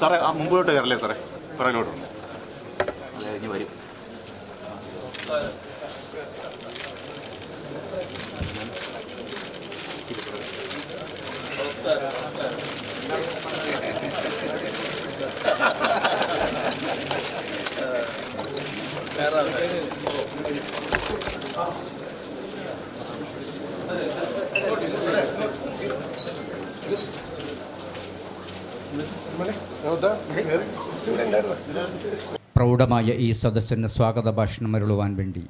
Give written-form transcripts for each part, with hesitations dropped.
സാറേ ആ മുമ്പോട്ട് കയറല്ലേ സാറേ, പുറകിലോട്ട് അത് കഴിഞ്ഞ് വരും. പ്രൗഢമായ ഈ സദസ്സിന് സ്വാഗത ഭാഷണം അരുളുവാൻ വേണ്ടി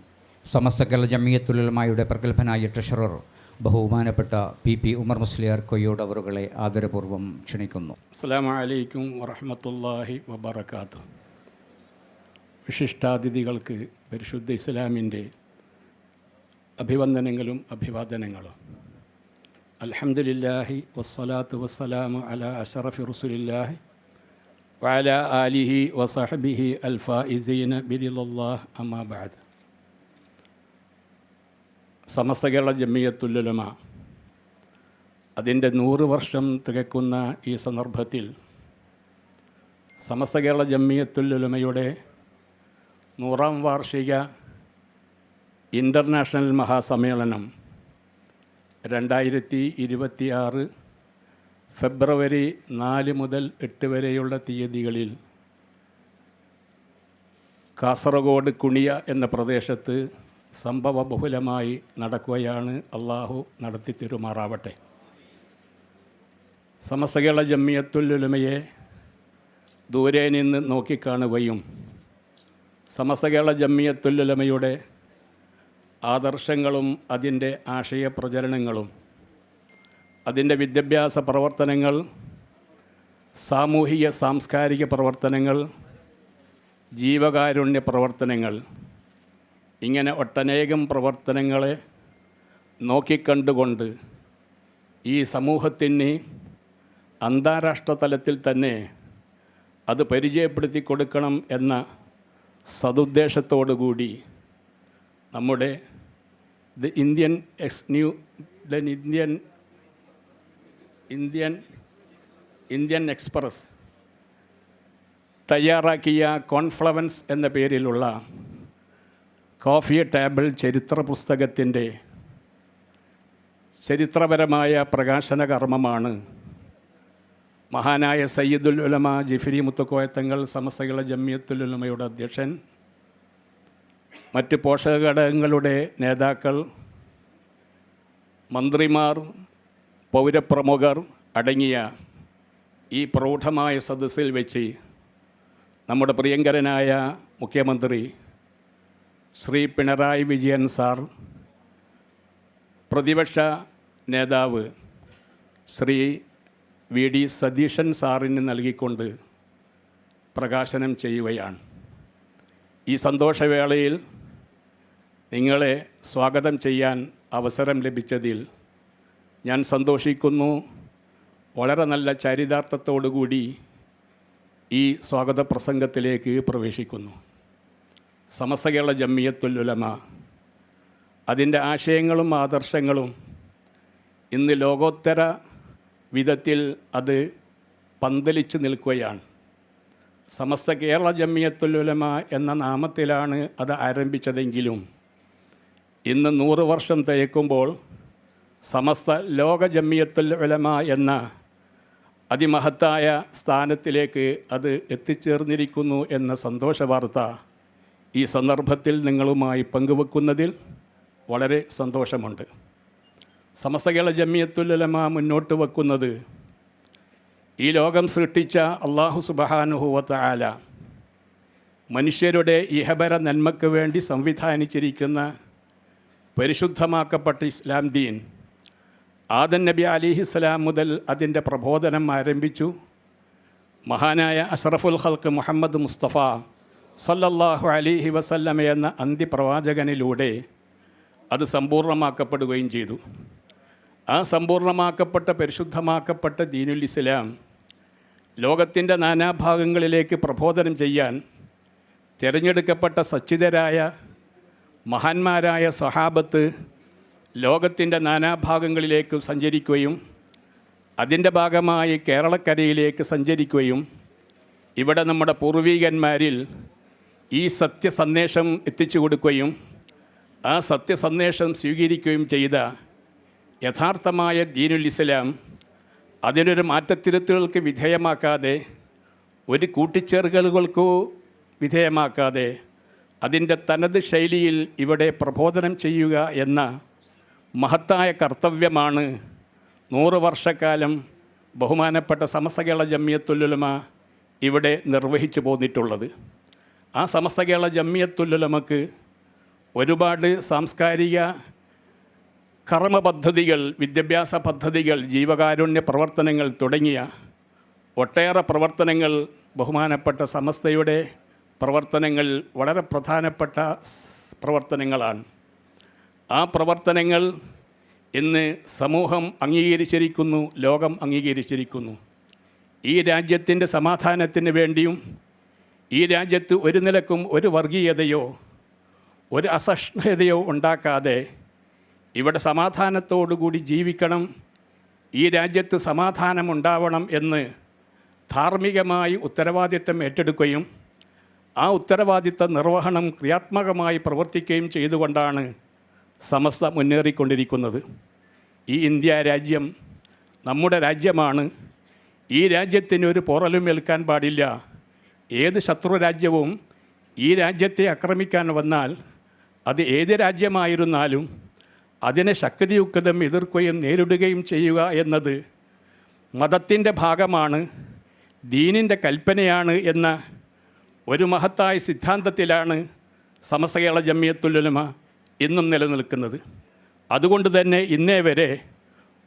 സമസ്ത കേരള ജമിയത്തുൽ ഉലമായുടെ പ്രഗത്ഭനായ ട്രഷറർ ബഹുമാനപ്പെട്ട പി ഉമർ മുസ്ലിയാർ കൊയ്യോട് അവറുകളെ ആദരപൂർവ്വം ക്ഷണിക്കുന്നു. അസ്സലാമു അലൈക്കും വറഹ്മത്തുള്ളാഹി വബറകാതുഹു. വിശിഷ്ടാതിഥികൾക്ക് പരിശുദ്ധ ഇസ്ലാമിൻ്റെ അഭിവന്ദനങ്ങളും അഭിവാദനങ്ങളും. അൽഹംദുലില്ലാഹി വസ്സലാത്തു വസ്സലാമു അലാ അശറഫി റസൂലില്ലാഹി വഅലാ ആലിഹി വസഹബിഹി അൽഫായിസീന ബിറിദല്ലാഹ് അമ്മാ ബഅദ്. സമസ്ത കേരള ജമിയത്തുൽ ഉലമ അതിൻ്റെ 100 വർഷം തികക്കുന്ന ഈ സന്ദർഭത്തിൽ സമസ്ത കേരള ജമിയത്തുൽ ഉലമയുടെ 100ാം വാർഷിക ഇൻ്റർനാഷണൽ മഹാസമ്മേളനം 2026 ഫെബ്രുവരി 4 മുതൽ 8 വരെയുള്ള തീയതികളിൽ കാസർഗോഡ് കുണിയ എന്ന പ്രദേശത്ത് സംഭവബഹുലമായി നടക്കുകയാണ്. അള്ളാഹു നടത്തി തരുമാറാവട്ടെ. സമസ്ത കേരള ജമിയത്തുൽ ഉലമയെ ദൂരെ നിന്ന് നോക്കിക്കാണുകയും സമസ്ത കേരള ജമിയത്തുൽ ഉലമയുടെ ആദർശങ്ങളും അതിൻ്റെ ആശയപ്രചരണങ്ങളും അതിൻ്റെ വിദ്യാഭ്യാസ പ്രവർത്തനങ്ങൾ, സാമൂഹിക സാംസ്കാരിക പ്രവർത്തനങ്ങൾ, ജീവകാരുണ്യ പ്രവർത്തനങ്ങൾ, ഇങ്ങനെ ഒട്ടനേകം പ്രവർത്തനങ്ങളെ നോക്കിക്കണ്ടുകൊണ്ട് ഈ സമൂഹത്തിന് അന്താരാഷ്ട്ര തലത്തിൽ തന്നെ അത് പരിചയപ്പെടുത്തി കൊടുക്കണം എന്ന സതുദ്ദേശത്തോടു കൂടി നമ്മുടെ ഇന്ത്യൻ എക്സ്പ്രസ് തയ്യാറാക്കിയ കോൺഫ്ലവൻസ് എന്ന പേരിലുള്ള കോഫി ടേബിൾ ചരിത്ര പുസ്തകത്തിൻ്റെ ചരിത്രപരമായ പ്രകാശന കർമ്മമാണ് മഹാനായ സയ്യിദുൽ ഉലമ ജിഫ്രി മുത്തുക്കോയത്തങ്ങൾ സമസ്ത കേരള ജമിയത്തുൽ ഉലമയുടെ അധ്യക്ഷൻ, മറ്റ് പോഷക ഘടകങ്ങളുടെ നേതാക്കൾ, മന്ത്രിമാർ, പൗരപ്രമുഖർ അടങ്ങിയ ഈ പ്രൗഢമായ സദസ്സിൽ വെച്ച് നമ്മുടെ പ്രിയങ്കരനായ മുഖ്യമന്ത്രി ശ്രീ പിണറായി വിജയൻ സാർ, പ്രതിപക്ഷ നേതാവ് ശ്രീ വി.ഡി. സതീശൻ സാറിന് നൽകിക്കൊണ്ട് പ്രകാശനം ചെയ്യുകയാണ്. ഈ സന്തോഷവേളയിൽ നിങ്ങളെ സ്വാഗതം ചെയ്യാൻ അവസരം ലഭിച്ചതിൽ ഞാൻ സന്തോഷിക്കുന്നു. വളരെ നല്ല ചരിതാർത്ഥത്തോടുകൂടി ഈ സ്വാഗത പ്രസംഗത്തിലേക്ക് പ്രവേശിക്കുന്നു. സമസ്ത കേരള ജമിയത്തുൽ ഉലമ അതിൻ്റെ ആശയങ്ങളും ആദർശങ്ങളും ഇന്ന് ലോകോത്തര വിധത്തിൽ അത് പന്തലിച്ച് നിൽക്കുകയാണ്. സമസ്ത കേരള ജമിയത്തുൽ ഉലമ എന്ന നാമത്തിലാണ് അത് ആരംഭിച്ചതെങ്കിലും ഇന്ന് 100 വർഷം തികക്കുമ്പോൾ സമസ്ത ലോക ജമിയത്തുൽ ഉലമ എന്ന അതിമഹത്തായ സ്ഥാനത്തിലേക്ക് അത് എത്തിച്ചേർന്നിരിക്കുന്നു എന്ന സന്തോഷ വാർത്ത ഈ സന്ദർഭത്തിൽ നിങ്ങളുമായി പങ്കുവെക്കുന്നതിൽ വളരെ സന്തോഷമുണ്ട്. സമസ്ത കേരള ജമിയത്തുൽ ഉലമ മുന്നോട്ട് വെക്കുന്നത് ഈ ലോകം സൃഷ്ടിച്ച അല്ലാഹു സുബ്ഹാനഹു വ തആല മനുഷ്യരുടെ ഇഹപര നന്മയ്ക്ക് വേണ്ടി സംവിധാനിച്ചിരിക്കുന്ന പരിശുദ്ധമാക്കപ്പെട്ട ഇസ്ലാം ദീൻ ആദം നബി അലൈഹിസ്സലാം മുതൽ അതിൻ്റെ പ്രബോധനം ആരംഭിച്ചു. മഹാനായ അഷ്റഫുൽ ഖൽഖ് മുഹമ്മദ് മുസ്തഫ സല്ലല്ലാഹു അലൈഹി വസല്ലമ എന്ന അന്ത്യപ്രവാചകനിലൂടെ അത് സമ്പൂർണ്ണമാക്കപ്പെടുകയും ചെയ്തു. ആ സമ്പൂർണ്ണമാക്കപ്പെട്ട പരിശുദ്ധമാക്കപ്പെട്ട ദീനുൽ ഇസ്ലാം ലോകത്തിൻ്റെ നാനാഭാഗങ്ങളിലേക്ക് പ്രബോധനം ചെയ്യാൻ തിരഞ്ഞെടുക്കപ്പെട്ട സച്ചിതരായ മഹാന്മാരായ സ്വഹാബത്ത് ലോകത്തിൻ്റെ നാനാഭാഗങ്ങളിലേക്ക് സഞ്ചരിക്കുകയും അതിൻ്റെ ഭാഗമായി കേരളക്കരയിലേക്ക് സഞ്ചരിക്കുകയും ഇവിടെ നമ്മുടെ പൂർവികന്മാരിൽ ഈ സത്യസന്ദേശം എത്തിച്ചു കൊടുക്കുകയും ആ സത്യസന്ദേശം സ്വീകരിക്കുകയും ചെയ്ത യഥാർത്ഥമായ ദീനുൽ ഇസ്ലാം അതിനൊരു മാറ്റത്തിരുത്തുകൾക്ക് വിധേയമാക്കാതെ, ഒരു കൂട്ടിച്ചേർക്കലുകൾക്കോ വിധേയമാക്കാതെ അതിൻ്റെ തനത് ശൈലിയിൽ ഇവിടെ പ്രബോധനം ചെയ്യുക എന്ന മഹത്തായ കർത്തവ്യമാണ് 100 വർഷക്കാലം ബഹുമാനപ്പെട്ട സമസ്ത കേരള ജംഇയ്യത്തുൽ ഉലമ ഇവിടെ നിർവഹിച്ചു പോന്നിട്ടുള്ളത്. ആ സമസ്ത കേരള ജംഇയ്യത്തുൽ ഉലമക്ക് ഒരുപാട് സാംസ്കാരിക കർമ്മ പദ്ധതികൾ, വിദ്യാഭ്യാസ പദ്ധതികൾ, ജീവകാരുണ്യ പ്രവർത്തനങ്ങൾ തുടങ്ങിയ ഒട്ടേറെ പ്രവർത്തനങ്ങൾ ബഹുമാനപ്പെട്ട സമസ്തയുടെ പ്രവർത്തനങ്ങൾ വളരെ പ്രധാനപ്പെട്ട പ്രവർത്തനങ്ങളാണ്. ആ പ്രവർത്തനങ്ങൾ ഇന്ന് സമൂഹം അംഗീകരിച്ചിരിക്കുന്നു, ലോകം അംഗീകരിച്ചിരിക്കുന്നു. ഈ രാജ്യത്തിൻ്റെ സമാധാനത്തിന് വേണ്ടിയും ഈ രാജ്യത്ത് ഒരു നിലക്കും ഒരു വർഗീയതയോ ഒരു അസഹിഷ്ണുതയോ ഉണ്ടാക്കാതെ ഇവിടെ സമാധാനത്തോടുകൂടി ജീവിക്കണം, ഈ രാജ്യത്ത് സമാധാനമുണ്ടാവണം എന്ന് ധാർമ്മികമായി ഉത്തരവാദിത്തം ഏറ്റെടുക്കുകയും ആ ഉത്തരവാദിത്ത നിർവഹണം ക്രിയാത്മകമായി പ്രവർത്തിക്കുകയും ചെയ്തുകൊണ്ടാണ് സമസ്ത മുന്നേറിക്കൊണ്ടിരിക്കുന്നത്. ഈ ഇന്ത്യ രാജ്യം നമ്മുടെ രാജ്യമാണ്. ഈ രാജ്യത്തിന് ഒരു പോറലും ഏൽക്കാൻ പാടില്ല. ഏത് ശത്രു രാജ്യവും ഈ രാജ്യത്തെ ആക്രമിക്കാൻ വന്നാൽ അത് ഏത് രാജ്യമായിരുന്നാലും അതിനെ ശക്തിയുക്തം എതിർക്കുകയും നേരിടുകയും ചെയ്യുക എന്നത് മതത്തിൻ്റെ ഭാഗമാണ്, ദീനിൻ്റെ കൽപ്പനയാണ് എന്ന ഒരു മഹത്തായ സിദ്ധാന്തത്തിലാണ് സമസ്ത കേരള ജംഇയ്യത്തുൽ ഉലമ ഇന്നും നിലനിൽക്കുന്നത്. അതുകൊണ്ട് തന്നെ ഇന്നേ വരെ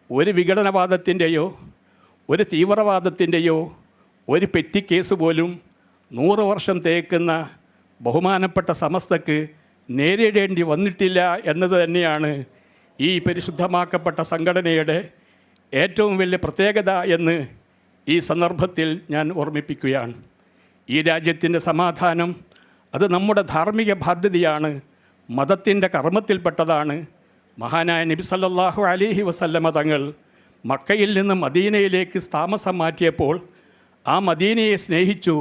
ഒരു വിഘടനവാദത്തിൻ്റെയോ ഒരു തീവ്രവാദത്തിൻ്റെയോ ഒരു പെറ്റി കേസ് പോലും 100 വർഷം തേക്കുന്ന ബഹുമാനപ്പെട്ട സമസ്തക്ക് നേരിടേണ്ടി വന്നിട്ടില്ല എന്നത് തന്നെയാണ് ഈ പരിശുദ്ധമാക്കപ്പെട്ട സംഘടനയുടെ ഏറ്റവും വലിയ പ്രത്യേകത എന്ന് ഈ സന്ദർഭത്തിൽ ഞാൻ ഓർമ്മിപ്പിക്കുകയാണ്. ഈ രാജ്യത്തിൻ്റെ സമാധാനം അത് നമ്മുടെ ധാർമ്മിക ബാധ്യതയാണ്, മതത്തിൻ്റെ കർമ്മത്തിൽപ്പെട്ടതാണ്. മഹാനായ നബി സല്ലല്ലാഹു അലൈഹി വസല്ലമ തങ്ങൾ മക്കയിൽ നിന്ന് മദീനയിലേക്ക് താമസം മാറ്റിയപ്പോൾ ആ മദീനയെ സ്നേഹിച്ചു,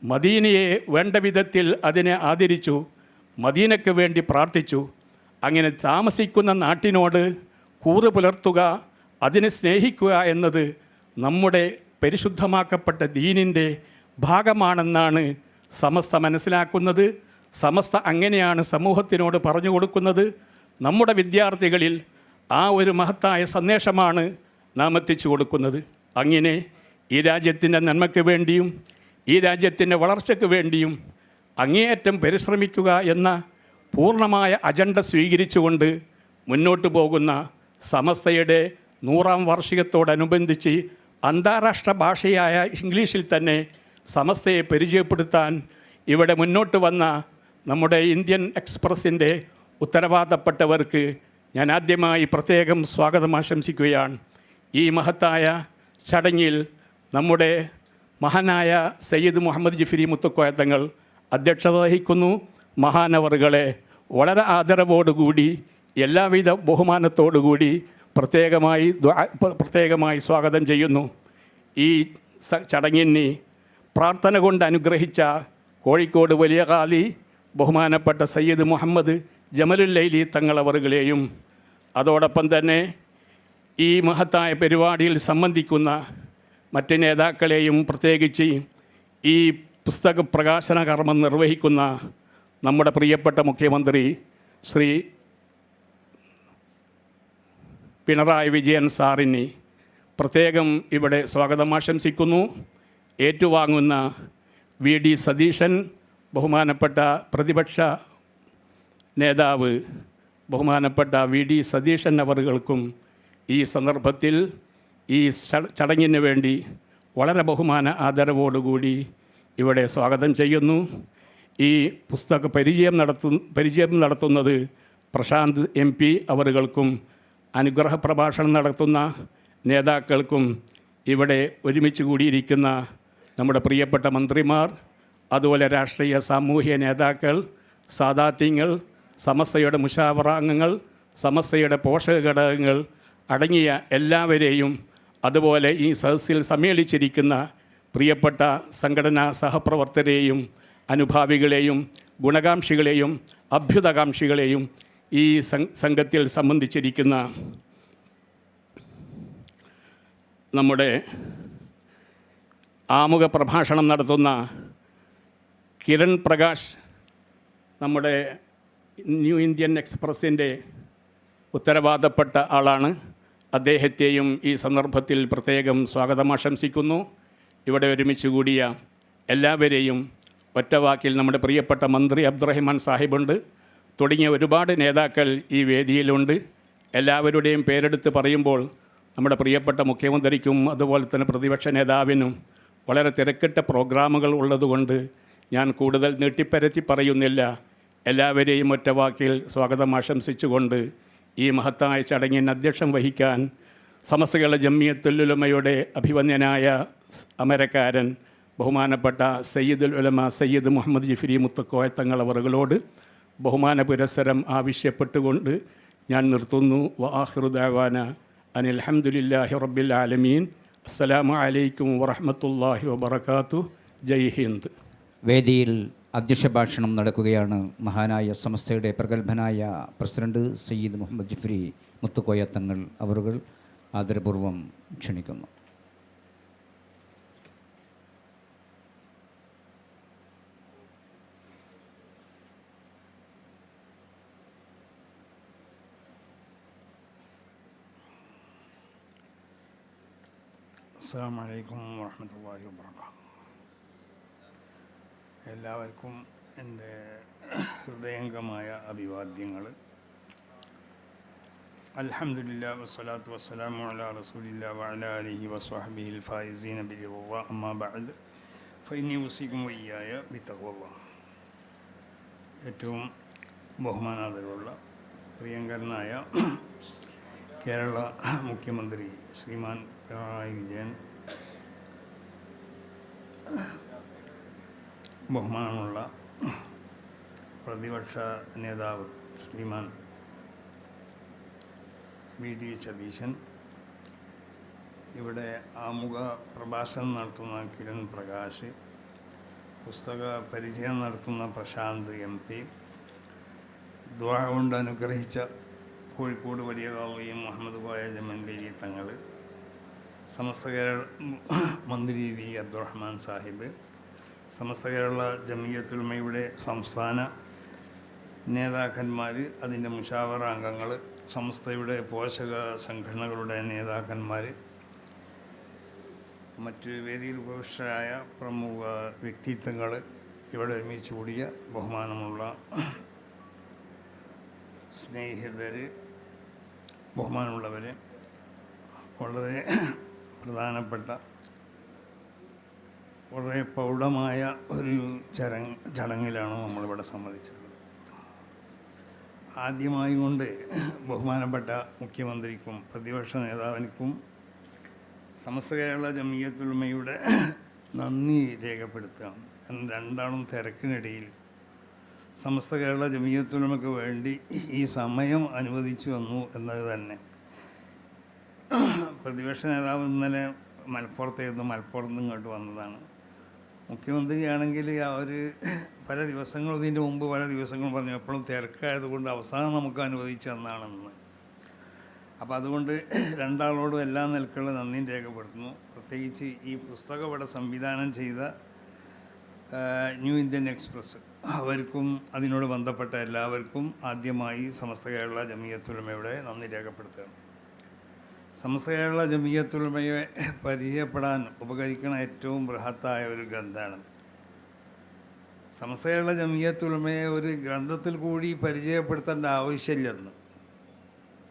മദീനയെ വേണ്ട വിധത്തിൽ അതിനെ ആദരിച്ചു, മദീനയ്ക്ക് വേണ്ടി പ്രാർത്ഥിച്ചു. അങ്ങനെ താമസിക്കുന്ന നാട്ടിനോട് കൂറ് പുലർത്തുക, അതിനെ സ്നേഹിക്കുക എന്നത് നമ്മുടെ പരിശുദ്ധമാക്കപ്പെട്ട ദീനിൻ്റെ ഭാഗമാണെന്നാണ് സമസ്ത മനസ്സിലാക്കുന്നത്. സമസ്ത അങ്ങനെയാണ് സമൂഹത്തിനോട് പറഞ്ഞു കൊടുക്കുന്നത്. നമ്മുടെ വിദ്യാർത്ഥികളിൽ ആ ഒരു മഹത്തായ സന്ദേശമാണ് നാം എത്തിച്ചു കൊടുക്കുന്നത്. അങ്ങനെ ഈ രാജ്യത്തിൻ്റെ നന്മയ്ക്ക് വേണ്ടിയും ഈ രാജ്യത്തിൻ്റെ വളർച്ചയ്ക്ക് വേണ്ടിയും അങ്ങേയറ്റം പരിശ്രമിക്കുക എന്ന പൂർണ്ണമായ അജണ്ട സ്വീകരിച്ചുകൊണ്ട് മുന്നോട്ട് പോകുന്ന സമസ്തയുടെ 100ാം വാർഷികത്തോടനുബന്ധിച്ച് അന്താരാഷ്ട്ര ഭാഷയായ ഇംഗ്ലീഷിൽ തന്നെ സമസ്തയെ പരിചയപ്പെടുത്താൻ ഇവിടെ മുന്നോട്ട് വന്ന നമ്മുടെ ഇന്ത്യൻ എക്സ്പ്രസിൻ്റെ ഉത്തരവാദപ്പെട്ടവർക്ക് ഞാൻ ആദ്യമായി പ്രത്യേകം സ്വാഗതം ആശംസിക്കുകയാണ്. ഈ മഹത്തായ ചടങ്ങിൽ നമ്മുടെ മഹാനായ സയ്യിദ് മുഹമ്മദ് ജിഫ്രി മുത്തുക്കോയ തങ്ങൾ അധ്യക്ഷത വഹിക്കുന്നു. മഹാനവറുകളെ വളരെ ആദരവോടുകൂടി എല്ലാവിധ ബഹുമാനത്തോടുകൂടി പ്രത്യേകമായി സ്വാഗതം ചെയ്യുന്നു. ഈ ചടങ്ങിന് പ്രാർത്ഥന കൊണ്ട് അനുഗ്രഹിച്ച കോഴിക്കോട് വലിയ ഖാദി ബഹുമാനപ്പെട്ട സയ്യിദ് മുഹമ്മദ് ജമലുൽ ലൈലി തങ്ങളവറുകളെയും അതോടൊപ്പം തന്നെ ഈ മഹത്തായ പരിപാടിയിൽ സംബന്ധിക്കുന്ന മറ്റ് നേതാക്കളെയും പ്രത്യേകിച്ച് ഈ പുസ്തക പ്രകാശന കർമ്മം നിർവഹിക്കുന്ന നമ്മുടെ പ്രിയപ്പെട്ട മുഖ്യമന്ത്രി ശ്രീ പിണറായി വിജയൻ സാറിന് പ്രത്യേകം ഇവിടെ സ്വാഗതം ആശംസിക്കുന്നു. ഏറ്റുവാങ്ങുന്ന വി.ഡി. സതീശൻ, ബഹുമാനപ്പെട്ട പ്രതിപക്ഷ നേതാവ് ബഹുമാനപ്പെട്ട വി.ഡി. സതീശൻ അവറുകൾക്കും ഈ സന്ദർഭത്തിൽ ഈ ചടങ്ങിന് വേണ്ടി വളരെ ബഹുമാന ആദരവോടുകൂടി ഇവിടെ സ്വാഗതം ചെയ്യുന്നു. ഈ പുസ്തക പരിചയം നടത്തുന്നത് പ്രശാന്ത് MP അവറുകൾക്കും അനുഗ്രഹ പ്രഭാഷണം നടത്തുന്ന നേതാക്കൾക്കും ഇവിടെ ഒരുമിച്ച് കൂടിയിരിക്കുന്ന നമ്മുടെ പ്രിയപ്പെട്ട മന്ത്രിമാർ, അതുപോലെ രാഷ്ട്രീയ സാമൂഹ്യ നേതാക്കൾ, സാദാത്യങ്ങൾ, സമസ്തയുടെ മുശാവറ അംഗങ്ങൾ, സമസ്തയുടെ പോഷക ഘടകങ്ങൾ അടങ്ങിയ എല്ലാവരെയും അതുപോലെ ഈ സദസ്സിൽ സമ്മേളിച്ചിരിക്കുന്ന പ്രിയപ്പെട്ട സംഘടനാ സഹപ്രവർത്തകരെയും അനുഭാവികളെയും ഗുണകാംക്ഷികളെയും അഭ്യുതകാംക്ഷികളെയും ഈ സംഘത്തിൽ സംബന്ധിച്ചിരിക്കുന്ന നമ്മുടെ ആമുഖ പ്രഭാഷണം നടത്തുന്ന കിരൺ പ്രകാശ്, നമ്മുടെ ന്യൂ ഇന്ത്യൻ എക്സ്പ്രസിൻ്റെ ഉത്തരവാദപ്പെട്ട ആളാണ്. അദ്ദേഹത്തെയും ഈ സന്ദർഭത്തിൽ പ്രത്യേകം സ്വാഗതം ആശംസിക്കുന്നു. ഇവിടെ ഒരുമിച്ച് കൂടിയ എല്ലാവരെയും ഒറ്റവാക്കിൽ നമ്മുടെ പ്രിയപ്പെട്ട മന്ത്രി അബ്ദുറഹിമാൻ സാഹിബുണ്ട്, തുടങ്ങിയ ഒരുപാട് നേതാക്കൾ ഈ വേദിയിലുണ്ട്. എല്ലാവരുടെയും പേരെടുത്ത് പറയുമ്പോൾ നമ്മുടെ പ്രിയപ്പെട്ട മുഖ്യമന്ത്രിക്കും അതുപോലെ തന്നെ പ്രതിപക്ഷ നേതാവിനും വളരെ തിരക്കിട്ട പ്രോഗ്രാമുകൾ ഉള്ളതുകൊണ്ട് ഞാൻ കൂടുതൽ നീട്ടിപ്പരത്തി പറയുന്നില്ല. എല്ലാവരെയും ഒറ്റവാക്കിൽ സ്വാഗതം ആശംസിച്ചുകൊണ്ട് ഈ മഹത്തായ ചടങ്ങിന് അധ്യക്ഷം വഹിക്കാൻ സമസ്ത കേരള ജംഇയ്യത്തുൽ ഉലമയുടെ അഭിവന്യനായ അമരക്കാരൻ ബഹുമാനപ്പെട്ട സയ്യിദുൽ ഉലമ സയ്യിദ് മുഹമ്മദ് ജിഫ്രി മുത്തക്കോയ തങ്ങൾ അവറുകളോട് ബഹുമാന പുരസ്സരം ആവശ്യപ്പെട്ടുകൊണ്ട് ഞാൻ നിർത്തുന്നു. വആഖിറു ദഅവാന അനിൽ ഹംദുലില്ലാഹി റബ്ബിൽ ആലമീൻ. അസ്സലാമു അലൈക്കും വറഹ്മത്തുള്ളാഹി വബറകാതുഹു. ജയ് ഹിന്ദ്. വേദിയിൽ അധ്യക്ഷ ഭാഷണം നടക്കുകയാണ്. മഹാനായ സമസ്തയുടെ പ്രഗത്ഭനായ പ്രസിഡന്റ് സയ്യിദ് മുഹമ്മദ് ജിഫ്രി മുത്തുക്കോയ തങ്ങൾ അവറുകൾ ആദരപൂർവ്വം ക്ഷണിക്കുന്നു. അസ്സലാമു അലൈക്കും വറഹ്മത്തുള്ളാഹി വബറകാതുഹു. എല്ലാവർക്കും എൻ്റെ ഹൃദയംഗമായ അഭിവാദ്യങ്ങൾ. അൽഹംദുലില്ലാഹി വസ്സലാത്തു വസ്സലാമു അലാ റസൂലില്ലാഹി വഅലാ ആലിഹി വസ്വഹ്ബിഹിൽ ഫായിസീന ബിറിദ്വാ. അമ്മാ ബഅദ് ഫഇന്നി ഉസീകും വഇയ്യായ ബിത്തഖ്വല്ലാഹ്. ഏറ്റവും ബഹുമാനാദരവുള്ള പ്രിയങ്കരനായ കേരള മുഖ്യമന്ത്രി ശ്രീമാൻ പിണറായി വിജയൻ, ബഹുമാനമുള്ള പ്രതിപക്ഷ നേതാവ് ശ്രീമാൻ VD സതീശൻ, ഇവിടെ ആമുഖ പ്രഭാഷണം നടത്തുന്ന കിരൺ പ്രകാശ്, പുസ്തക പരിചയം നടത്തുന്ന പ്രശാന്ത് MP, ദുആ കൊണ്ട് അനുഗ്രഹിച്ച കോഴിക്കോട് വലിയ കാവ്യം മുഹമ്മദ് കോയ ജമൻബേരി തങ്ങൾ, സമസ്ത കേരള മന്ത്രി V അബ്ദുറഹ്മാൻ സാഹിബ്, സമസ്ത കേരള ജംഇയ്യത്തുൽ ഉലമയുടെ സംസ്ഥാന നേതാക്കന്മാർ, അതിൻ്റെ മുശാവറ അംഗങ്ങൾ, സംസ്ഥയുടെ പോഷക സംഘടനകളുടെ നേതാക്കന്മാർ, മറ്റ് വേദിയിൽ ഉപവിഷ്ടരായ പ്രമുഖ വ്യക്തിത്വങ്ങൾ, ഇവിടെ ഒരുമിച്ച് കൂടിയ ബഹുമാനമുള്ള സ്നേഹിതർ, ബഹുമാനമുള്ളവർ, വളരെ പ്രധാനപ്പെട്ട വളരെ പ്രൗഢമായ ഒരു ചടങ്ങിലാണ് നമ്മളിവിടെ സംബന്ധിച്ചിട്ടുള്ളത്. ആദ്യമായി കൊണ്ട് ബഹുമാനപ്പെട്ട മുഖ്യമന്ത്രിക്കും പ്രതിപക്ഷ നേതാവിനും സമസ്ത കേരള ജംഇയ്യത്തുൽ ഉലമയുടെ നന്ദി രേഖപ്പെടുത്തുകയാണ്. കാരണം രണ്ടാളും തിരക്കിനിടയിൽ സമസ്ത കേരള ജംഇയ്യത്തുൽ ഉലമയ്ക്ക് വേണ്ടി ഈ സമയം അനുവദിച്ചു വന്നു എന്നത് തന്നെ. പ്രതിപക്ഷ നേതാവ് ഇന്നലെ മലപ്പുറത്ത് ഇങ്ങോട്ട് വന്നതാണ്. മുഖ്യമന്ത്രിയാണെങ്കിൽ അവർ പല ദിവസങ്ങളും ഇതിൻ്റെ മുമ്പ് പല ദിവസങ്ങളും പറഞ്ഞു എപ്പോഴും തിരക്കായതുകൊണ്ട് അവസാനം നമുക്ക് അനുവദിച്ചു തന്നാണെന്ന്. അപ്പോൾ അതുകൊണ്ട് രണ്ടാളോടും എല്ലാ നിലക്കുള്ള നന്ദിയും രേഖപ്പെടുത്തുന്നു. പ്രത്യേകിച്ച് ഈ പുസ്തകം ഇവിടെ സംവിധാനം ചെയ്ത ന്യൂ ഇന്ത്യൻ എക്സ്പ്രസ് അവർക്കും അതിനോട് ബന്ധപ്പെട്ട എല്ലാവർക്കും ആദ്യമായി സമസ്ത കേരള ജംഇയ്യത്തുൽ ഉലമയുടെ നന്ദി രേഖപ്പെടുത്തുകയാണ്. സമസ്ത കേരള ജംഇയ്യത്തുൽ ഉലമയെ പരിചയപ്പെടാൻ ഉപകരിക്കുന്ന ഏറ്റവും ബൃഹത്തായ ഒരു ഗ്രന്ഥമാണ്. സമസ്ത കേരള ജംഇയ്യത്തുൽ ഉലമയെ ഒരു ഗ്രന്ഥത്തിൽ കൂടി പരിചയപ്പെടുത്തേണ്ട ആവശ്യമില്ലെന്ന്.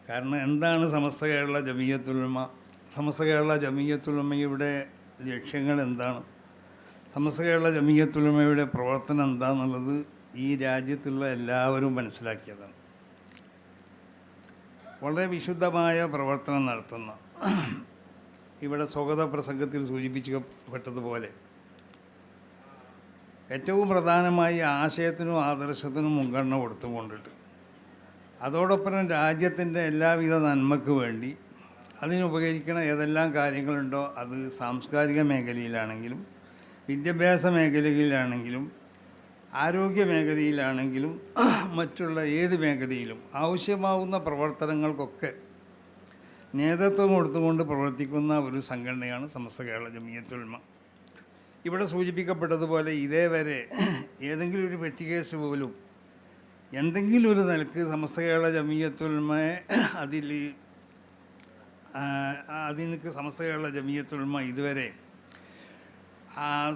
കാരണം എന്താണ് സമസ്ത കേരള ജംഇയ്യത്തുൽ ഉലമ, സമസ്ത കേരള ജംഇയ്യത്തുൽ ഉലമയുടെ ലക്ഷ്യങ്ങൾ എന്താണ്, സമസ്ത കേരള ജംഇയ്യത്തുൽ ഉലമയുടെ പ്രവർത്തനം എന്താണെന്നുള്ളത് ഈ രാജ്യത്തുള്ള എല്ലാവരും മനസ്സിലാക്കിയതാണ്. വളരെ വിശുദ്ധമായ പ്രവർത്തനം നടത്തുന്ന, ഇവിടെ സ്വാഗത പ്രസംഗത്തിൽ സൂചിപ്പിക്കപ്പെട്ടതുപോലെ ഏറ്റവും പ്രധാനമായി ആശയത്തിനും ആദർശത്തിനും മുൻഗണന കൊടുത്തുകൊണ്ടിട്ട് അതോടൊപ്പം രാജ്യത്തിൻ്റെ എല്ലാവിധ നന്മയ്ക്ക് വേണ്ടി അതിനുപകരിക്കുന്ന ഏതെല്ലാം കാര്യങ്ങളുണ്ടോ അത് സാംസ്കാരിക മേഖലയിലാണെങ്കിലും വിദ്യാഭ്യാസ മേഖലയിലാണെങ്കിലും ആരോഗ്യ മേഖലയിലാണെങ്കിലും മറ്റുള്ള ഏത് മേഖലയിലും ആവശ്യമാവുന്ന പ്രവർത്തനങ്ങൾക്കൊക്കെ നേതൃത്വം കൊടുത്തുകൊണ്ട് പ്രവർത്തിക്കുന്ന ഒരു സംഘടനയാണ് സമസ്ത കേരള ജമിയത്തുൽ ഉലമ. ഇവിടെ സൂചിപ്പിക്കപ്പെട്ടതുപോലെ ഇതേവരെ ഏതെങ്കിലും ഒരു പെട്ടിക്കേസ് പോലും എന്തെങ്കിലും ഒരു നിലക്ക് സമസ്ത കേരള ജമിയത്തുൽ ഉലമയെ അതിനക്ക് സമസ്ത കേരള ജമിയത്തുൽ ഉലമ ഇതുവരെ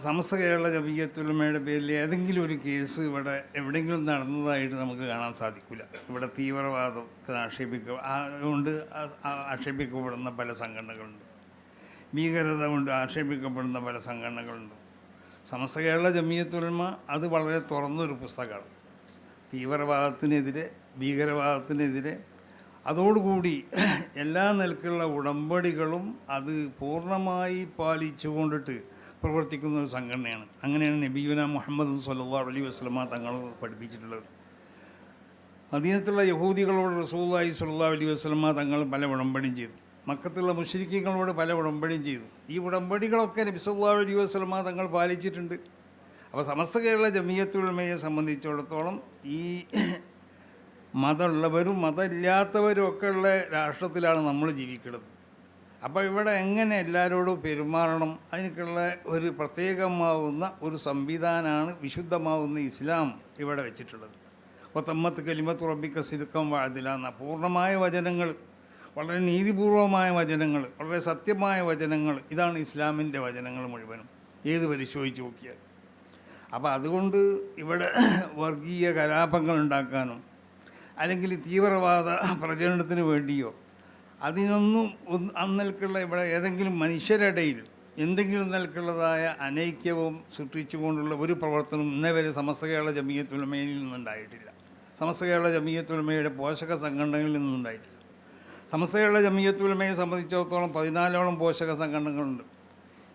സമസ്ത കേരള ജമിയത്തുൽ ഉലമയുടെ പേരിൽ ഏതെങ്കിലും ഒരു കേസ് ഇവിടെ എവിടെയെങ്കിലും നടന്നതായിട്ട് നമുക്ക് കാണാൻ സാധിക്കില്ല. ഇവിടെ തീവ്രവാദത്തിന് കൊണ്ട് ആക്ഷേപിക്കപ്പെടുന്ന പല സംഘടനകളുണ്ട്, ഭീകരത കൊണ്ട് ആക്ഷേപിക്കപ്പെടുന്ന പല സംഘടനകളുണ്ട്. സമസ്ത കേരള ജമിയത്തുൽ ഉലമ അത് വളരെ തുറന്നൊരു പുസ്തകമാണ്. തീവ്രവാദത്തിനെതിരെ, ഭീകരവാദത്തിനെതിരെ, അതോടുകൂടി എല്ലാ നിലക്കുള്ള ഉടമ്പടികളും അത് പൂർണ്ണമായി പാലിച്ചുകൊണ്ടിട്ട് പ്രവർത്തിക്കുന്ന ഒരു സംഘടനയാണ്. അങ്ങനെയാണ് നബിയുന മുഹമ്മദ് സ്വല്ലല്ലാഹു അലൈഹി വസല്ലമ തങ്ങൾ പഠിപ്പിച്ചിട്ടുള്ളത്. മദീനത്തുള്ള യഹൂദികളോട് റസൂലുള്ളാഹി സ്വല്ലല്ലാഹു അലൈഹി വസല്ലമ തങ്ങൾ പല ഉടമ്പടിയും ചെയ്തു. മക്കത്തുള്ള മുശ്രിക്കുകളോട് പല ഉടമ്പടിയും ചെയ്തു. ഈ ഉടമ്പടികളൊക്കെ നബി സല്ലല്ലാഹു അലൈഹി വസല്ലമ തങ്ങൾ പാലിച്ചിട്ടുണ്ട്. അപ്പോൾ സമസ്ത കേരള ജമിയത്തുൽ ഉലമയെ സംബന്ധിച്ചിടത്തോളം ഈ മതമുള്ളവരും മതമില്ലാത്തവരും ഒക്കെ ഉള്ള രാഷ്ട്രത്തിലാണ് നമ്മൾ ജീവിക്കുന്നത്. അപ്പോൾ ഇവിടെ എങ്ങനെ എല്ലാവരോടും പെരുമാറണം, അതിനൊക്കെയുള്ള ഒരു പ്രത്യേകമാവുന്ന ഒരു സംവിധാനമാണ് വിശുദ്ധമാവുന്ന ഇസ്ലാം ഇവിടെ വെച്ചിട്ടുള്ളത്. അപ്പോൾ തമ്മത്ത് കലിമത്ത് റബ്ബിക സിദ്ഖൻ വഅദില എന്ന പൂർണ്ണമായ വചനങ്ങൾ, വളരെ നീതിപൂർവമായ വചനങ്ങൾ, വളരെ സത്യമായ വചനങ്ങൾ, ഇതാണ് ഇസ്ലാമിൻ്റെ വചനങ്ങൾ മുഴുവനും ഏത് പരിശോധിച്ച് നോക്കിയാൽ. അപ്പോൾ അതുകൊണ്ട് ഇവിടെ വർഗീയ കലാപങ്ങൾ ഉണ്ടാക്കാനും അല്ലെങ്കിൽ തീവ്രവാദ പ്രചരണത്തിന് വേണ്ടിയോ അതിനൊന്നും അന്നൽക്കുള്ള ഇവിടെ ഏതെങ്കിലും മനുഷ്യരിടയിൽ എന്തെങ്കിലും നിലക്കുള്ളതായ അനൈക്യവും സൃഷ്ടിച്ചുകൊണ്ടുള്ള ഒരു പ്രവർത്തനം ഇന്നേവരെ സമസ്ത കേരള ജമിയത്തുൽ ഉലമയിൽ നിന്നുണ്ടായിട്ടില്ല. സമസ്ത കേരള ജമിയത്തുൽ ഉലമയുടെ പോഷക സംഘടനകളിൽ നിന്നുണ്ടായിട്ടില്ല. സമസ്ത കേരള ജമിയത്തുൽ ഉലമയെ സംബന്ധിച്ചിടത്തോളം 14ഓളം പോഷക സംഘടനകളുണ്ട്.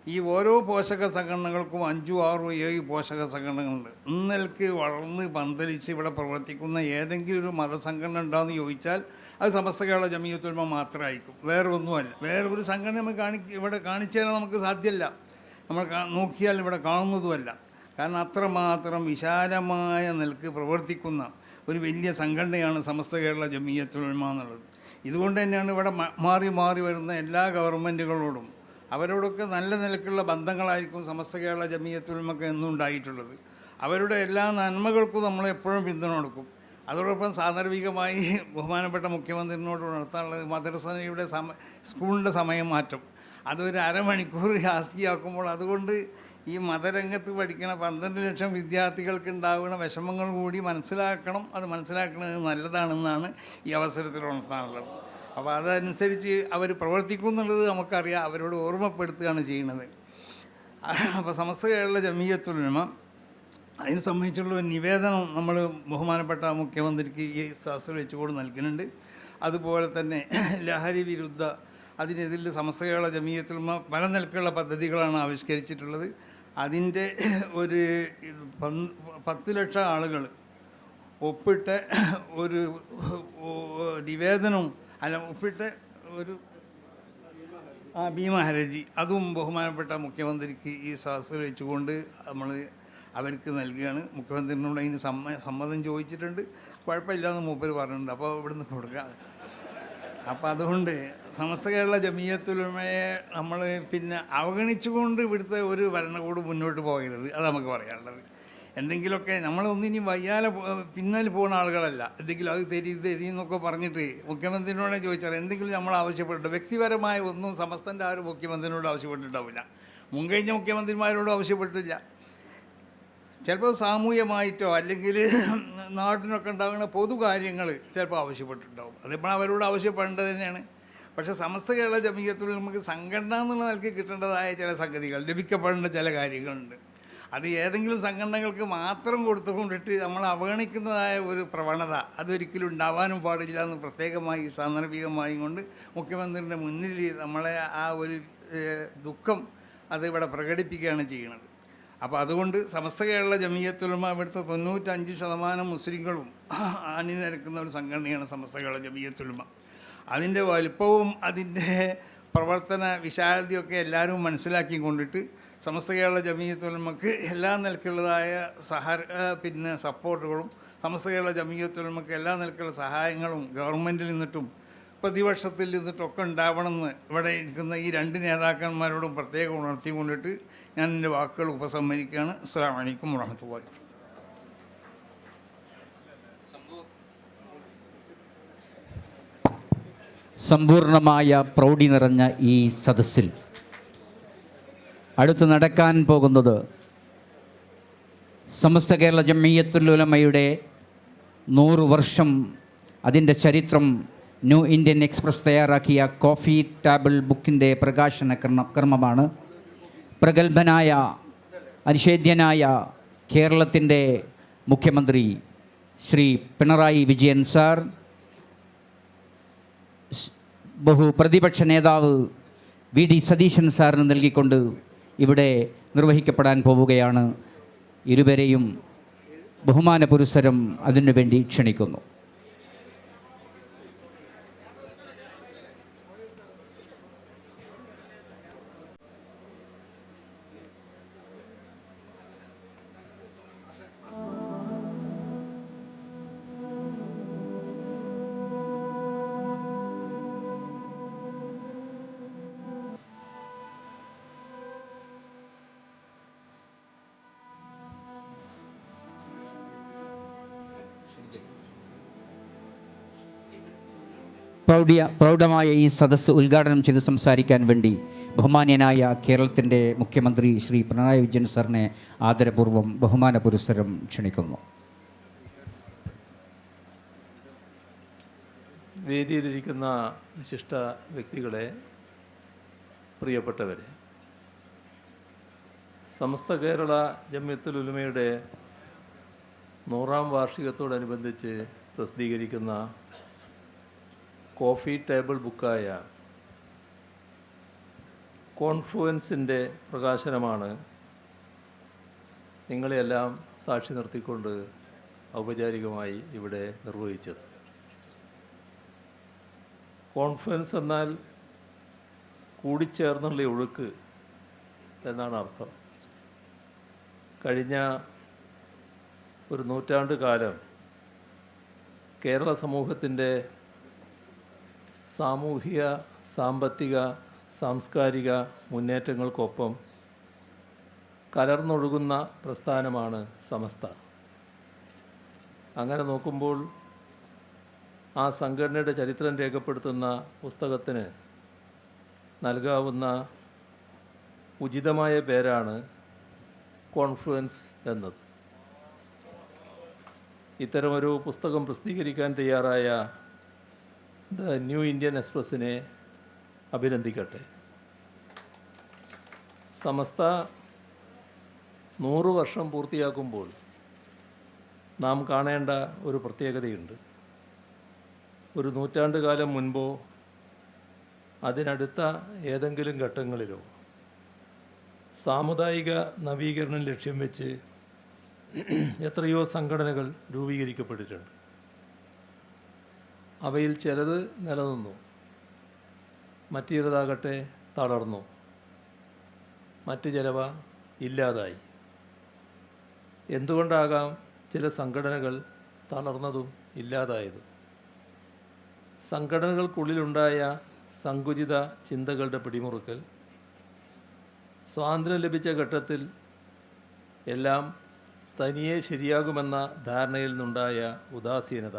ഈ ഓരോ പോഷക സംഘടനകൾക്കും 5, 6, 7 പോഷക സംഘടനകളുണ്ട്. ഇന്നൽക്ക് വളർന്ന് പന്തലിച്ച് ഇവിടെ പ്രവർത്തിക്കുന്ന ഏതെങ്കിലും ഒരു മതസംഘടന ഉണ്ടാകുമെന്ന് ചോദിച്ചാൽ അത് സമസ്ത കേരള ജമിയത്തുൽ ഉലമ മാത്രമായിരിക്കും, വേറെ ഒന്നുമല്ല. വേറെ ഒരു സംഘടന നമുക്ക് ഇവിടെ കാണിച്ചു തരാൻ നമുക്ക് സാധ്യമല്ല, നമ്മൾ നോക്കിയാൽ ഇവിടെ കാണുന്നതുമല്ല. കാരണം അത്രമാത്രം വിശാലമായ നിലക്ക് പ്രവർത്തിക്കുന്ന ഒരു വലിയ സംഘടനയാണ് സമസ്ത കേരള ജമിയത്തുൽ ഉലമ എന്നുള്ളത്. ഇതുകൊണ്ട് തന്നെയാണ് ഇവിടെ മാറി മാറി വരുന്ന എല്ലാ ഗവൺമെൻറ്റുകളോടും അവരോടൊക്കെ നല്ല നിലക്കുള്ള ബന്ധങ്ങളായിരിക്കും സമസ്ത കേരള ജമിയത്തുൽ ഉലമക്ക് എന്നും ഉണ്ടായിട്ടുള്ളത്. അവരുടെ എല്ലാ നന്മകൾക്കും നമ്മൾ എപ്പോഴും പിന്തുണ കൊടുക്കും. അതോടൊപ്പം സാന്ദർഭികമായി ബഹുമാനപ്പെട്ട മുഖ്യമന്ത്രിനോട് നടത്താനുള്ളത് മദ്രസയുടെ സ്കൂളിൻ്റെ സമയം മാറ്റം അതൊരു അരമണിക്കൂർ ജാസ്തിയാക്കുമ്പോൾ അതുകൊണ്ട് ഈ മതരംഗത്ത് പഠിക്കുന്ന 12 ലക്ഷം വിദ്യാർത്ഥികൾക്ക് ഉണ്ടാകുന്ന വിഷമങ്ങൾ കൂടി മനസ്സിലാക്കണം. അത് മനസ്സിലാക്കുന്നത് നല്ലതാണെന്നാണ് ഈ അവസരത്തിൽ ഉണർത്താനുള്ളത്. അപ്പോൾ അതനുസരിച്ച് അവർ പ്രവർത്തിക്കും എന്നുള്ളത് നമുക്കറിയാം, അവരോട് ഓർമ്മപ്പെടുത്തുകയാണ് ചെയ്യുന്നത്. അപ്പോൾ സമസ്ത കേരള ജമിയത്തുൽ ഉലമ അതിനെ സംബന്ധിച്ചുള്ള ഒരു നിവേദനം നമ്മൾ ബഹുമാനപ്പെട്ട മുഖ്യമന്ത്രിക്ക് ഈ സദസ്സിൽ വെച്ചുകൊണ്ട് നൽകുന്നുണ്ട്. അതുപോലെ തന്നെ ലഹരി വിരുദ്ധ അതിനെതിരെ സമസ്ത കേരള ജമിയത്തുൽ ഉലമ പല നിലക്കുള്ള പദ്ധതികളാണ് ആവിഷ്കരിച്ചിട്ടുള്ളത്. അതിൻ്റെ ഒരു 10 ലക്ഷം ആളുകൾ ഒപ്പിട്ട ഒരു നിവേദനവും ഒപ്പിട്ട ഒരു ഭീമഹരജി അതും ബഹുമാനപ്പെട്ട മുഖ്യമന്ത്രിക്ക് ഈ സദസ്സിൽ വെച്ചുകൊണ്ട് നമ്മൾ അവർക്ക് നൽകുകയാണ്. മുഖ്യമന്ത്രിനോട് അതിന് സമ്മതം ചോദിച്ചിട്ടുണ്ട്, കുഴപ്പമില്ലാന്ന് മൂപ്പർ പറഞ്ഞിട്ടുണ്ട്. അപ്പോൾ ഇവിടുന്ന് കൊടുക്കുക. അപ്പോൾ അതുകൊണ്ട് സമസ്ത കേരള ജമിയത്തുൽ ഉലമയെ നമ്മൾ പിന്നെ അവഗണിച്ചുകൊണ്ട് ഇവിടുത്തെ ഒരു ഭരണകൂടം മുന്നോട്ട് പോകരുത്, അത് നമുക്ക് പറയാനുള്ളത്. എന്തെങ്കിലുമൊക്കെ നമ്മളൊന്നിനും വയ്യാലെ പിന്നാലെ പോകുന്ന ആളുകളല്ല. എന്തെങ്കിലും അത് തരി എന്നൊക്കെ പറഞ്ഞിട്ട് മുഖ്യമന്ത്രിനോടെ ചോദിച്ചാൽ എന്തെങ്കിലും നമ്മൾ ആവശ്യപ്പെട്ടിട്ട് വ്യക്തിപരമായ ഒന്നും സമസ്തൻ്റെ ആരും മുഖ്യമന്ത്രിനോട് ആവശ്യപ്പെട്ടിട്ടുണ്ടാവില്ല, മുൻകഴിഞ്ഞ മുഖ്യമന്ത്രിമാരോടും ആവശ്യപ്പെട്ടില്ല. ചിലപ്പോൾ സാമൂഹ്യമായിട്ടോ അല്ലെങ്കിൽ നാട്ടിനൊക്കെ ഉണ്ടാകുന്ന പൊതുകാര്യങ്ങൾ ചിലപ്പോൾ ആവശ്യപ്പെട്ടിട്ടുണ്ടാവും. അതിപ്പോൾ അവരോട് ആവശ്യപ്പെടേണ്ടത് തന്നെയാണ്. പക്ഷേ സമസ്ത കേരള ജമിയത്തുൽ നമുക്ക് സംഘടന എന്നുള്ള നിലയ്ക്ക് കിട്ടേണ്ടതായ ചില സംഗതികൾ, ലഭിക്കപ്പെടേണ്ട ചില കാര്യങ്ങളുണ്ട്. അത് ഏതെങ്കിലും സംഘടനകൾക്ക് മാത്രം കൊടുത്തുകൊണ്ടിട്ട് നമ്മൾ അവഗണിക്കുന്നതായ ഒരു പ്രവണത അതൊരിക്കലും ഉണ്ടാവാനും പാടില്ല എന്ന് പ്രത്യേകമായി സാന്ദർഭികമായും കൊണ്ട് മുഖ്യമന്ത്രിയുടെ മുന്നിൽ നമ്മളെ ആ ഒരു ദുഃഖം അത് ഇവിടെ പ്രകടിപ്പിക്കുകയാണ് ചെയ്യുന്നത്. അപ്പോൾ അതുകൊണ്ട് സമസ്ത കേരള ജമിയത്തുൽ ഉലമ ഇവിടുത്തെ 95% മുസ്ലിങ്ങളും അണിനിരക്കുന്ന ഒരു സംഘടനയാണ് സമസ്ത കേരള ജമിയത്തുൽ ഉലമ. അതിൻ്റെ വലിപ്പവും അതിൻ്റെ പ്രവർത്തന വിശാലതയൊക്കെ എല്ലാവരും മനസ്സിലാക്കി കൊണ്ടിട്ട് സമസ്ത കേരള ജമീയത്തുൽ ഉലമക്ക് എല്ലാ നിലക്കുള്ളതായ സപ്പോർട്ടുകളും സമസ്ത കേരള ജമീയത്തുൽ ഉലമക്ക് എല്ലാ നിലക്കുള്ള സഹായങ്ങളും ഗവൺമെൻറ്റിൽ നിന്നിട്ടും പ്രതിപക്ഷത്തിൽ നിന്നിട്ടൊക്കെ ഉണ്ടാവണമെന്ന് ഇവിടെ ഇരിക്കുന്ന ഈ രണ്ട് നേതാക്കന്മാരോടും പ്രത്യേകം ഉണർത്തിക്കൊണ്ടിട്ട് ഞാൻ എൻ്റെ വാക്കുകൾ ഉപസംഹരിക്കുകയാണ്. അസ്സലാമു അലൈക്കും വറഹ്മത്തുള്ളാഹി. സമ്പൂർണമായ പ്രൗഢി നിറഞ്ഞ ഈ സദസ്സിൽ അടുത്ത് നടക്കാൻ പോകുന്നത് സമസ്ത കേരള ജംഇയ്യത്തുൽ ഉലമയുടെ 100 വർഷം അതിൻ്റെ ചരിത്രം ന്യൂ ഇന്ത്യൻ എക്സ്പ്രസ് തയ്യാറാക്കിയ കോഫി ടേബിൾ ബുക്കിൻ്റെ പ്രകാശന കർമ്മമാണ്. പ്രഗത്ഭനായ അനിഷേധ്യനായ കേരളത്തിൻ്റെ മുഖ്യമന്ത്രി ശ്രീ പിണറായി വിജയൻ സാർ, ബഹുപ്രതിപക്ഷ നേതാവ് വി ഡി സതീശൻ സാറിന് നൽകിക്കൊണ്ട് ഇവിടെ നിർവഹിക്കപ്പെടാൻ പോവുകയാണ്. ഇരുവരെയും ബഹുമാന പുരസ്സരം അതിനുവേണ്ടി ക്ഷണിക്കുന്നു. പ്രൗഢമായ ഈ സദസ്സ് ഉദ്ഘാടനം ചെയ്ത് സംസാരിക്കാൻ വേണ്ടി ബഹുമാന്യനായ കേരളത്തിൻ്റെ മുഖ്യമന്ത്രി ശ്രീ പിണറായി വിജയൻ സാറിനെ ആദരപൂർവ്വം ബഹുമാന പുരസ്സരം ക്ഷണിക്കുന്നു. വേദിയിലിരിക്കുന്ന വിശിഷ്ട വ്യക്തികളെ, പ്രിയപ്പെട്ടവരെ, സമസ്ത കേരള ജംഇയ്യത്തുൽ ഉലമയുടെ 100ാം വാർഷികത്തോടനുബന്ധിച്ച് പ്രസിദ്ധീകരിക്കുന്ന കോഫി ടേബിൾ ബുക്കായ കോൺഫ്ലുവൻസിൻ്റെ പ്രകാശനമാണ് നിങ്ങളെയെല്ലാം സാക്ഷി നിർത്തിക്കൊണ്ട് ഔപചാരികമായി ഇവിടെ നിർവഹിച്ചത്. കോൺഫ്ലുവൻസ് എന്നാൽ കൂടിച്ചേർന്നുള്ള ഒഴുക്ക് എന്നാണ് അർത്ഥം. കഴിഞ്ഞ ഒരു നൂറ്റാണ്ട് കാലം കേരള സമൂഹത്തിൻ്റെ സാമൂഹിക, സാമ്പത്തിക, സാംസ്കാരിക മുന്നേറ്റങ്ങൾക്കൊപ്പം കലർന്നൊഴുകുന്ന പ്രസ്ഥാനമാണ് സമസ്ത. അങ്ങനെ നോക്കുമ്പോൾ ആ സംഘടനയുടെ ചരിത്രം രേഖപ്പെടുത്തുന്ന പുസ്തകത്തിന് നൽകാവുന്ന ഉചിതമായ പേരാണ് കോൺഫ്ലുവൻസ് എന്നത്. ഇത്തരമൊരു പുസ്തകം പ്രസിദ്ധീകരിക്കാൻ തയ്യാറായ ദ ന്യൂ ഇന്ത്യൻ എക്സ്പ്രസ്സിനെ അഭിനന്ദിക്കട്ടെ. സമസ്ത 100 വർഷം പൂർത്തിയാക്കുമ്പോൾ നാം കാണേണ്ട ഒരു പ്രത്യേകതയുണ്ട്. ഒരു നൂറ്റാണ്ട് കാലം മുൻപോ അതിനടുത്ത ഏതെങ്കിലും ഘട്ടങ്ങളിലോ സാമുദായിക നവീകരണം ലക്ഷ്യം വെച്ച് എത്രയോ സംഘടനകൾ രൂപീകരിക്കപ്പെട്ടിട്ടുണ്ട്. അവയിൽ ചിലത് നിലനിന്നു, മറ്റു ചിലതാകട്ടെ തളർന്നു, മറ്റു ചിലവ ഇല്ലാതായി. എന്തുകൊണ്ടാകാം ചില സംഘടനകൾ തളർന്നതും ഇല്ലാതായതും? സംഘടനകൾക്കുള്ളിലുണ്ടായ സങ്കുചിത ചിന്തകളുടെ പിടിമുറുക്കൽ, സ്വാതന്ത്ര്യം ലഭിച്ച ഘട്ടത്തിൽ എല്ലാം തനിയെ ശരിയാകുമെന്ന ധാരണയിൽ നിന്നുണ്ടായ ഉദാസീനത,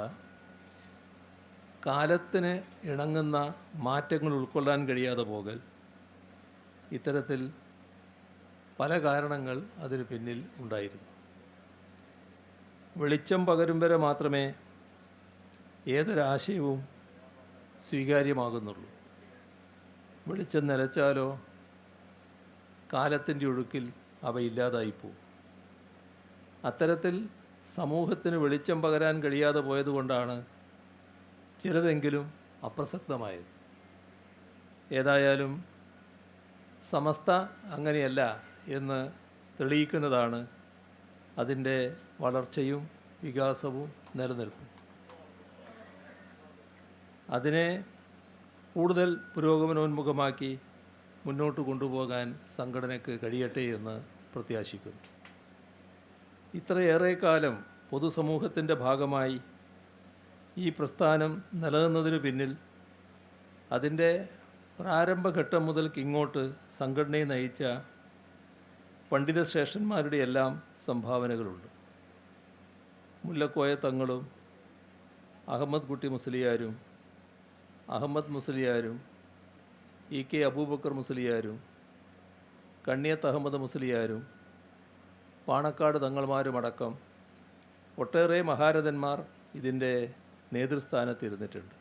കാലത്തിന് ഇണങ്ങുന്ന മാറ്റങ്ങൾ ഉൾക്കൊള്ളാൻ കഴിയാതെ പോകൽ, ഇത്തരത്തിൽ പല കാരണങ്ങൾ അതിന് പിന്നിൽ ഉണ്ടായിരുന്നു. വെളിച്ചം പകരും വരെ മാത്രമേ ഏതൊരാശയവും സ്വീകാര്യമാകുന്നുള്ളൂ. വെളിച്ചം നിലച്ചാലോ കാലത്തിൻ്റെ ഒഴുക്കിൽ അവ ഇല്ലാതായിപ്പോവും. അത്തരത്തിൽ സമൂഹത്തിന് വെളിച്ചം പകരാൻ കഴിയാതെ പോയതുകൊണ്ടാണ് ചിലതെങ്കിലും അപ്രസക്തമായത്. ഏതായാലും സമസ്ത അങ്ങനെയല്ല എന്ന് തെളിയിക്കുന്നതാണ് അതിൻ്റെ വളർച്ചയും വികാസവും നിലനിൽപ്പും. അതിനെ കൂടുതൽ പുരോഗമനോന്മുഖമാക്കി മുന്നോട്ട് കൊണ്ടുപോകാൻ സംഘടനയ്ക്ക് കഴിയട്ടെ എന്ന് പ്രത്യാശിക്കുന്നു. ഇത്രയേറെ കാലം പൊതുസമൂഹത്തിൻ്റെ ഭാഗമായി ഈ പ്രസ്ഥാനം നിലനിന്നതിനു പിന്നിൽ അതിൻ്റെ പ്രാരംഭഘട്ടം മുതൽക്ക് ഇങ്ങോട്ട് സംഘടനയെ നയിച്ച പണ്ഡിതശ്രേഷ്ഠന്മാരുടെ എല്ലാം സംഭാവനകളുണ്ട്. മുല്ലക്കോയ തങ്ങളും അഹമ്മദ് കുട്ടി മുസ്ലിയാരും അഹമ്മദ് മുസ്ലിയാരും EK അബൂബക്കർ മുസ്ലിയാരും കണ്ണിയത്ത് അഹമ്മദ് മുസ്ലിയാരും പാണക്കാട് തങ്ങൾമാരുമടക്കം ഒട്ടേറെ മഹാരഥന്മാർ ഇതിൻ്റെ നേതൃസ്ഥാനത്തിരുന്നിട്ടുണ്ട്.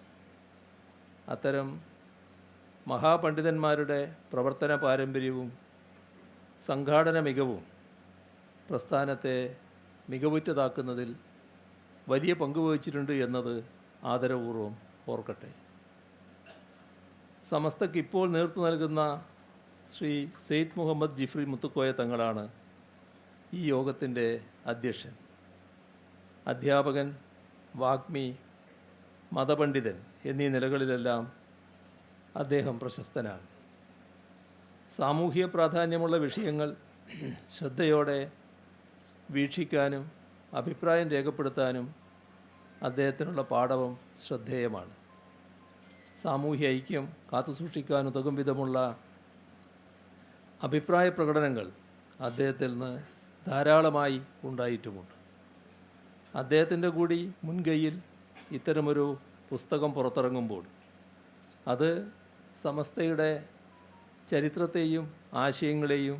അത്തരം മഹാപണ്ഡിതന്മാരുടെ പ്രവർത്തന പാരമ്പര്യവും സംഘാടന മികവും പ്രസ്ഥാനത്തെ മികവുറ്റതാക്കുന്നതിൽ വലിയ പങ്കുവഹിച്ചിട്ടുണ്ട് എന്നത് ആദരപൂർവ്വം ഓർക്കട്ടെ. സമസ്തയ്ക്ക് ഇപ്പോൾ നേതൃത്വം നൽകുന്ന ശ്രീ സെയ്ദ് മുഹമ്മദ് ജിഫ്രി മുത്തുക്കോയ തങ്ങളാണ് ഈ യോഗത്തിൻ്റെ അധ്യക്ഷൻ. അധ്യാപകൻ, വാഗ്മി, മതപണ്ഡിതൻ എന്നീ നിലകളിലെല്ലാം അദ്ദേഹം പ്രശസ്തനാണ്. സാമൂഹിക പ്രാധാന്യമുള്ള വിഷയങ്ങൾ ശ്രദ്ധയോടെ വീക്ഷിക്കാനും അഭിപ്രായം രേഖപ്പെടുത്താനും അദ്ദേഹത്തിനുള്ള പാടവം ശ്രദ്ധേയമാണ്. സാമൂഹ്യ ഐക്യം കാത്തുസൂക്ഷിക്കാനുതകും വിധമുള്ള അഭിപ്രായ പ്രകടനങ്ങൾ അദ്ദേഹത്തിൽ നിന്ന് ധാരാളമായി ഉണ്ടായിട്ടുമുണ്ട്. അദ്ദേഹത്തിൻ്റെ കൂടി മുൻകൈയിൽ ഇത്തരമൊരു പുസ്തകം പുറത്തിറങ്ങുമ്പോൾ അത് സമസ്തയുടെ ചരിത്രത്തെയും ആശയങ്ങളെയും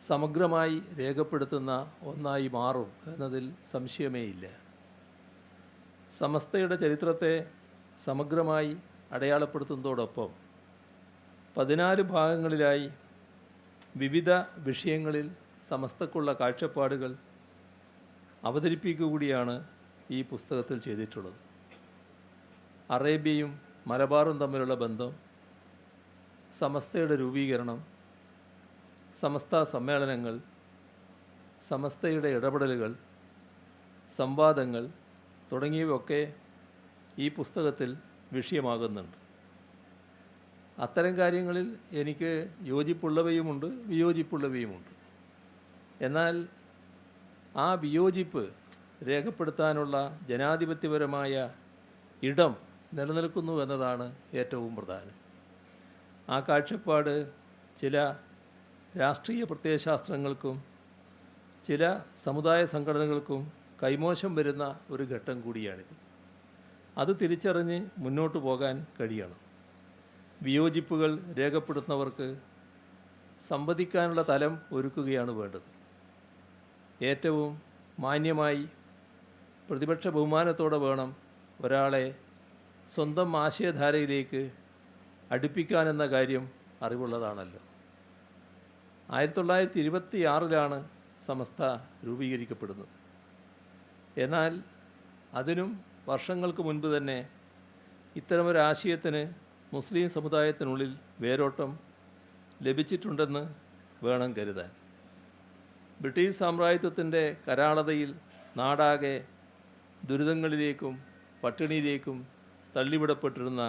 സമഗ്രമായി രേഖപ്പെടുത്തുന്ന ഒന്നായി മാറും എന്നതിൽ സംശയമേയില്ല. സമസ്തയുടെ ചരിത്രത്തെ സമഗ്രമായി അടയാളപ്പെടുത്തുന്നതോടൊപ്പം 14 ഭാഗങ്ങളിലായി വിവിധ വിഷയങ്ങളിൽ സമസ്തക്കുള്ള കാഴ്ചപ്പാടുകൾ അവതരിപ്പിക്കുക കൂടിയാണ് ഈ പുസ്തകത്തിൽ ചെയ്തിട്ടുള്ളത്. അറേബ്യയും മലബാറും തമ്മിലുള്ള ബന്ധം, സമസ്തയുടെ രൂപീകരണം, സമസ്ത സമ്മേളനങ്ങൾ, സമസ്തയുടെ ഇടപെടലുകൾ, സംവാദങ്ങൾ തുടങ്ങിയവയൊക്കെ ഈ പുസ്തകത്തിൽ വിഷയമാകുന്നുണ്ട്. അത്തരം കാര്യങ്ങളിൽ എനിക്ക് യോജിപ്പുള്ളവയുമുണ്ട്, വിയോജിപ്പുള്ളവയുമുണ്ട്. എന്നാൽ ആ വിയോജിപ്പ് രേഖപ്പെടുത്താനുള്ള ജനാധിപത്യപരമായ ഇടം നിലനിൽക്കുന്നു എന്നതാണ് ഏറ്റവും പ്രധാനം. ആ കാഴ്ചപ്പാട് ചില രാഷ്ട്രീയ പ്രത്യയശാസ്ത്രങ്ങൾക്കും ചില സമുദായ സംഘടനകൾക്കും കൈമോശം വരുന്ന ഒരു ഘട്ടം കൂടിയാണിത്. അത് തിരിച്ചറിഞ്ഞ് മുന്നോട്ട് പോകാൻ കഴിയണം. വിയോജിപ്പുകൾ രേഖപ്പെടുത്തുന്നവർക്ക് സംവദിക്കാനുള്ള തലം ഒരുക്കുകയാണ് വേണ്ടത്. ഏറ്റവും മാന്യമായി പ്രതിപക്ഷ ബഹുമാനത്തോടെ വേണം ഒരാളെ സ്വന്തം ആശയധാരയിലേക്ക് അടുപ്പിക്കാനെന്ന കാര്യം അറിവുള്ളതാണല്ലോ. 1926 സമസ്ത രൂപീകരിക്കപ്പെടുന്നത്. എന്നാൽ അതിനും വർഷങ്ങൾക്ക് മുൻപ് തന്നെ ഇത്തരമൊരാശയത്തിന് മുസ്ലിം സമുദായത്തിനുള്ളിൽ വേരോട്ടം ലഭിച്ചിട്ടുണ്ടെന്ന് വേണം കരുതാൻ. ബ്രിട്ടീഷ് സാമ്രാജ്യത്വത്തിൻ്റെ കരാളതയിൽ നാടാകെ ദുരിതങ്ങളിലേക്കും പട്ടിണിയിലേക്കും തള്ളിവിടപ്പെട്ടിരുന്ന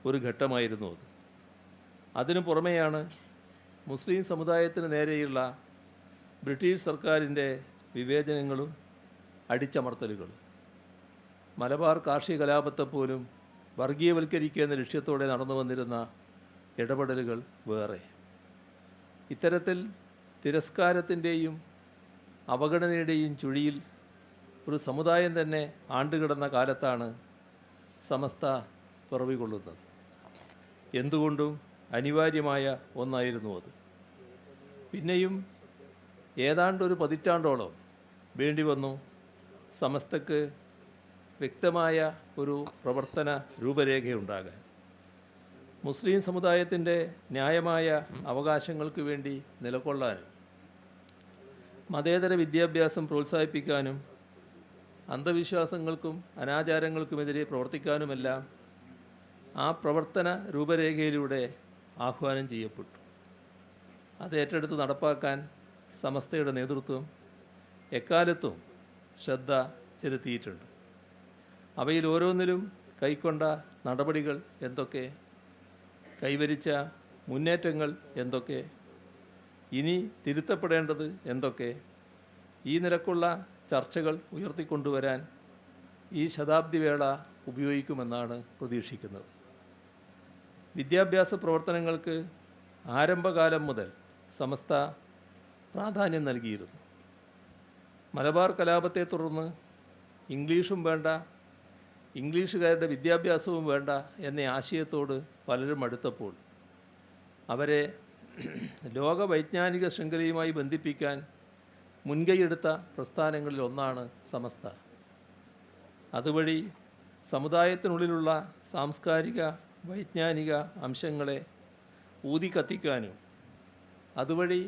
ഒരു ഘട്ടമായിരുന്നു അത്. അതിനു പുറമെയാണ് മുസ്ലിം സമുദായത്തിന് നേരെയുള്ള ബ്രിട്ടീഷ് സർക്കാരിൻ്റെ വിവേചനങ്ങളും അടിച്ചമർത്തലുകളും. മലബാർ കാർഷിക കലാപത്തെപ്പോലും വർഗീയവൽക്കരിക്കുക എന്ന ലക്ഷ്യത്തോടെ നടന്നു വന്നിരുന്ന ഇടപെടലുകൾ വേറെ. ഇത്തരത്തിൽ തിരസ്കാരത്തിൻ്റെയും അവഗണനയുടെയും ചുഴിയിൽ ഒരു സമുദായം തന്നെ ആണ്ടുകിടന്ന കാലത്താണ് സമസ്ത പിറവികൊള്ളുന്നത്. എന്തുകൊണ്ടും അനിവാര്യമായ ഒന്നായിരുന്നു അത്. പിന്നെയും ഏതാണ്ടൊരു പതിറ്റാണ്ടോളം വേണ്ടി വന്നു സമസ്തക്ക് വ്യക്തമായ ഒരു പ്രവർത്തന രൂപരേഖയുണ്ടാകാൻ. മുസ്ലിം സമുദായത്തിൻ്റെ ന്യായമായ അവകാശങ്ങൾക്ക് വേണ്ടി നിലകൊള്ളാനും മതേതര വിദ്യാഭ്യാസം പ്രോത്സാഹിപ്പിക്കാനും അന്ധവിശ്വാസങ്ങൾക്കും അനാചാരങ്ങൾക്കുമെതിരെ പ്രവർത്തിക്കാനുമെല്ലാം ആ പ്രവർത്തന രൂപരേഖയിലൂടെ ആഹ്വാനം ചെയ്യപ്പെട്ടു. അത് ഏറ്റെടുത്ത് നടപ്പാക്കാൻ സമസ്തയുടെ നേതൃത്വം എക്കാലത്തും ശ്രദ്ധ ചെലുത്തിയിട്ടുണ്ട്. അവയിൽ ഓരോന്നിലും കൈക്കൊണ്ട നടപടികൾ എന്തൊക്കെ കൈവരിച്ച മുന്നേറ്റങ്ങൾ എന്തൊക്കെ, ഇനി തിരുത്തപ്പെടേണ്ടത് എന്തൊക്കെ, ഈ നിലക്കുള്ള ചർച്ചകൾ ഉയർത്തിക്കൊണ്ടുവരാൻ ഈ ശതാബ്ദി വേള ഉപയോഗിക്കുമെന്നാണ് പ്രതീക്ഷിക്കുന്നത്. വിദ്യാഭ്യാസ പ്രവർത്തനങ്ങൾക്ക് ആരംഭകാലം മുതൽ സമസ്ത പ്രാധാന്യം നൽകിയിരുന്നു. മലബാർ കലാപത്തെ തുടർന്ന് ഇംഗ്ലീഷും വേണ്ട, ഇംഗ്ലീഷുകാരുടെ വിദ്യാഭ്യാസവും വേണ്ട എന്ന ആശയത്തോട് പലരും അടുത്തപ്പോൾ അവരെ ലോക വൈജ്ഞാനിക ശൃംഖലയുമായി ബന്ധിപ്പിക്കാൻ മുൻകൈയെടുത്ത പ്രസ്ഥാനങ്ങളിൽ ഒന്നാണ് സമസ്ത. അതുവഴി സമുദായത്തിനുള്ളിലുള്ള സാംസ്കാരിക വൈജ്ഞാനിക അംശങ്ങളെ ഊതിക്കത്തിക്കാനും അതുവഴി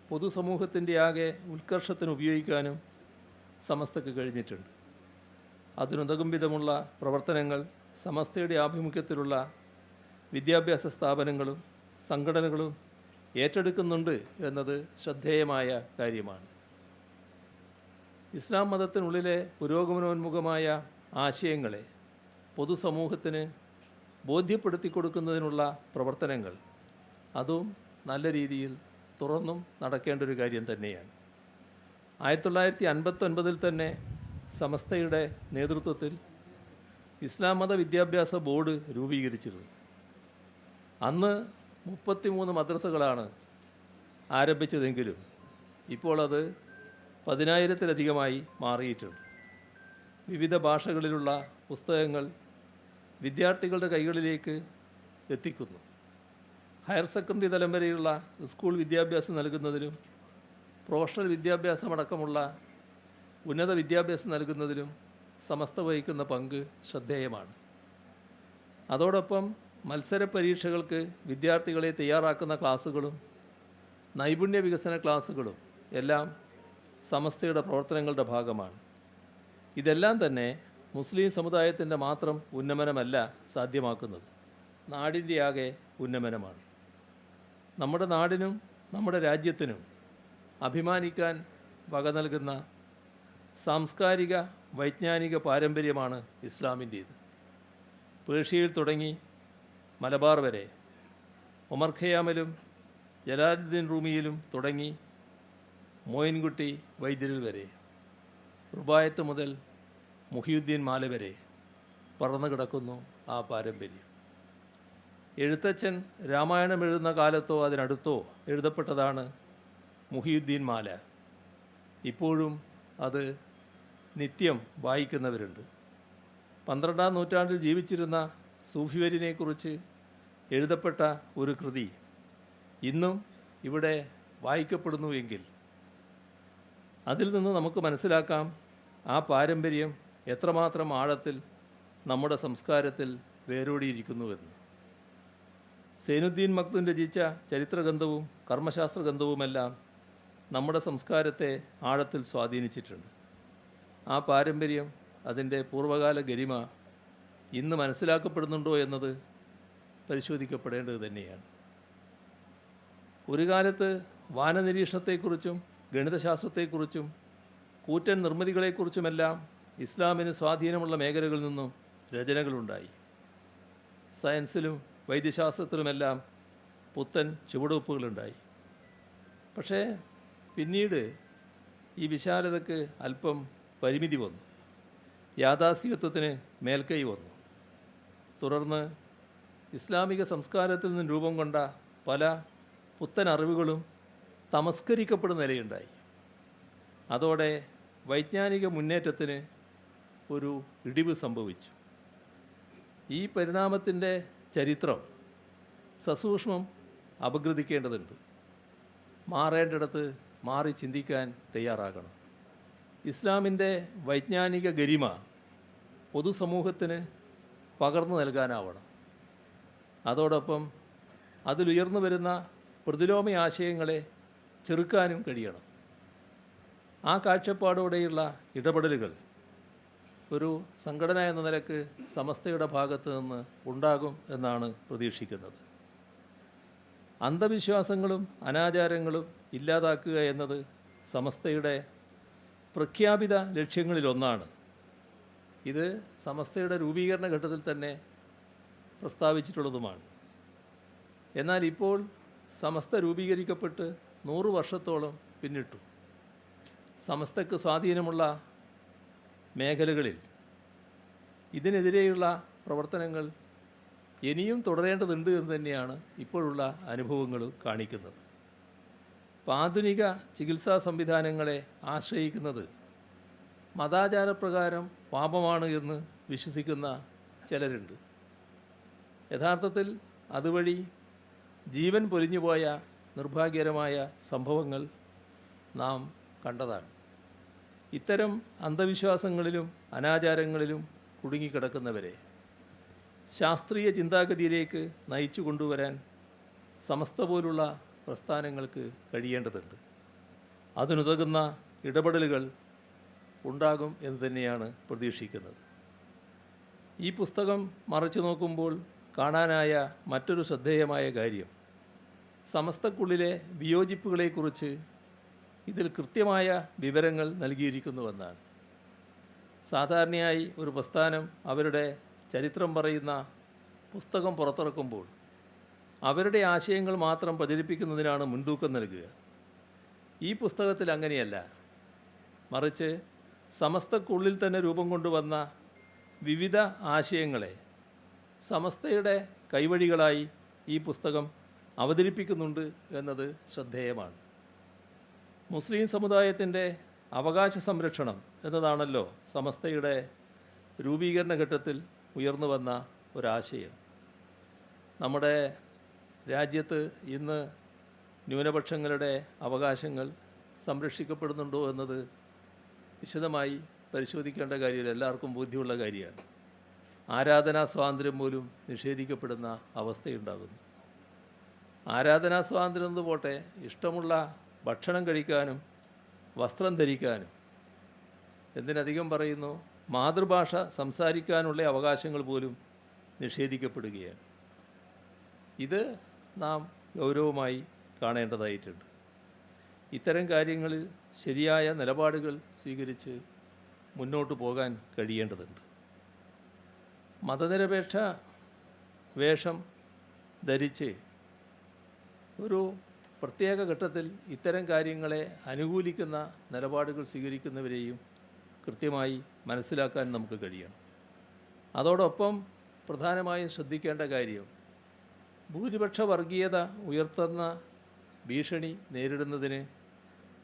പൊതുസമൂഹത്തിൻ്റെ ആകെ ഉത്കർഷത്തിന് ഉപയോഗിക്കാനും സമസ്തക്ക് കഴിഞ്ഞിട്ടുണ്ട്. അതിനുതകും വിധമുള്ള പ്രവർത്തനങ്ങൾ സമസ്തയുടെ ആഭിമുഖ്യത്തിലുള്ള വിദ്യാഭ്യാസ സ്ഥാപനങ്ങളും സംഘടനകളും ഏറ്റെടുക്കുന്നുണ്ട് എന്നത് ശ്രദ്ധേയമായ കാര്യമാണ്. ഇസ്ലാം മതത്തിനുള്ളിലെ പുരോഗമനോന്മുഖമായ ആശയങ്ങളെ പൊതുസമൂഹത്തിന് ബോധ്യപ്പെടുത്തി കൊടുക്കുന്നതിനുള്ള പ്രവർത്തനങ്ങൾ അതും നല്ല രീതിയിൽ തുറന്നും നടക്കേണ്ട ഒരു കാര്യം തന്നെയാണ്. 1959 തന്നെ സമസ്തയുടെ നേതൃത്വത്തിൽ ഇസ്ലാം മത വിദ്യാഭ്യാസ ബോർഡ് രൂപീകരിച്ചിരുന്നു. അന്ന് 33 മദ്രസകളാണ് ആരംഭിച്ചതെങ്കിലും ഇപ്പോൾ അത് 10,000-ലധികമായി മാറിയിട്ടുണ്ട്. വിവിധ ഭാഷകളിലുള്ള പുസ്തകങ്ങൾ വിദ്യാർത്ഥികളുടെ കൈകളിലേക്ക് എത്തിക്കുന്നു. ഹയർ സെക്കൻഡറി തലം വരെയുള്ള സ്കൂൾ വിദ്യാഭ്യാസം നൽകുന്നതിലും പ്രൊഫഷണൽ വിദ്യാഭ്യാസമടക്കമുള്ള ഉന്നത വിദ്യാഭ്യാസം നൽകുന്നതിലും സമസ്ത വഹിക്കുന്ന പങ്ക് ശ്രദ്ധേയമാണ്. അതോടൊപ്പം മത്സര പരീക്ഷകൾക്ക് വിദ്യാർത്ഥികളെ തയ്യാറാക്കുന്ന ക്ലാസ്സുകളും നൈപുണ്യ വികസന ക്ലാസ്സുകളും എല്ലാം സമസ്തയുടെ പ്രവർത്തനങ്ങളുടെ ഭാഗമാണ്. ഇതെല്ലാം തന്നെ മുസ്ലിം സമുദായത്തിൻ്റെ മാത്രം ഉന്നമനമല്ല സാധ്യമാക്കുന്നത്, നാടിൻ്റെ ആകെ ഉന്നമനമാണ്. നമ്മുടെ നാടിനും നമ്മുടെ രാജ്യത്തിനും അഭിമാനിക്കാൻ വക നൽകുന്ന സാംസ്കാരിക വൈജ്ഞാനിക പാരമ്പര്യമാണ് ഇസ്ലാമിൻ്റേത്. പേർഷ്യയിൽ തുടങ്ങി മലബാർ വരെ, ഒമർ ഖയാമിലും ജലാലുദ്ദീൻ റൂമിയിലും തുടങ്ങി മോയിൻകുട്ടി വൈദ്യരിൽ വരെ, റുബായത്ത് മുതൽ മുഹിയുദ്ദീൻ മാല വരെ പറന്നു കിടക്കുന്നു ആ പാരമ്പര്യം. എഴുത്തച്ഛൻ രാമായണം എഴുതുന്ന കാലത്തോ അതിനടുത്തോ എഴുതപ്പെട്ടതാണ് മുഹിയുദ്ദീൻ മാല. ഇപ്പോഴും അത് നിത്യം വായിക്കുന്നവരുണ്ട്. 12-ാം നൂറ്റാണ്ടിൽ ജീവിച്ചിരുന്ന സൂഫിവര്യനെക്കുറിച്ച് എഴുതപ്പെട്ട ഒരു കൃതി ഇന്നും ഇവിടെ വായിക്കപ്പെടുന്നുവെങ്കിൽ അതിൽ നിന്ന് നമുക്ക് മനസ്സിലാക്കാം ആ പാരമ്പര്യം എത്രമാത്രം ആഴത്തിൽ നമ്മുടെ സംസ്കാരത്തിൽ വേരോടിയിരിക്കുന്നുവെന്ന്. സൈനുദ്ദീൻ മഖ്ദൂം രചിച്ച ചരിത്രഗ്രന്ഥവും കർമ്മശാസ്ത്രഗ്രന്ഥവുമെല്ലാം നമ്മുടെ സംസ്കാരത്തെ ആഴത്തിൽ സ്വാധീനിച്ചിട്ടുണ്ട്. ആ പാരമ്പര്യം, അതിൻ്റെ പൂർവ്വകാല ഗരിമ ഇന്ന് മനസ്സിലാക്കപ്പെടുന്നുണ്ടോ എന്നത് പരിശോധിക്കപ്പെടേണ്ടത് തന്നെയാണ്. ഒരു കാലത്ത് വാനനിരീക്ഷണത്തെക്കുറിച്ചും ഗണിതശാസ്ത്രത്തെക്കുറിച്ചും കൂറ്റൻ നിർമ്മിതികളെക്കുറിച്ചുമെല്ലാം ഇസ്ലാമിന് സ്വാധീനമുള്ള മേഖലകളിൽ നിന്നും രചനകളുണ്ടായി. സയൻസിലും വൈദ്യശാസ്ത്രത്തിലുമെല്ലാം പുത്തൻ ചുവടുവെപ്പുകളുണ്ടായി. പക്ഷേ പിന്നീട് ഈ വിശാലതയ്ക്ക് അല്പം പരിമിതി വന്നു, യാഥാസ്ഥികത്വത്തിന് മേൽക്കൈ വന്നു. തുടർന്ന് ഇസ്ലാമിക സംസ്കാരത്തിൽ നിന്നും രൂപം കൊണ്ട പല പുത്തൻ അറിവുകളും തമസ്കരിക്കപ്പെടുന്ന നിലയുണ്ടായി. അതോടെ വൈജ്ഞാനിക മുന്നേറ്റത്തിന് ഒരു ഇടിവ് സംഭവിച്ചു. ഈ പരിണാമത്തിൻ്റെ ചരിത്രം സസൂക്ഷ്മം അപഗ്രഥിക്കേണ്ടതുണ്ട്. മാറേണ്ടിടത്ത് മാറി ചിന്തിക്കാൻ തയ്യാറാകണം. ഇസ്ലാമിൻ്റെ വൈജ്ഞാനിക ഗരിമ പൊതുസമൂഹത്തിന് പകർന്നു നൽകാനാവണം. അതോടൊപ്പം അതിലുയർന്നു വരുന്ന പ്രതിലോമ ആശയങ്ങളെ ചെറുക്കാനും കഴിയണം. ആ കാഴ്ചപ്പാടോടെയുള്ള ഇടപെടലുകൾ ഒരു സംഘടന എന്ന നിലക്ക് സമസ്തയുടെ ഭാഗത്ത് നിന്ന് ഉണ്ടാകും എന്നാണ് പ്രതീക്ഷിക്കുന്നത്. അന്ധവിശ്വാസങ്ങളും അനാചാരങ്ങളും ഇല്ലാതാക്കുക എന്നത് സമസ്തയുടെ പ്രഖ്യാപിത ലക്ഷ്യങ്ങളിലൊന്നാണ്. ഇത് സമസ്തയുടെ രൂപീകരണ ഘട്ടത്തിൽ തന്നെ പ്രസ്താവിച്ചിട്ടുള്ളതുമാണ്. എന്നാൽ ഇപ്പോൾ സമസ്ത രൂപീകരിക്കപ്പെട്ട് 100 വർഷത്തോളം പിന്നിട്ടു. സമസ്തയ്ക്ക് സ്വാധീനമുള്ള മേഖലകളിൽ ഇതിനെതിരെയുള്ള പ്രവർത്തനങ്ങൾ ഇനിയും തുടരേണ്ടതുണ്ട് എന്ന് തന്നെയാണ് ഇപ്പോഴുള്ള അനുഭവങ്ങൾ കാണിക്കുന്നത്. അപ്പോൾ ആധുനിക ചികിത്സാ സംവിധാനങ്ങളെ ആശ്രയിക്കുന്നത് മതാചാരപ്രകാരം പാപമാണ് എന്ന് വിശ്വസിക്കുന്ന ചിലരുണ്ട്. യഥാർത്ഥത്തിൽ അതുവഴി ജീവൻ പൊലിഞ്ഞുപോയ നിർഭാഗ്യകരമായ സംഭവങ്ങൾ നാം കണ്ടതാണ്. ഇത്തരം അന്ധവിശ്വാസങ്ങളിലും അനാചാരങ്ങളിലും കുടുങ്ങിക്കിടക്കുന്നവരെ ശാസ്ത്രീയ ചിന്താഗതിയിലേക്ക് നയിച്ചു കൊണ്ടുവരാൻ സമസ്ത പോലുള്ള പ്രസ്ഥാനങ്ങൾക്ക് കഴിയേണ്ടതുണ്ട്. അതിനുതകുന്ന ഇടപെടലുകൾ ഉണ്ടാകും എന്ന് തന്നെയാണ് പ്രതീക്ഷിക്കുന്നത്. ഈ പുസ്തകം മറിച്ചു നോക്കുമ്പോൾ കാണാനായ മറ്റൊരു ശ്രദ്ധേയമായ കാര്യം സമസ്തക്കുള്ളിലെ വിയോജിപ്പുകളെക്കുറിച്ച് ഇതിൽ കൃത്യമായ വിവരങ്ങൾ നൽകിയിരിക്കുന്നുവെന്നാണ്. സാധാരണയായി ഒരു പ്രസ്ഥാനം അവരുടെ ചരിത്രം പറയുന്ന പുസ്തകം പുറത്തിറക്കുമ്പോൾ അവരുടെ ആശയങ്ങൾ മാത്രം പ്രചരിപ്പിക്കുന്നതിനാണ് മുൻതൂക്കം നൽകുക. ഈ പുസ്തകത്തിൽ അങ്ങനെയല്ല. മറിച്ച് സമസ്തക്കുള്ളിൽ തന്നെ രൂപം കൊണ്ടുവന്ന വിവിധ ആശയങ്ങളെ സമസ്തയുടെ കൈവഴികളായി ഈ പുസ്തകം അവതരിപ്പിക്കുന്നുണ്ട് എന്നത് ശ്രദ്ധേയമാണ്. മുസ്ലിം സമുദായത്തിൻ്റെ അവകാശ സംരക്ഷണം എന്നതാണല്ലോ സമസ്തയുടെ രൂപീകരണ ഘട്ടത്തിൽ ഉയർന്നു വന്ന ഒരാശയം. നമ്മുടെ രാജ്യത്ത് ഇന്ന് ന്യൂനപക്ഷങ്ങളുടെ അവകാശങ്ങൾ സംരക്ഷിക്കപ്പെടുന്നുണ്ടോ എന്നത് വിശദമായി പരിശോധിക്കേണ്ട കാര്യമില്ല, എല്ലാവർക്കും ബോധ്യമുള്ള കാര്യമാണ്. ആരാധനാ സ്വാതന്ത്ര്യം പോലും നിഷേധിക്കപ്പെടുന്ന അവസ്ഥയുണ്ടാകുന്നു. ആരാധനാ സ്വാതന്ത്ര്യം എന്ന് പോട്ടെ, ഇഷ്ടമുള്ള ഭക്ഷണം കഴിക്കാനും വസ്ത്രം ധരിക്കാനും, എന്തിനധികം പറയുന്നു, മാതൃഭാഷ സംസാരിക്കാനുള്ള അവകാശങ്ങൾ പോലും നിഷേധിക്കപ്പെടുകയാണ്. ഇത് നാം ഗൗരവമായി കാണേണ്ടതായിട്ടുണ്ട്. ഇത്തരം കാര്യങ്ങളിൽ ശരിയായ നിലപാടുകൾ സ്വീകരിച്ച് മുന്നോട്ട് പോകാൻ കഴിയേണ്ടതുണ്ട്. മതനിരപേക്ഷ വേഷം ധരിച്ച് ഒരു പ്രത്യേക ഘട്ടത്തിൽ ഇത്തരം കാര്യങ്ങളെ അനുകൂലിക്കുന്ന നിലപാടുകൾ സ്വീകരിക്കുന്നവരെയും കൃത്യമായി മനസ്സിലാക്കാൻ നമുക്ക് കഴിയണം. അതോടൊപ്പം പ്രധാനമായും ശ്രദ്ധിക്കേണ്ട കാര്യം, ഭൂരിപക്ഷ വർഗീയത ഉയർത്തുന്ന ഭീഷണി നേരിടുന്നതിന്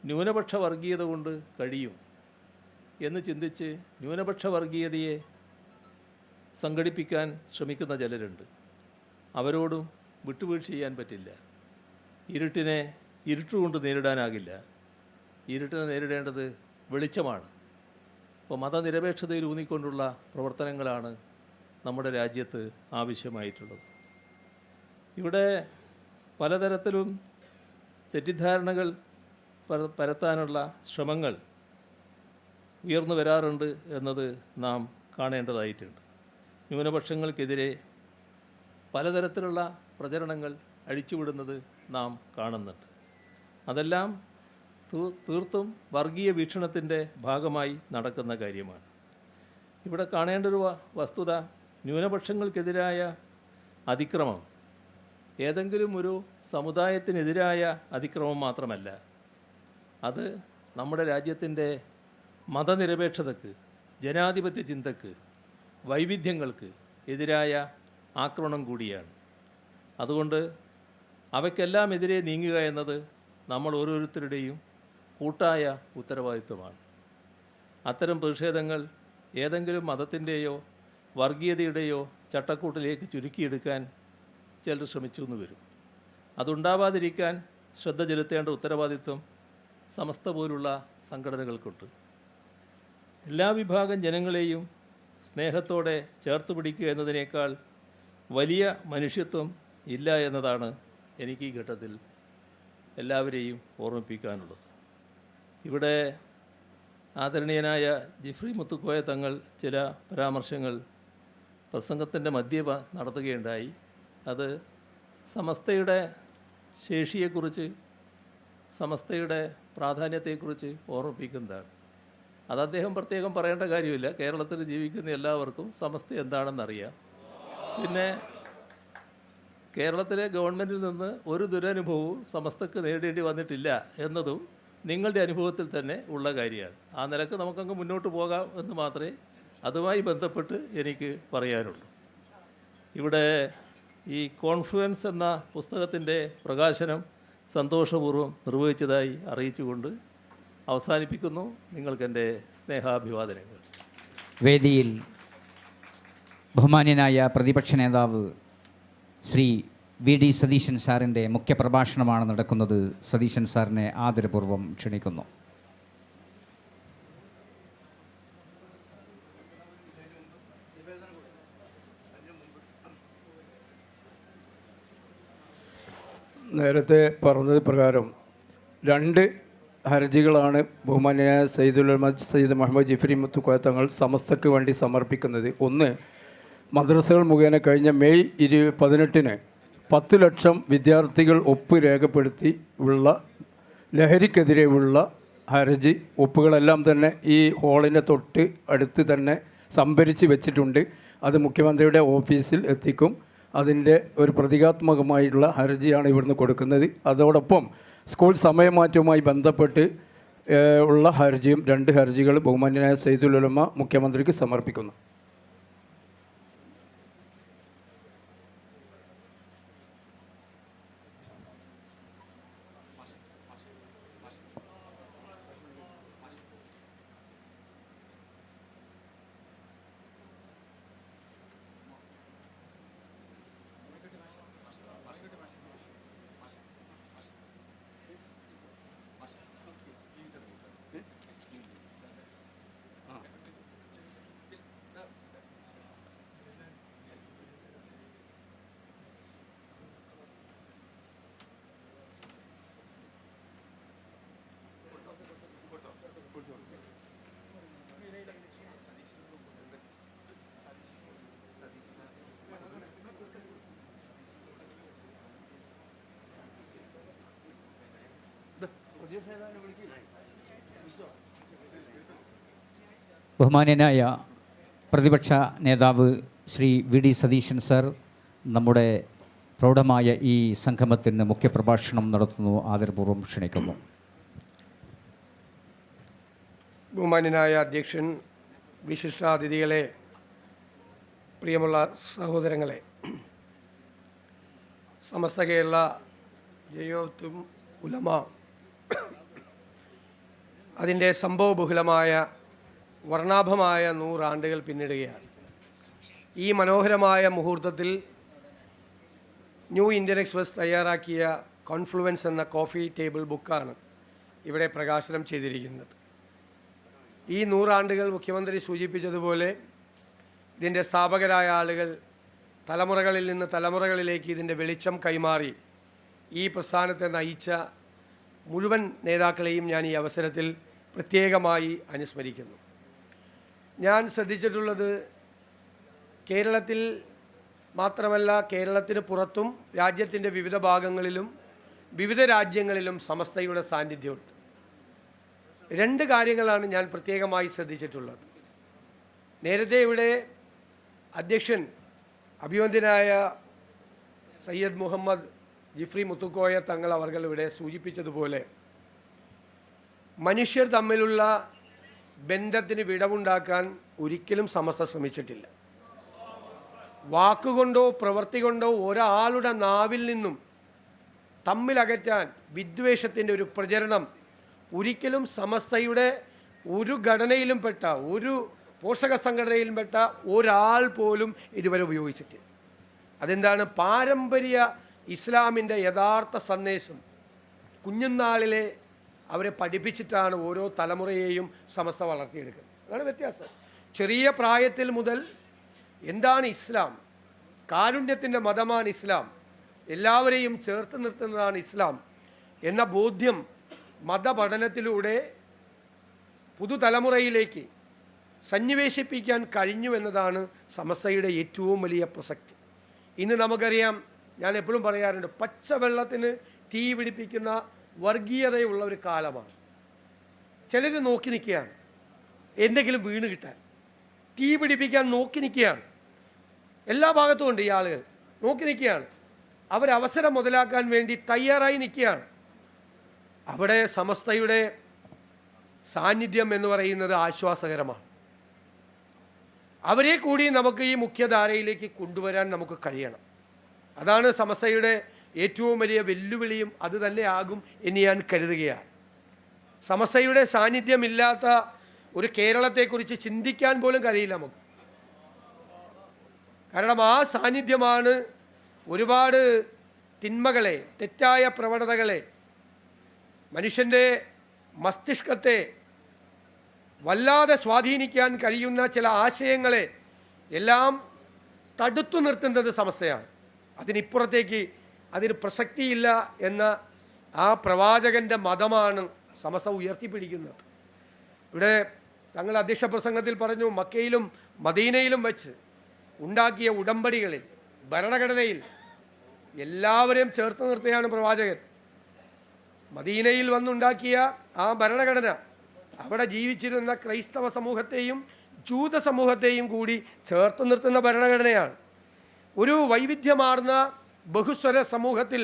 ന്യൂനപക്ഷ വർഗീയത കൊണ്ട് കഴിയും എന്ന് ചിന്തിച്ച് ന്യൂനപക്ഷ വർഗീയതയെ സംഘടിപ്പിക്കാൻ ശ്രമിക്കുന്ന ചിലരുണ്ട്. അവരോടും വിട്ടുവീഴ്ച ചെയ്യാൻ പറ്റില്ല. ഇരുട്ടിനെ ഇരുട്ടുകൊണ്ട് നേരിടാനാകില്ല. ഇരുട്ടിനെ നേരിടേണ്ടത് വെളിച്ചമാണ്. അപ്പോൾ മതനിരപേക്ഷതയിൽ ഊന്നിക്കൊണ്ടുള്ള പ്രവർത്തനങ്ങളാണ് നമ്മുടെ രാജ്യത്ത് ആവശ്യമായിട്ടുള്ളത്. ഇവിടെ പലതരത്തിലും തെറ്റിദ്ധാരണകൾ പരത്താനുള്ള ശ്രമങ്ങൾ ഉയർന്നു വരാറുണ്ട് എന്നത് നാം കാണേണ്ടതായിട്ടുണ്ട്. ന്യൂനപക്ഷങ്ങൾക്കെതിരെ പലതരത്തിലുള്ള പ്രചരണങ്ങൾ അഴിച്ചുവിടുന്നത് നാം കാണുന്നുണ്ട്. അതെല്ലാം തീർത്തും വർഗീയ വീക്ഷണത്തിൻ്റെ ഭാഗമായി നടക്കുന്ന കാര്യമാണ്. ഇവിടെ കാണേണ്ടൊരു വസ്തുത, ന്യൂനപക്ഷങ്ങൾക്കെതിരായ അതിക്രമം ഏതെങ്കിലും ഒരു സമുദായത്തിനെതിരായ അതിക്രമം മാത്രമല്ല, അത് നമ്മുടെ രാജ്യത്തിൻ്റെ മതനിരപേക്ഷതയ്ക്ക്, ജനാധിപത്യ ചിന്തക്ക്, വൈവിധ്യങ്ങൾക്ക് എതിരായ ആക്രമണം കൂടിയാണ്. അതുകൊണ്ട് അവയ്ക്കെല്ലാം എതിരെ നീങ്ങുക എന്നത് നമ്മൾ ഓരോരുത്തരുടെയും കൂട്ടായ ഉത്തരവാദിത്വമാണ്. അത്തരം പ്രതിഷേധങ്ങൾ ഏതെങ്കിലും മതത്തിൻ്റെയോ വർഗീയതയുടെയോ ചട്ടക്കൂട്ടിലേക്ക് ചുരുക്കിയെടുക്കാൻ ചിലർ ശ്രമിച്ചു എന്ന് വരും. അതുണ്ടാവാതിരിക്കാൻ ശ്രദ്ധ ചെലുത്തേണ്ട ഉത്തരവാദിത്വം സമസ്ത പോലുള്ള സംഘടനകൾക്കുണ്ട്. എല്ലാ വിഭാഗം ജനങ്ങളെയും സ്നേഹത്തോടെ ചേർത്ത് പിടിക്കുക എന്നതിനേക്കാൾ വലിയ മനുഷ്യത്വം ഇല്ല എന്നതാണ് എനിക്ക് ഈ ഘട്ടത്തിൽ എല്ലാവരെയും ഓർമ്മിപ്പിക്കാനുള്ളത്. ഇവിടെ ആദരണീയനായ ജിഫ്രി മുത്തുക്കോയ തങ്ങൾ ചില പരാമർശങ്ങൾ പ്രസംഗത്തിൻ്റെ മധ്യ നടത്തുകയുണ്ടായി. അത് സമസ്തയുടെ ശേഷിയെക്കുറിച്ച്, സമസ്തയുടെ പ്രാധാന്യത്തെക്കുറിച്ച് ഓർമ്മിപ്പിക്കുന്നതാണ്. അത് അദ്ദേഹം പ്രത്യേകം പറയേണ്ട കാര്യമില്ല. കേരളത്തിൽ ജീവിക്കുന്ന എല്ലാവർക്കും സമസ്ത എന്താണെന്നറിയാം. പിന്നെ കേരളത്തിലെ ഗവൺമെൻറ്റിൽ നിന്ന് ഒരു ദുരനുഭവവും സമസ്തക്ക് നേരിടേണ്ടി വന്നിട്ടില്ല എന്നതും നിങ്ങളുടെ അനുഭവത്തിൽ തന്നെ ഉള്ള കാര്യമാണ്. ആ നിലക്ക് നമുക്കങ്ങ് മുന്നോട്ട് പോകാം എന്ന് മാത്രമേ അതുമായി ബന്ധപ്പെട്ട് എനിക്ക് പറയാനുള്ളൂ. ഇവിടെ ഈ കോൺഫ്ലുവൻസ് എന്ന പുസ്തകത്തിൻ്റെ പ്രകാശനം സന്തോഷപൂർവ്വം നിർവഹിച്ചതായി അറിയിച്ചുകൊണ്ട് അവസാനിപ്പിക്കുന്നു. നിങ്ങൾക്കെൻ്റെ സ്നേഹാഭിവാദനങ്ങൾ. വേദിയിൽ ബഹുമാന്യനായ പ്രതിപക്ഷ നേതാവ് ശ്രീ VD സതീശൻ സാറിൻ്റെ മുഖ്യപ്രഭാഷണമാണ് നടക്കുന്നത്. സതീശൻ സാറിനെ ആദരപൂർവ്വം ക്ഷണിക്കുന്നു. നേരത്തെ പറഞ്ഞത് പ്രകാരം 2 ഹർജികളാണ് ബഹുമാന്യനായ സയ്യിദുൽ ഉലമ സയ്യിദ് മുഹമ്മദ് ജിഫ്രി മുത്തുക്കോയ തങ്ങൾ സമസ്തക്ക് വേണ്ടി സമർപ്പിക്കുന്നത്. ഒന്ന്, മദ്രസകൾ മുഖേന കഴിഞ്ഞ മെയ് 18-ന് 10 ലക്ഷം വിദ്യാർത്ഥികൾ ഒപ്പ് രേഖപ്പെടുത്തി ഉള്ള ലഹരിക്കെതിരെയുള്ള ഹർജി ഒപ്പുകളെല്ലാം തന്നെ ഈ ഹാളിൻ്റെ തൊട്ട് അടുത്ത് തന്നെ സംഭരിച്ച് വെച്ചിട്ടുണ്ട്. അത് മുഖ്യമന്ത്രിയുടെ ഓഫീസിൽ എത്തിക്കും. അതിൻ്റെ ഒരു പ്രതീകാത്മകമായിട്ടുള്ള ഹർജിയാണ് ഇവിടുന്ന് കൊടുക്കുന്നത്. അതോടൊപ്പം സ്കൂൾ സമയമാറ്റവുമായി ബന്ധപ്പെട്ട് ഉള്ള ഹർജിയും 2 ഹർജികൾ ബഹുമാന്യനായ സയ്യിദുൽ ഉലമ മുഖ്യമന്ത്രിക്ക് സമർപ്പിക്കുന്നു. ബഹുമാന്യനായ പ്രതിപക്ഷ നേതാവ് ശ്രീ VD സതീശൻ സർ നമ്മുടെ പ്രൗഢമായ ഈ സംഗമത്തിന് മുഖ്യപ്രഭാഷണം നടത്തുന്നു. ആദരപൂർവ്വം ക്ഷണിക്കുന്നു. ബഹുമാന്യനായ അധ്യക്ഷൻ, വിശിഷ്ടാതിഥികളെ, പ്രിയമുള്ള സഹോദരങ്ങളെ, സമസ്ത കേരള ജയ്യത്തുൽ ഉലമ അതിൻ്റെ സംഭവബഹുലമായ വർണ്ണാഭമായ 100 ആണ്ടുകൾ പിന്നിടുകയാണ്. ഈ മനോഹരമായ മുഹൂർത്തത്തിൽ ന്യൂ ഇന്ത്യൻ എക്സ്പ്രസ് തയ്യാറാക്കിയ കോൺഫ്ലുവൻസ് എന്ന കോഫി ടേബിൾ ബുക്കാണ് ഇവിടെ പ്രകാശനം ചെയ്തിരിക്കുന്നത്. ഈ 100 ആണ്ടുകൾ മുഖ്യമന്ത്രി സൂചിപ്പിച്ചതുപോലെ ഇതിൻ്റെ സ്ഥാപകരായ ആളുകൾ തലമുറകളിൽ നിന്ന് തലമുറകളിലേക്ക് ഇതിൻ്റെ വെളിച്ചം കൈമാറി ഈ പ്രസ്ഥാനത്തെ നയിച്ച മുഴുവൻ നേതാക്കളെയും ഞാൻ ഈ അവസരത്തിൽ പ്രത്യേകമായി അനുസ്മരിക്കുന്നു. ഞാൻ ശ്രദ്ധിച്ചിട്ടുള്ളത് കേരളത്തിൽ മാത്രമല്ല, കേരളത്തിന് പുറത്തും രാജ്യത്തിൻ്റെ വിവിധ ഭാഗങ്ങളിലും വിവിധ രാജ്യങ്ങളിലും സമസ്തയുടെ സാന്നിധ്യമുണ്ട്. 2 കാര്യങ്ങളാണ് ഞാൻ പ്രത്യേകമായി ശ്രദ്ധിച്ചിട്ടുള്ളത്. നേരത്തെ ഇവിടെ അധ്യക്ഷൻ അഭിവന്ദ്യനായ സയ്യദ് മുഹമ്മദ് ജിഫ്രി മുത്തുക്കോയ തങ്ങൾ അവർ ഇവിടെ സൂചിപ്പിച്ചതുപോലെ മനുഷ്യർ തമ്മിലുള്ള ബന്ധത്തിന് വിടവുണ്ടാക്കാൻ ഒരിക്കലും സമസ്ത ശ്രമിച്ചിട്ടില്ല. വാക്കുകൊണ്ടോ പ്രവൃത്തി കൊണ്ടോ ഒരാളുടെ നാവിൽ നിന്നും തമ്മിലകറ്റാൻ വിദ്വേഷത്തിൻ്റെ ഒരു പ്രചരണം ഒരിക്കലും സമസ്തയുടെ ഒരു ഘടനയിലും പെട്ട ഒരു പോഷക സംഘടനയിലും പെട്ട ഒരാൾ പോലും ഇതുവരെ ഉപയോഗിച്ചിട്ടില്ല. അതെന്താണ്? പാരമ്പര്യ ഇസ്ലാമിൻ്റെ യഥാർത്ഥ സന്ദേശം കുഞ്ഞുനാളിലെ അവരെ പഠിപ്പിച്ചിട്ടാണ് ഓരോ തലമുറയെയും സമസ്ത വളർത്തിയെടുക്കുന്നത്. അതാണ് വ്യത്യാസം. ചെറിയ പ്രായത്തിൽ മുതൽ എന്താണ് ഇസ്ലാം, കാരുണ്യത്തിൻ്റെ മതമാണ് ഇസ്ലാം, എല്ലാവരെയും ചേർത്ത് നിർത്തുന്നതാണ് ഇസ്ലാം എന്ന ബോധ്യം മതപഠനത്തിലൂടെ പുതുതലമുറയിലേക്ക് സന്നിവേശിപ്പിക്കാൻ കഴിഞ്ഞു എന്നതാണ് സമസ്തയുടെ ഏറ്റവും വലിയ പ്രസക്തി. ഇന്ന് നമുക്കറിയാം, ഞാൻ എപ്പോഴും പറയാറുണ്ട്, പച്ചവെള്ളത്തിന് തീ പിടിപ്പിക്കുന്ന വർഗീയതയുള്ള ഒരു കാലമാണ്. ചിലർ നോക്കി നിൽക്കുകയാണ്, എന്തെങ്കിലും വീണ് കിട്ടാൻ തീ പിടിപ്പിക്കാൻ നോക്കി നിൽക്കുകയാണ്. എല്ലാ ഭാഗത്തും ഉണ്ട് ഈ ആളുകൾ നോക്കി നിൽക്കുകയാണ്. അവരവസരം മുതലാക്കാൻ വേണ്ടി തയ്യാറായി നിൽക്കുകയാണ്. അവിടെ സമസ്തയുടെ സാന്നിധ്യം എന്ന് പറയുന്നത് ആശ്വാസകരമാണ്. അവരെ കൂടി നമുക്ക് ഈ മുഖ്യധാരയിലേക്ക് കൊണ്ടുവരാൻ നമുക്ക് കഴിയണം. അതാണ് സമസ്തയുടെ ഏറ്റവും വലിയ വെല്ലുവിളിയും അത് തന്നെ ആകും എന്ന് ഞാൻ കരുതുകയാണ്. സമസ്തയുടെ സാന്നിധ്യമില്ലാത്ത ഒരു കേരളത്തെക്കുറിച്ച് ചിന്തിക്കാൻ പോലും കഴിയില്ല നമുക്ക്. കാരണം ആ സാന്നിധ്യമാണ് ഒരുപാട് തിന്മകളെ, തെറ്റായ പ്രവണതകളെ, മനുഷ്യൻ്റെ മസ്തിഷ്കത്തെ വല്ലാതെ സ്വാധീനിക്കാൻ കഴിയുന്ന ചില ആശയങ്ങളെ എല്ലാം തടുത്തു നിർത്തുന്നത് സമസ്തയാണ്. അതിനിപ്പുറത്തേക്ക് അതിന് പ്രസക്തിയില്ല എന്ന ആ പ്രവാചകൻ്റെ മതമാണ് സമസ്ത ഉയർത്തിപ്പിടിക്കുന്നത്. ഇവിടെ തങ്ങൾ അധ്യക്ഷ പ്രസംഗത്തിൽ പറഞ്ഞു, മക്കയിലും മദീനയിലും വെച്ച് ഉണ്ടാക്കിയ ഉടമ്പടികളിൽ, ഭരണഘടനയിൽ എല്ലാവരെയും ചേർത്ത് നിർത്തുകയാണ് പ്രവാചകൻ. മദീനയിൽ വന്നുണ്ടാക്കിയ ആ ഭരണഘടന അവിടെ ജീവിച്ചിരുന്ന ക്രൈസ്തവ സമൂഹത്തെയും ജൂത സമൂഹത്തെയും കൂടി ചേർത്ത് നിർത്തുന്ന ഭരണഘടനയാണ്. ഒരു വൈവിധ്യമാർന്ന ബഹുസ്വര സമൂഹത്തിൽ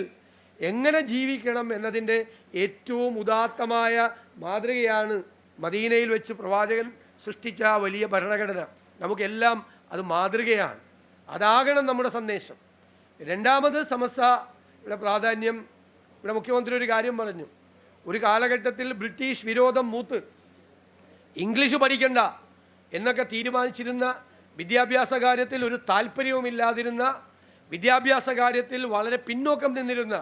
എങ്ങനെ ജീവിക്കണം എന്നതിൻ്റെ ഏറ്റവും ഉദാത്തമായ മാതൃകയാണ് മദീനയിൽ വെച്ച് പ്രവാചകൻ സൃഷ്ടിച്ച ആ വലിയ ഭരണഘടന. നമുക്കെല്ലാം അത് മാതൃകയാണ്. അതാകണം നമ്മുടെ സന്ദേശം. രണ്ടാമത് സമസ്തയുടെ പ്രാധാന്യം, ഇവിടെ മുഖ്യമന്ത്രി ഒരു കാര്യം പറഞ്ഞു. ഒരു കാലഘട്ടത്തിൽ ബ്രിട്ടീഷ് വിരോധം മൂത്ത് ഇംഗ്ലീഷ് പഠിക്കണ്ട എന്നൊക്കെ തീരുമാനിച്ചിരുന്ന, വിദ്യാഭ്യാസ കാര്യത്തിൽ ഒരു താല്പര്യവുമില്ലാതിരുന്ന, വിദ്യാഭ്യാസ കാര്യത്തിൽ വളരെ പിന്നോക്കം നിന്നിരുന്ന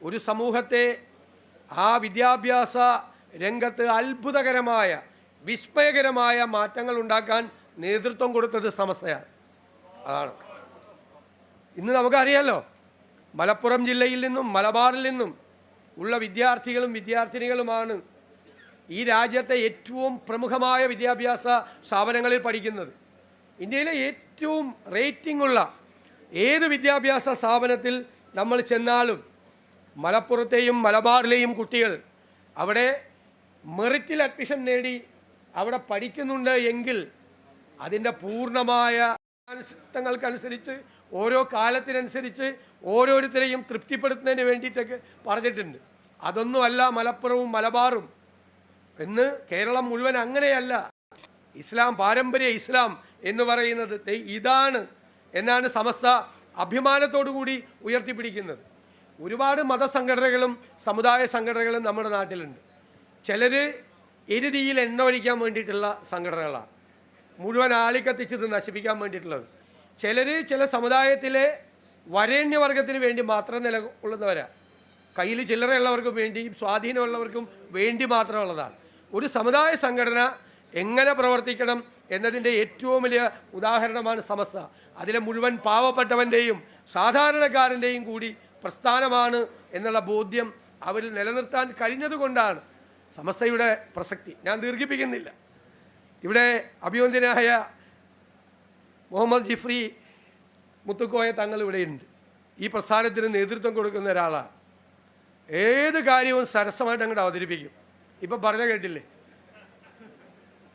ഒരു സമൂഹത്തെ ആ വിദ്യാഭ്യാസ രംഗത്ത് അത്ഭുതകരമായ, വിസ്മയകരമായ മാറ്റങ്ങൾ ഉണ്ടാക്കാൻ നേതൃത്വം കൊടുത്തത് സമസ്തയാണ്. അതാണ് ഇന്ന് നമുക്കറിയാമല്ലോ, മലപ്പുറം ജില്ലയിൽ നിന്നും മലബാറിൽ നിന്നും ഉള്ള വിദ്യാർത്ഥികളും വിദ്യാർത്ഥിനികളുമാണ് ഈ രാജ്യത്തെ ഏറ്റവും പ്രമുഖമായ വിദ്യാഭ്യാസ സ്ഥാപനങ്ങളിൽ പഠിക്കുന്നത്. ഇന്ത്യയിലെ ഏറ്റവും റേറ്റിംഗ് ഉള്ള ഏത് വിദ്യാഭ്യാസ സ്ഥാപനത്തിൽ നമ്മൾ ചെന്നാലും മലപ്പുറത്തെയും മലബാറിലെയും കുട്ടികൾ അവിടെ മെറിറ്റിൽ അഡ്മിഷൻ നേടി അവിടെ പഠിക്കുന്നുണ്ട് എങ്കിൽ അതിൻ്റെ പൂർണ്ണമായ അനുസരിച്ച് ഓരോ കാലത്തിനനുസരിച്ച് ഓരോരുത്തരെയും തൃപ്തിപ്പെടുത്തുന്നതിന് വേണ്ടിയിട്ടൊക്കെ പറഞ്ഞിട്ടുണ്ട്. അതൊന്നുമല്ല മലപ്പുറവും മലബാറും എന്ന് കേരളം മുഴുവൻ അങ്ങനെയല്ല. ഇസ്ലാം, പാരമ്പര്യ ഇസ്ലാം എന്ന് പറയുന്നത് ഇതാണ് എന്നാണ് സമസ്ത അഭിമാനത്തോടു കൂടി ഉയർത്തിപ്പിടിക്കുന്നത്. ഒരുപാട് മതസംഘടനകളും സമുദായ സംഘടനകളും നമ്മുടെ നാട്ടിലുണ്ട്. ചിലർ എരുതിയിൽ എണ്ണ ഒഴിക്കാൻ വേണ്ടിയിട്ടുള്ള സംഘടനകളാണ്, മുഴുവൻ ആളിക്കത്തിച്ചത് നശിപ്പിക്കാൻ വേണ്ടിയിട്ടുള്ളത്. ചിലർ ചില സമുദായത്തിലെ വരേണ്യവർഗത്തിന് വേണ്ടി മാത്രം നിലകൊള്ളുന്നവരാണ്. കയ്യിൽ ചില്ലറയുള്ളവർക്കും വേണ്ടിയും സ്വാധീനമുള്ളവർക്കും വേണ്ടി മാത്രമുള്ളതാണ്. ഒരു സമുദായ സംഘടന എങ്ങനെ പ്രവർത്തിക്കണം എന്നതിൻ്റെ ഏറ്റവും വലിയ ഉദാഹരണമാണ് സമസ്ത. അതിലെ മുഴുവൻ പാവപ്പെട്ടവൻ്റെയും സാധാരണക്കാരൻ്റെയും കൂടി പ്രസ്ഥാനമാണ് എന്നുള്ള ബോധ്യം അവരിൽ നിലനിർത്താൻ കഴിഞ്ഞതുകൊണ്ടാണ് സമസ്തയുടെ പ്രസക്തി. ഞാൻ ദീർഘിപ്പിക്കുന്നില്ല. ഇവിടെ അഭിവന്ദ്യനായ മുഹമ്മദ് ജിഫ്രി മുത്തുക്കോയ തങ്ങൾ ഇവിടെയുണ്ട്. ഈ പ്രസ്ഥാനത്തിന് നേതൃത്വം കൊടുക്കുന്ന ഒരാളാണ്. ഏത് കാര്യവും സരസമായിട്ട് അങ്ങോട്ട് അവതരിപ്പിക്കും. ഇപ്പം പറഞ്ഞ കേട്ടില്ലേ,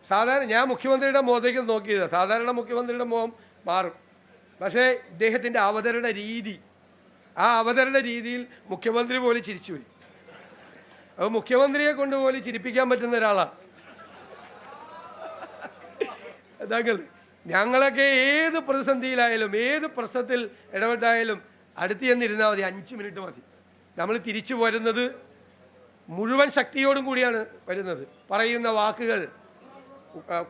സാധാരണ ഞാൻ മുഖ്യമന്ത്രിയുടെ മുഖത്തേക്ക് നോക്കിയതാണ്. സാധാരണ മുഖ്യമന്ത്രിയുടെ മുഖം മാറും, പക്ഷേ ഇദ്ദേഹത്തിൻ്റെ അവതരണ രീതി, ആ അവതരണ രീതിയിൽ മുഖ്യമന്ത്രി പോലും ചിരിച്ചുപോയി. അപ്പോൾ മുഖ്യമന്ത്രിയെ കൊണ്ടുപോലും ചിരിപ്പിക്കാൻ പറ്റുന്ന ഒരാളാണ് താങ്കൾ. ഞങ്ങളൊക്കെ ഏത് പ്രതിസന്ധിയിലായാലും ഏത് പ്രശ്നത്തിൽ ഇടപെട്ടായാലും അടുത്ത് ചെന്നിരുന്നാൽ മതി, 5 മിനിറ്റ് മതി. നമ്മൾ തിരിച്ചു വരുന്നത് മുഴുവൻ ശക്തിയോടും കൂടിയാണ് വരുന്നത്. പറയുന്ന വാക്കുകൾ,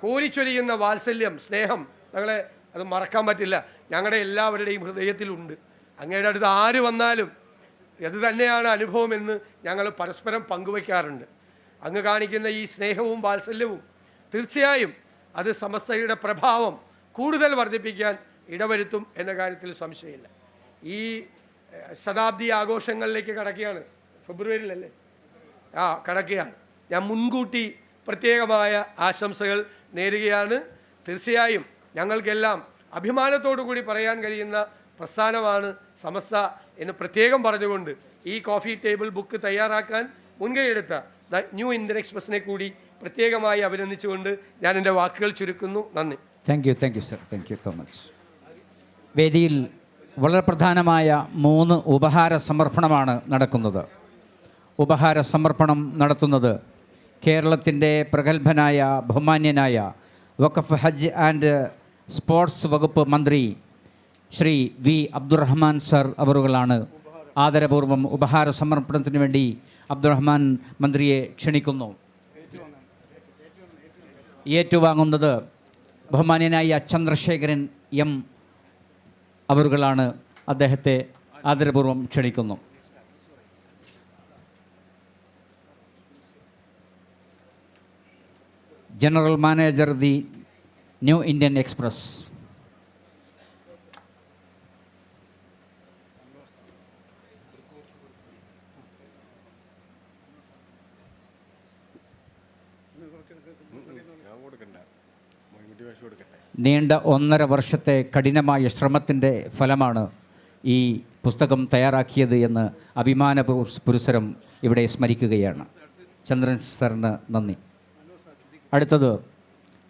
കോരിച്ചൊരിയുന്ന വാത്സല്യം, സ്നേഹം, ഞങ്ങളെ അത് മറക്കാൻ പറ്റില്ല. ഞങ്ങളുടെ എല്ലാവരുടെയും ഹൃദയത്തിലുണ്ട്. അങ്ങയുടെ അടുത്ത് ആര് വന്നാലും അത് തന്നെയാണ് അനുഭവമെന്ന് ഞങ്ങൾ പരസ്പരം പങ്കുവയ്ക്കാറുണ്ട്. അങ്ങ് കാണിക്കുന്ന ഈ സ്നേഹവും വാത്സല്യവും തീർച്ചയായും അത് സമസ്തയുടെ പ്രഭാവം കൂടുതൽ വർദ്ധിപ്പിക്കാൻ ഇടവരുത്തും എന്ന കാര്യത്തിൽ സംശയമില്ല. ഈ ശതാബ്ദി ആഘോഷങ്ങളിലേക്ക് കടക്കുകയാണ്. ഫെബ്രുവരിയിലല്ലേ? കടക്കുകയാണ്. ഞാൻ മുൻകൂട്ടി പ്രത്യേകമായ ആശംസകൾ നേരുകയാണ്. തീർച്ചയായും ഞങ്ങൾക്കെല്ലാം അഭിമാനത്തോടു കൂടി പറയാൻ കഴിയുന്ന പ്രസ്ഥാനമാണ് സമസ്ത എന്ന് പ്രത്യേകം പറഞ്ഞുകൊണ്ട് ഈ കോഫി ടേബിൾ ബുക്ക് തയ്യാറാക്കാൻ മുൻകൈയെടുത്ത ദ ന്യൂ ഇന്ത്യൻ എക്സ്പ്രസിനെ കൂടി പ്രത്യേകമായി അഭിനന്ദിച്ചുകൊണ്ട് ഞാൻ എൻ്റെ വാക്കുകൾ ചുരുക്കുന്നു. നന്ദി. Thank you sir. Thank you so much. വേദിയിൽ വളരെ പ്രധാനമായ 3 ഉപഹാര സമർപ്പണമാണ് നടക്കുന്നത്. ഉപഹാര സമർപ്പണം നടത്തുന്നത് കേരളത്തിൻ്റെ പ്രഗത്ഭനായ ബഹുമാന്യനായ വഖഫ് ഹജ്ജ് ആൻഡ് സ്പോർട്സ് വകുപ്പ് മന്ത്രി ശ്രീ വി അബ്ദുറഹ്മാൻ സർ അവറുകളാണ്. ആദരപൂർവ്വം ഉപഹാര സമർപ്പണത്തിന് വേണ്ടി അബ്ദുറഹ്മാൻ മന്ത്രിയെ ക്ഷണിക്കുന്നു. ഏറ്റുവാങ്ങുന്നത് ബഹുമാന്യനായ ചന്ദ്രശേഖരൻ എം അവറുകളാണ്. അദ്ദേഹത്തെ ആദരപൂർവ്വം ക്ഷണിക്കുന്നു. General manager the new Indian express. നീണ്ട 1.5 വർഷത്തെ കഠിനമായ ശ്രമത്തിൻ്റെ ഫലമാണ് ഈ പുസ്തകം തയ്യാറാക്കിയത് എന്ന് അഭിമാന പുരസ്സരം ഇവിടെ സ്മരിക്കുകയാണ്. ചന്ദ്രൻ സാറിന് നന്ദി. അടുത്തത്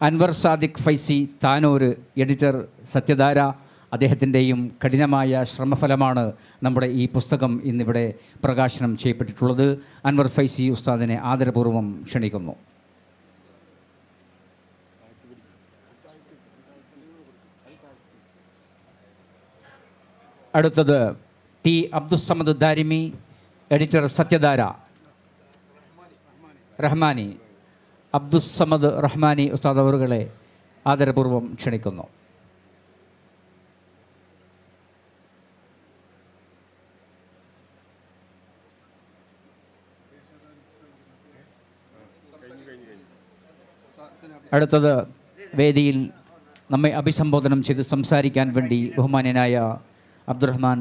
അൻവർ സാദിഖ് ഫൈസി താനൂർ, എഡിറ്റർ സത്യധാര. അദ്ദേഹത്തിൻ്റെയും കഠിനമായ ശ്രമഫലമാണ് നമ്മുടെ ഈ പുസ്തകം ഇന്നിവിടെ പ്രകാശനം ചെയ്യപ്പെട്ടിട്ടുള്ളത്. അൻവർ ഫൈസി ഉസ്താദിനെ ആദരപൂർവ്വം ക്ഷണിക്കുന്നു. അടുത്തത് ടി അബ്ദുസ്സമദ് ദാരിമി, എഡിറ്റർ സത്യധാര. റഹ്മാനി, അബ്ദുസ്സമദ് റഹ്മാനി ഉസ്താദ് അവറുകളെ ആദരപൂർവ്വം ക്ഷണിക്കുന്നു. അടുത്തത് വേദിയിൽ നമ്മെ അഭിസംബോധനം ചെയ്ത് സംസാരിക്കാൻ വേണ്ടി ബഹുമാന്യനായ അബ്ദുറഹ്മാൻ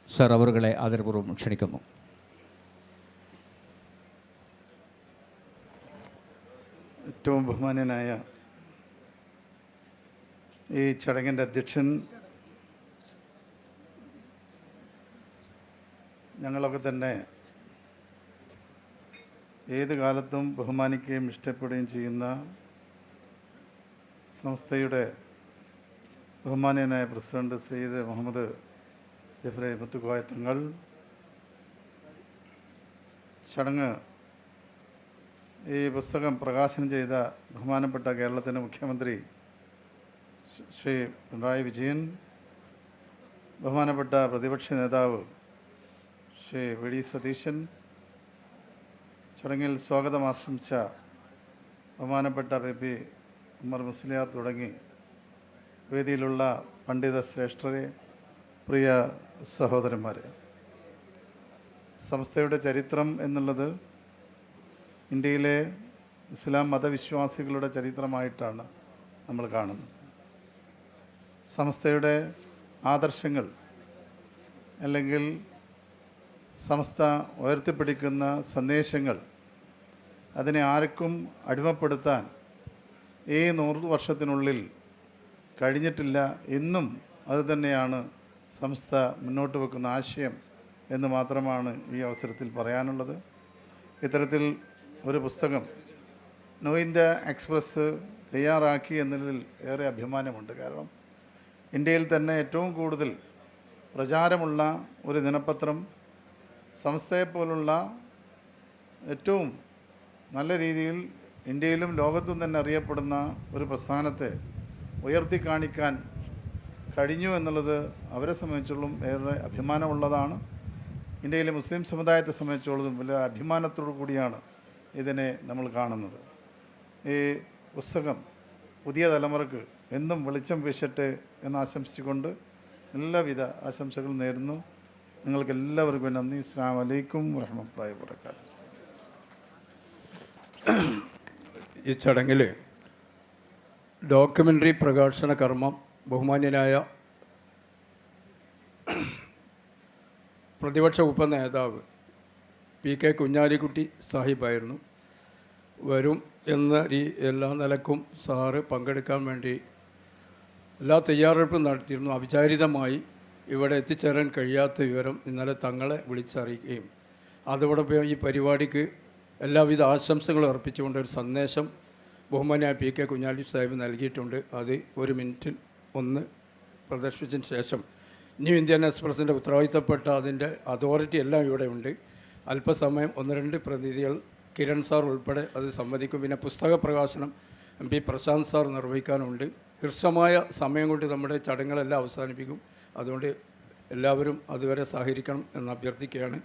സർ അവറുകളെ ആദരപൂർവ്വം ക്ഷണിക്കുന്നു. ഏറ്റവും ബഹുമാന്യനായ ഈ ചടങ്ങിൻ്റെ അധ്യക്ഷൻ, ഞങ്ങളൊക്കെ തന്നെ ഏത് കാലത്തും ബഹുമാനിക്കുകയും ഇഷ്ടപ്പെടുകയും ചെയ്യുന്ന സംസ്ഥയുടെ ബഹുമാന്യനായ പ്രസിഡന്റ് സയ്യിദ് മുഹമ്മദ് ജഫ്രി മുത്തുക്കോയ തങ്ങൾ, ചടങ്ങ് ഈ പുസ്തകം പ്രകാശനം ചെയ്ത ബഹുമാനപ്പെട്ട കേരളത്തിൻ്റെ മുഖ്യമന്ത്രി ശ്രീ പിണറായി വിജയൻ, ബഹുമാനപ്പെട്ട പ്രതിപക്ഷ നേതാവ് ശ്രീ വി ഡി സതീശൻ, ചടങ്ങിൽ സ്വാഗതം ആശംസിച്ച ബഹുമാനപ്പെട്ട PP ഉമർ മുസ്ലിയാർ തുടങ്ങി വേദിയിലുള്ള പണ്ഡിത ശ്രേഷ്ഠരെ, പ്രിയ സഹോദരന്മാരെ, സംസ്ഥയുടെ ചരിത്രം എന്നുള്ളത് ഇന്ത്യയിലെ ഇസ്ലാം മതവിശ്വാസികളുടെ ചരിത്രമായിട്ടാണ് നമ്മൾ കാണുന്നത്. സംസ്ഥയുടെ ആദർശങ്ങൾ അല്ലെങ്കിൽ സംസ്ഥ ഉയർത്തിപ്പിടിക്കുന്ന സന്ദേശങ്ങൾ, അതിനെ ആർക്കും അടിമപ്പെടുത്താൻ ഈ 100 വർഷത്തിനുള്ളിൽ കഴിഞ്ഞിട്ടില്ല. ഇന്നും അതുതന്നെയാണ് സംസ്ഥ മുന്നോട്ട് വെക്കുന്ന ആശയം എന്ന് മാത്രമാണ് ഈ അവസരത്തിൽ പറയാനുള്ളത്. ഇത്തരത്തിൽ ഒരു പുസ്തകം ന്യൂ ഇന്ത്യ എക്സ്പ്രസ് തയ്യാറാക്കി എന്നതിൽ ഏറെ അഭിമാനമുണ്ട്. കാരണം ഇന്ത്യയിൽ തന്നെ ഏറ്റവും കൂടുതൽ പ്രചാരമുള്ള ഒരു ദിനപത്രം, സംസ്ഥയെപ്പോലുള്ള ഏറ്റവും നല്ല രീതിയിൽ ഇന്ത്യയിലും ലോകത്തും തന്നെ അറിയപ്പെടുന്ന ഒരു പ്രസ്ഥാനത്തെ ഉയർത്തി കാണിക്കാൻ കഴിഞ്ഞു എന്നുള്ളത് അവരെ സംബന്ധിച്ചോളം ഏറെ അഭിമാനമുള്ളതാണ്. ഇന്ത്യയിലെ മുസ്ലിം സമുദായത്തെ സംബന്ധിച്ചോളം വലിയ അഭിമാനത്തോടു കൂടിയാണ് ഇതിനെ നമ്മൾ കാണുന്നത്. ഈ പുസ്തകം പുതിയ തലമുറക്ക് എന്നും വെളിച്ചം വീശട്ടെ എന്ന് ആശംസിച്ചുകൊണ്ട് എല്ലാവിധ ആശംസകളും നേരുന്നു. നിങ്ങൾക്ക് എല്ലാവർക്കും നന്ദി. അസ്സലാമു അലൈക്കും വറഹ്മത്തുള്ളാഹി വബറകാതുഹു. ഈ ചടങ്ങിൽ ഡോക്യുമെൻ്ററി പ്രകാശന കർമ്മം ബഹുമാന്യനായ പ്രതിപക്ഷ ഉപനേതാവ് PK കുഞ്ഞാലിക്കുട്ടി സാഹിബായിരുന്നു. വരും എന്ന എല്ലാ നിലക്കും സാറ് പങ്കെടുക്കാൻ വേണ്ടി എല്ലാ തയ്യാറെടുപ്പും നടത്തിയിരുന്നു. അവിചാരിതമായി ഇവിടെ എത്തിച്ചേരാൻ കഴിയാത്ത വിവരം ഇന്നലെ തങ്ങളെ വിളിച്ചറിയിക്കുകയും അതോടൊപ്പം ഈ പരിപാടിക്ക് എല്ലാവിധ ആശംസകളും അർപ്പിച്ചുകൊണ്ട് ഒരു സന്ദേശം ബഹുമാന്യായ PK കുഞ്ഞാലി സാഹിബ് നൽകിയിട്ടുണ്ട്. അത് 1 മിനിറ്റിൽ ഒന്ന് പ്രദർശിപ്പിച്ചതിന് ശേഷം ന്യൂ ഇന്ത്യൻ എക്സ്പ്രസിൻ്റെ ഉത്തരവാദിത്തപ്പെട്ട അതിൻ്റെ അതോറിറ്റി എല്ലാം ഇവിടെ ഉണ്ട്. അല്പസമയം 1-2 പ്രതിനിധികൾ കിരൺ സാർ ഉൾപ്പെടെ അത് സംവദിക്കും. പിന്നെ പുസ്തക പ്രകാശനം MP പ്രശാന്ത് സാർ നിർവഹിക്കാനുണ്ട്. ഹ്രസ്വമായ സമയം കൊണ്ട് നമ്മുടെ ചടങ്ങുകളെല്ലാം അവസാനിപ്പിക്കും. അതുകൊണ്ട് എല്ലാവരും അതുവരെ സഹകരിക്കണം എന്ന് അഭ്യർത്ഥിക്കുകയാണ്.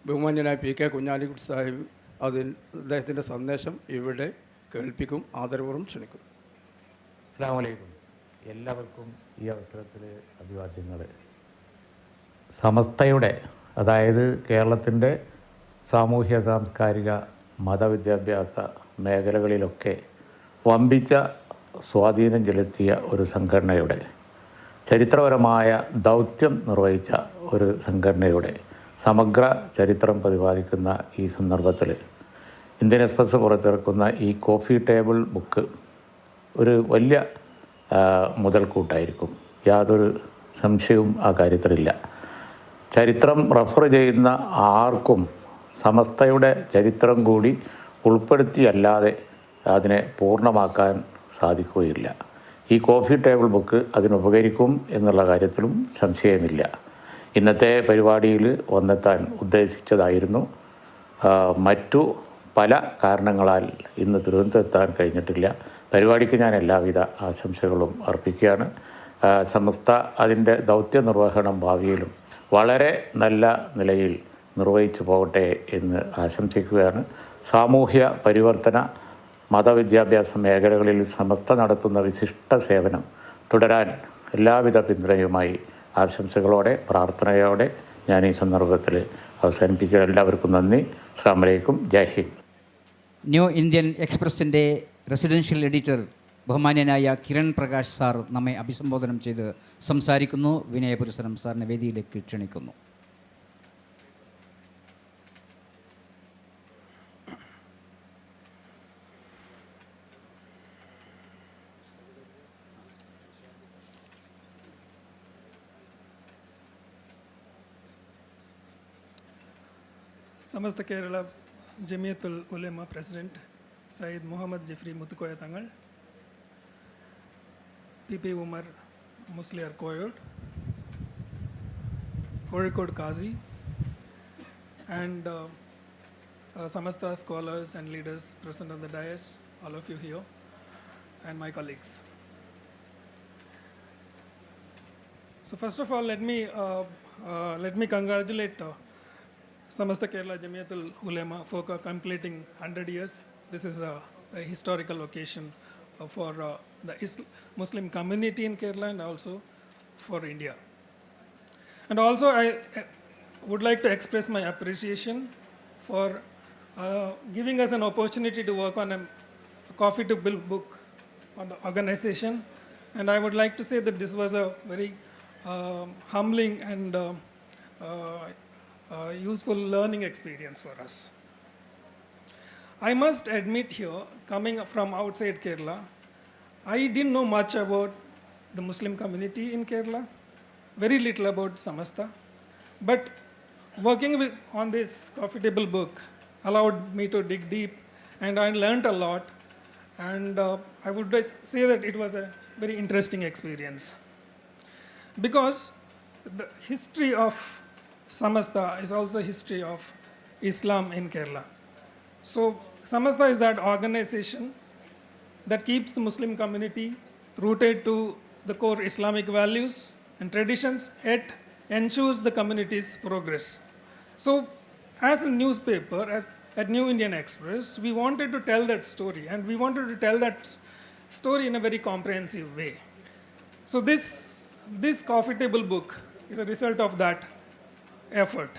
ബഹുമാന്യനായ PK കുഞ്ഞാലിക്കുട്ടി സാഹിബ് അദ്ദേഹത്തിൻ്റെ സന്ദേശം ഇവിടെ കേൾപ്പിക്കും. ആദരപൂർവ്വം ക്ഷണിക്കും. അസ്സലാമു അലൈക്കും. എല്ലാവർക്കും ഈ അവസരത്തിൽ അഭിവാദ്യങ്ങൾ. സമസ്തയുടെ, അതായത് കേരളത്തിൻ്റെ സാമൂഹ്യ സാംസ്കാരിക മതവിദ്യാഭ്യാസ മേഖലകളിലൊക്കെ വമ്പിച്ച സ്വാധീനം ചെലുത്തിയ ഒരു സംഘടനയുടെ, ചരിത്രപരമായ ദൗത്യം നിർവഹിച്ച ഒരു സംഘടനയുടെ സമഗ്ര ചരിത്രം പ്രതിപാദിക്കുന്ന ഈ സന്ദർഭത്തിൽ ഇന്ത്യൻ എക്സ്പ്രസ് പുറത്തിറക്കുന്ന ഈ കോഫി ടേബിൾ ബുക്ക് ഒരു വലിയ മുതൽക്കൂട്ടായിരിക്കും. യാതൊരു സംശയവും ആ കാര്യത്തിലില്ല. ചരിത്രം റഫർ ചെയ്യുന്ന ആർക്കും സമസ്തയുടെ ചരിത്രം കൂടി ഉൾപ്പെടുത്തിയല്ലാതെ അതിനെ പൂർണ്ണമാക്കാൻ സാധിക്കുകയില്ല. ഈ കോഫി ടേബിൾ ബുക്ക് അതിനുപകരിക്കും എന്നുള്ള കാര്യത്തിലും സംശയമില്ല. ഇന്നത്തെ പരിപാടിയിൽ വന്നെത്താൻ ഉദ്ദേശിച്ചതായിരുന്നു. മറ്റു പല കാരണങ്ങളാൽ ഇന്ന് തിരുവനന്തപുരത്തെത്താൻ കഴിഞ്ഞിട്ടില്ല. പരിപാടിക്ക് ഞാൻ എല്ലാവിധ ആശംസകളും അർപ്പിക്കുകയാണ്. സമസ്ത അതിൻ്റെ ദൗത്യ നിർവഹണം ഭാവിയിലും വളരെ നല്ല നിലയിൽ നിർവഹിച്ചു പോകട്ടെ എന്ന് ആശംസിക്കുകയാണ്. സാമൂഹ്യ പരിവർത്തന മതവിദ്യാഭ്യാസ മേഖലകളിൽ സമസ്ത നടത്തുന്ന വിശിഷ്ട സേവനം തുടരാൻ എല്ലാവിധ പിന്തുണയുമായി ആശംസകളോടെ പ്രാർത്ഥനയോടെ ഞാൻ ഈ സന്ദർഭത്തിൽ അവസാനിപ്പിക്കുക. എല്ലാവർക്കും നന്ദി. അസ്സലാമു അലൈക്കും. ജയ് ഹിന്ദ്. ന്യൂ ഇന്ത്യൻ എക്സ്പ്രസിൻ്റെ റെസിഡൻഷ്യൽ എഡിറ്റർ ബഹുമാന്യനായ കിരൺ പ്രകാശ് സാർ നമ്മെ അഭിസംബോധനം ചെയ്ത് സംസാരിക്കുന്നു. വിനയപുരസരം സാറിനെ വേദിയിലേക്ക് ക്ഷണിക്കുന്നു. സമസ്ത കേരള ജമിയത്തുൽ ഉലമ president Sayyid Muhammad Jifri Muthukoya Thangal, PP Umar Musliyar കോയോട്, Kozhikode Qazi, and Samasta scholars and leaders present on the dais, all of you here, and my colleagues. So first of all, let me congratulate Samasta Kerala Jamiatul Ulema for completing 100 years. This is a historical occasion for the Muslim community in Kerala and also for India. And also I would like to express my appreciation for giving us an opportunity to work on a coffee to bill book on the organization. And I would like to say that this was a very humbling and useful learning experience for us. I must admit here, coming from outside Kerala, I didn't know much about the Muslim community in Kerala, very little about Samasta. But working on this coffee table book allowed me to dig deep, and I learned a lot. And I would say that it was a very interesting experience. Because the history of Samasta is also the history of Islam in Kerala. So Samasta is that organization that keeps the Muslim community rooted to the core Islamic values and traditions, yet ensures the community's progress. So as a newspaper, at New Indian Express, we wanted to tell that story, and we wanted to tell that story in a very comprehensive way. So this coffee table book is a result of that effort.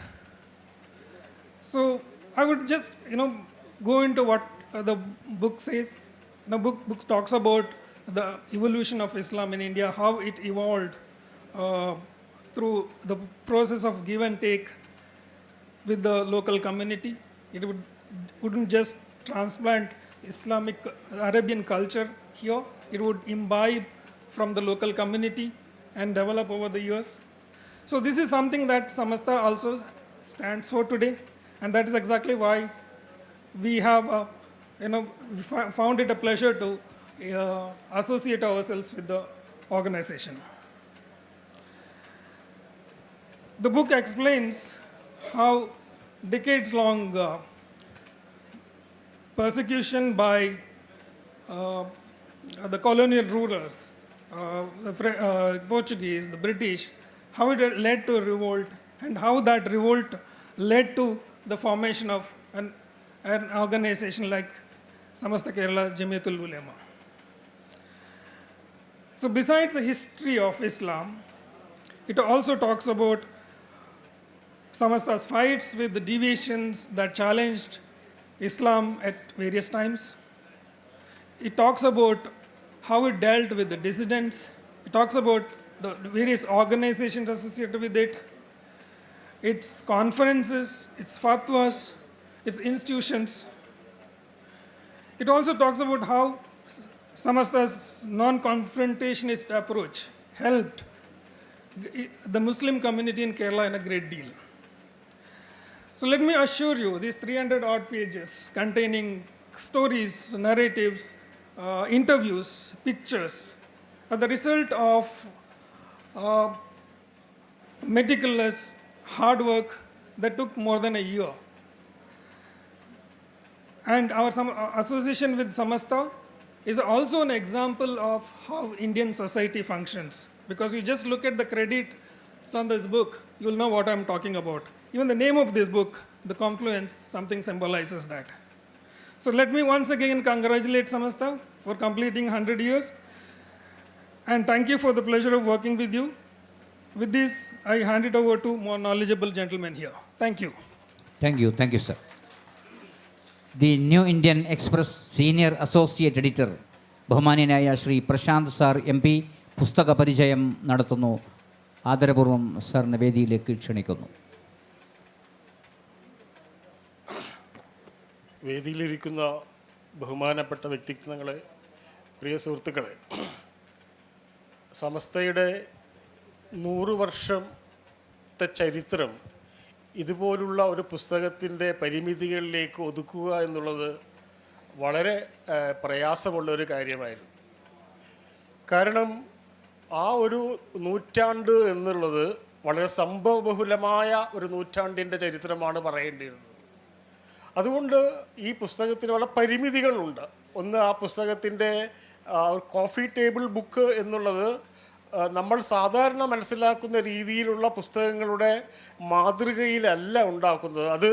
So I would just go into what the book says. The book talks about the evolution of Islam in India, how it evolved through the process of give and take with the local community. It wouldn't just transplant Islamic Arabian culture here, it would imbibe from the local community and develop over the years. So this is something that Samasta also stands for today, and that is exactly why we have found it a pleasure to associate ourselves with the organization. The book explains how decades-long persecution by the colonial rulers, the Portuguese, the British, how it led to revolt, and how that revolt led to the formation of an organization like Samasta Kerala Jamiatul Ulema. So besides the history of Islam, it also talks about Samasta's fights with the deviations that challenged Islam at various times. It talks about how it dealt with the dissidents. It talks about the various organizations associated with it, its conferences, its fatwas, its institutions. It also talks about how Samasta's non-confrontationist approach helped the Muslim community in Kerala in a great deal. So let me assure you, these 300 odd pages containing stories, narratives, interviews, pictures, are the result of meticulous hard work that took more than a year. And our association with Samasta is also an example of how Indian society functions. Because you just look at the credits on this book, you'll know what I'm talking about. Even the name of this book, The Confluence, something symbolizes that. So let me once again congratulate Samasta for completing 100 years. And thank you for the pleasure of working with you. With this, I hand it over to more knowledgeable gentlemen here. Thank you. Thank you, sir. The New Indian Express Senior Associate Editor, ബഹുമാന്യനായ Shri Prashant sir MP പുസ്തക പരിചയം നടത്തുന്നു. ആദരപൂർവ്വം സാറിനെ വേദിയിലേക്ക് ക്ഷണിക്കുന്നു. വേദിയിലിരിക്കുന്ന ബഹുമാനപ്പെട്ട വ്യക്തിത്വങ്ങളെ, പ്രിയ സുഹൃത്തുക്കളെ, സമസ്തയുടെ 100 വർഷത്തെ ചരിത്രം ഇതുപോലുള്ള ഒരു പുസ്തകത്തിൻ്റെ പരിമിതികളിലേക്ക് ഒതുക്കുക എന്നുള്ളത് വളരെ പ്രയാസമുള്ളൊരു കാര്യമായിരുന്നു. കാരണം ആ ഒരു നൂറ്റാണ്ട് എന്നുള്ളത് വളരെ സംഭവബഹുലമായ ഒരു നൂറ്റാണ്ടിൻ്റെ ചരിത്രമാണ് പറയേണ്ടിയിരുന്നത്. അതുകൊണ്ട് ഈ പുസ്തകത്തിന് വളരെ പരിമിതികളുണ്ട്. ഒന്ന്, ആ പുസ്തകത്തിൻ്റെ കോഫി ടേബിൾ ബുക്ക് എന്നുള്ളത് നമ്മൾ സാധാരണ മനസ്സിലാക്കുന്ന രീതിയിലുള്ള പുസ്തകങ്ങളുടെ മാതൃകയിലല്ല ഉണ്ടാക്കുന്നത്. അത്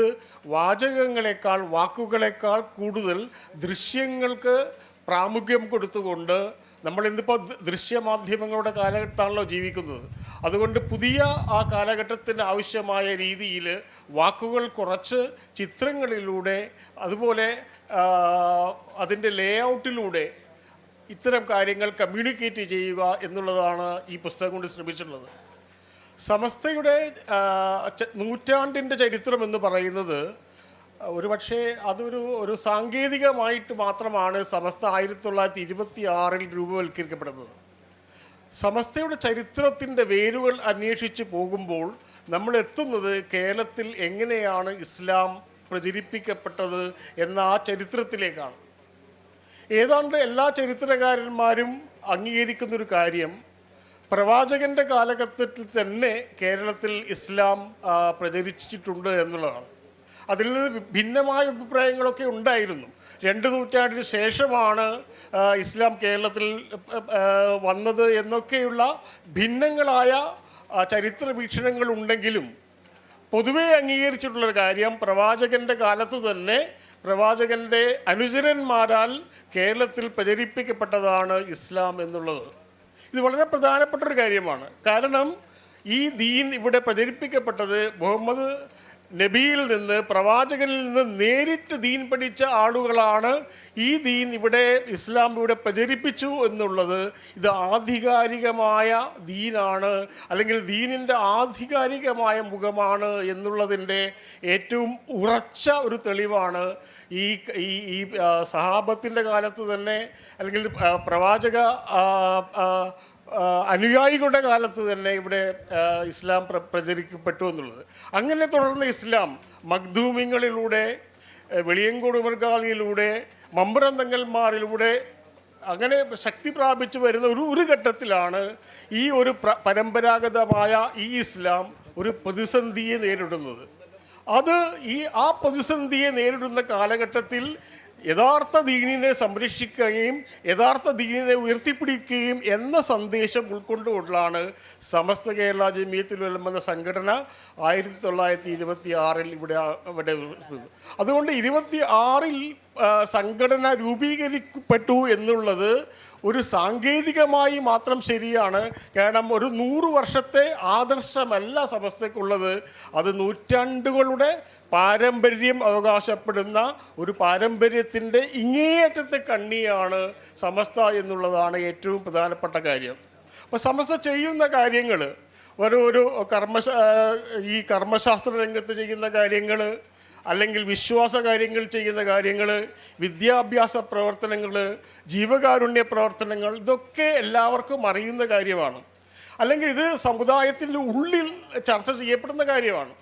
വാചകങ്ങളെക്കാൾ, വാക്കുകളെക്കാൾ കൂടുതൽ ദൃശ്യങ്ങൾക്ക് പ്രാമുഖ്യം കൊടുത്തുകൊണ്ട്, നമ്മളിന്നിപ്പോൾ ദൃശ്യമാധ്യമങ്ങളുടെ കാലഘട്ടമാണല്ലോ ജീവിക്കുന്നത്. അതുകൊണ്ട് പുതിയ ആ കാലഘട്ടത്തിന് ആവശ്യമായ രീതിയിൽ വാക്കുകൾ കുറച്ച് ചിത്രങ്ങളിലൂടെ, അതുപോലെ അതിൻ്റെ ലേഔട്ടിലൂടെ ഇത്തരം കാര്യങ്ങൾ കമ്മ്യൂണിക്കേറ്റ് ചെയ്യുക എന്നുള്ളതാണ് ഈ പുസ്തകം കൊണ്ട് ശ്രമിച്ചിട്ടുള്ളത്. സമസ്തയുടെ നൂറ്റാണ്ടിൻ്റെ ചരിത്രം എന്ന് പറയുന്നത് ഒരുപക്ഷെ ഒരു സാങ്കേതികമായിട്ട് മാത്രമാണ് സമസ്ത 1926 രൂപവൽക്കരിക്കപ്പെടുന്നത്. സമസ്തയുടെ ചരിത്രത്തിൻ്റെ വേരുകൾ അന്വേഷിച്ച് പോകുമ്പോൾ നമ്മൾ എത്തുന്നത് കേരളത്തിൽ എങ്ങനെയാണ് ഇസ്ലാം പ്രചരിപ്പിക്കപ്പെട്ടത് എന്ന ആ ചരിത്രത്തിലേക്കാണ്. ഏതാണ്ട് എല്ലാ ചരിത്രകാരന്മാരും അംഗീകരിക്കുന്നൊരു കാര്യം, പ്രവാചകൻ്റെ കാലഘട്ടത്തിൽ തന്നെ കേരളത്തിൽ ഇസ്ലാം പ്രചരിച്ചിട്ടുണ്ട് എന്നുള്ളതാണ്. അതിൽ നിന്ന് ഭിന്നമായ അഭിപ്രായങ്ങളൊക്കെ ഉണ്ടായിരുന്നു. 2 നൂറ്റാണ്ടിന് ശേഷമാണ് ഇസ്ലാം കേരളത്തിൽ വന്നത് എന്നൊക്കെയുള്ള ഭിന്നങ്ങളായ ചരിത്ര വീക്ഷണങ്ങളുണ്ടെങ്കിലും പൊതുവെ അംഗീകരിച്ചിട്ടുള്ളൊരു കാര്യം, പ്രവാചകൻ്റെ കാലത്ത് തന്നെ പ്രവാചകൻ്റെ അനുചരന്മാരാൽ കേരളത്തിൽ പ്രചരിപ്പിക്കപ്പെട്ടതാണ് ഇസ്ലാം എന്നുള്ളത്. ഇത് വളരെ പ്രധാനപ്പെട്ടൊരു കാര്യമാണ്. കാരണം ഈ ദീൻ ഇവിടെ പ്രചരിപ്പിക്കപ്പെട്ടത് മുഹമ്മദ് നബിയിൽ നിന്ന്, പ്രവാചകനിൽ നിന്ന് നേരിട്ട് ദീൻ പഠിച്ച ആളുകളാണ് ഈ ദീൻ ഇവിടെ, ഇസ്ലാം ഇവിടെ പ്രചരിപ്പിച്ചു എന്നുള്ളത്. ഇത് ആധികാരികമായ ദീനാണ്, അല്ലെങ്കിൽ ദീനിൻ്റെ ആധികാരികമായ മുഖമാണ് എന്നുള്ളതിൻ്റെ ഏറ്റവും ഉറച്ച ഒരു തെളിവാണ് ഈ ഈ സഹാബത്തിൻ്റെ കാലത്ത് തന്നെ, അല്ലെങ്കിൽ പ്രവാചക അനുയായികളുടെ കാലത്ത് തന്നെ ഇവിടെ ഇസ്ലാം പ്രചരിക്കപ്പെട്ടു എന്നുള്ളത്. അങ്ങനെ തുടർന്ന് ഇസ്ലാം മഖ്ദൂമിങ്ങളിലൂടെ, വെളിയങ്കോട് ഉമർഖാലിയിലൂടെ, മമ്പ്രന്തങ്ങന്മാരിലൂടെ അങ്ങനെ ശക്തി പ്രാപിച്ചു വരുന്ന ഒരു ഘട്ടത്തിലാണ് ഈ ഒരു പരമ്പരാഗതമായ ഈ ഇസ്ലാം ഒരു പ്രതിസന്ധിയെ നേരിടുന്നത്. ആ പ്രതിസന്ധിയെ നേരിടുന്ന കാലഘട്ടത്തിൽ യഥാർത്ഥ ദീനിനെ സംരക്ഷിക്കുകയും യഥാർത്ഥ ദീനിനെ ഉയർത്തിപ്പിടിക്കുകയും എന്ന സന്ദേശം ഉൾക്കൊണ്ടുകൊണ്ടാണ് സമസ്ത കേരള ജമിയത്തുൽ ഉലമ എന്ന സംഘടന 1926 ഇവിടെ അതുകൊണ്ട് 26 സംഘടന രൂപീകരിക്കപ്പെട്ടു എന്നുള്ളത് ഒരു സാങ്കേതികമായി മാത്രം ശരിയാണ്. കാരണം ഒരു 100 വർഷത്തെ ആദർശമല്ല സമസ്തയ്ക്കുള്ളത്. അത് നൂറ്റാണ്ടുകളുടെ പാരമ്പര്യം അവകാശപ്പെടുന്ന ഒരു പാരമ്പര്യത്തിൻ്റെ ഇങ്ങേയറ്റത്തെ കണ്ണിയാണ് സമസ്ത എന്നുള്ളതാണ് ഏറ്റവും പ്രധാനപ്പെട്ട കാര്യം. അപ്പോൾ സമസ്ത ചെയ്യുന്ന കാര്യങ്ങൾ ഒരു ഈ കർമ്മശാസ്ത്ര രംഗത്ത് ചെയ്യുന്ന കാര്യങ്ങൾ, അല്ലെങ്കിൽ വിശ്വാസ കാര്യങ്ങൾ ചെയ്യുന്ന കാര്യങ്ങൾ, വിദ്യാഭ്യാസ പ്രവർത്തനങ്ങൾ, ജീവകാരുണ്യ പ്രവർത്തനങ്ങൾ, ഇതൊക്കെ എല്ലാവർക്കും അറിയുന്ന കാര്യമാണ്. അല്ലെങ്കിൽ ഇത് സമുദായത്തിൻ്റെ ഉള്ളിൽ ചർച്ച ചെയ്യപ്പെടുന്ന കാര്യമാണ്.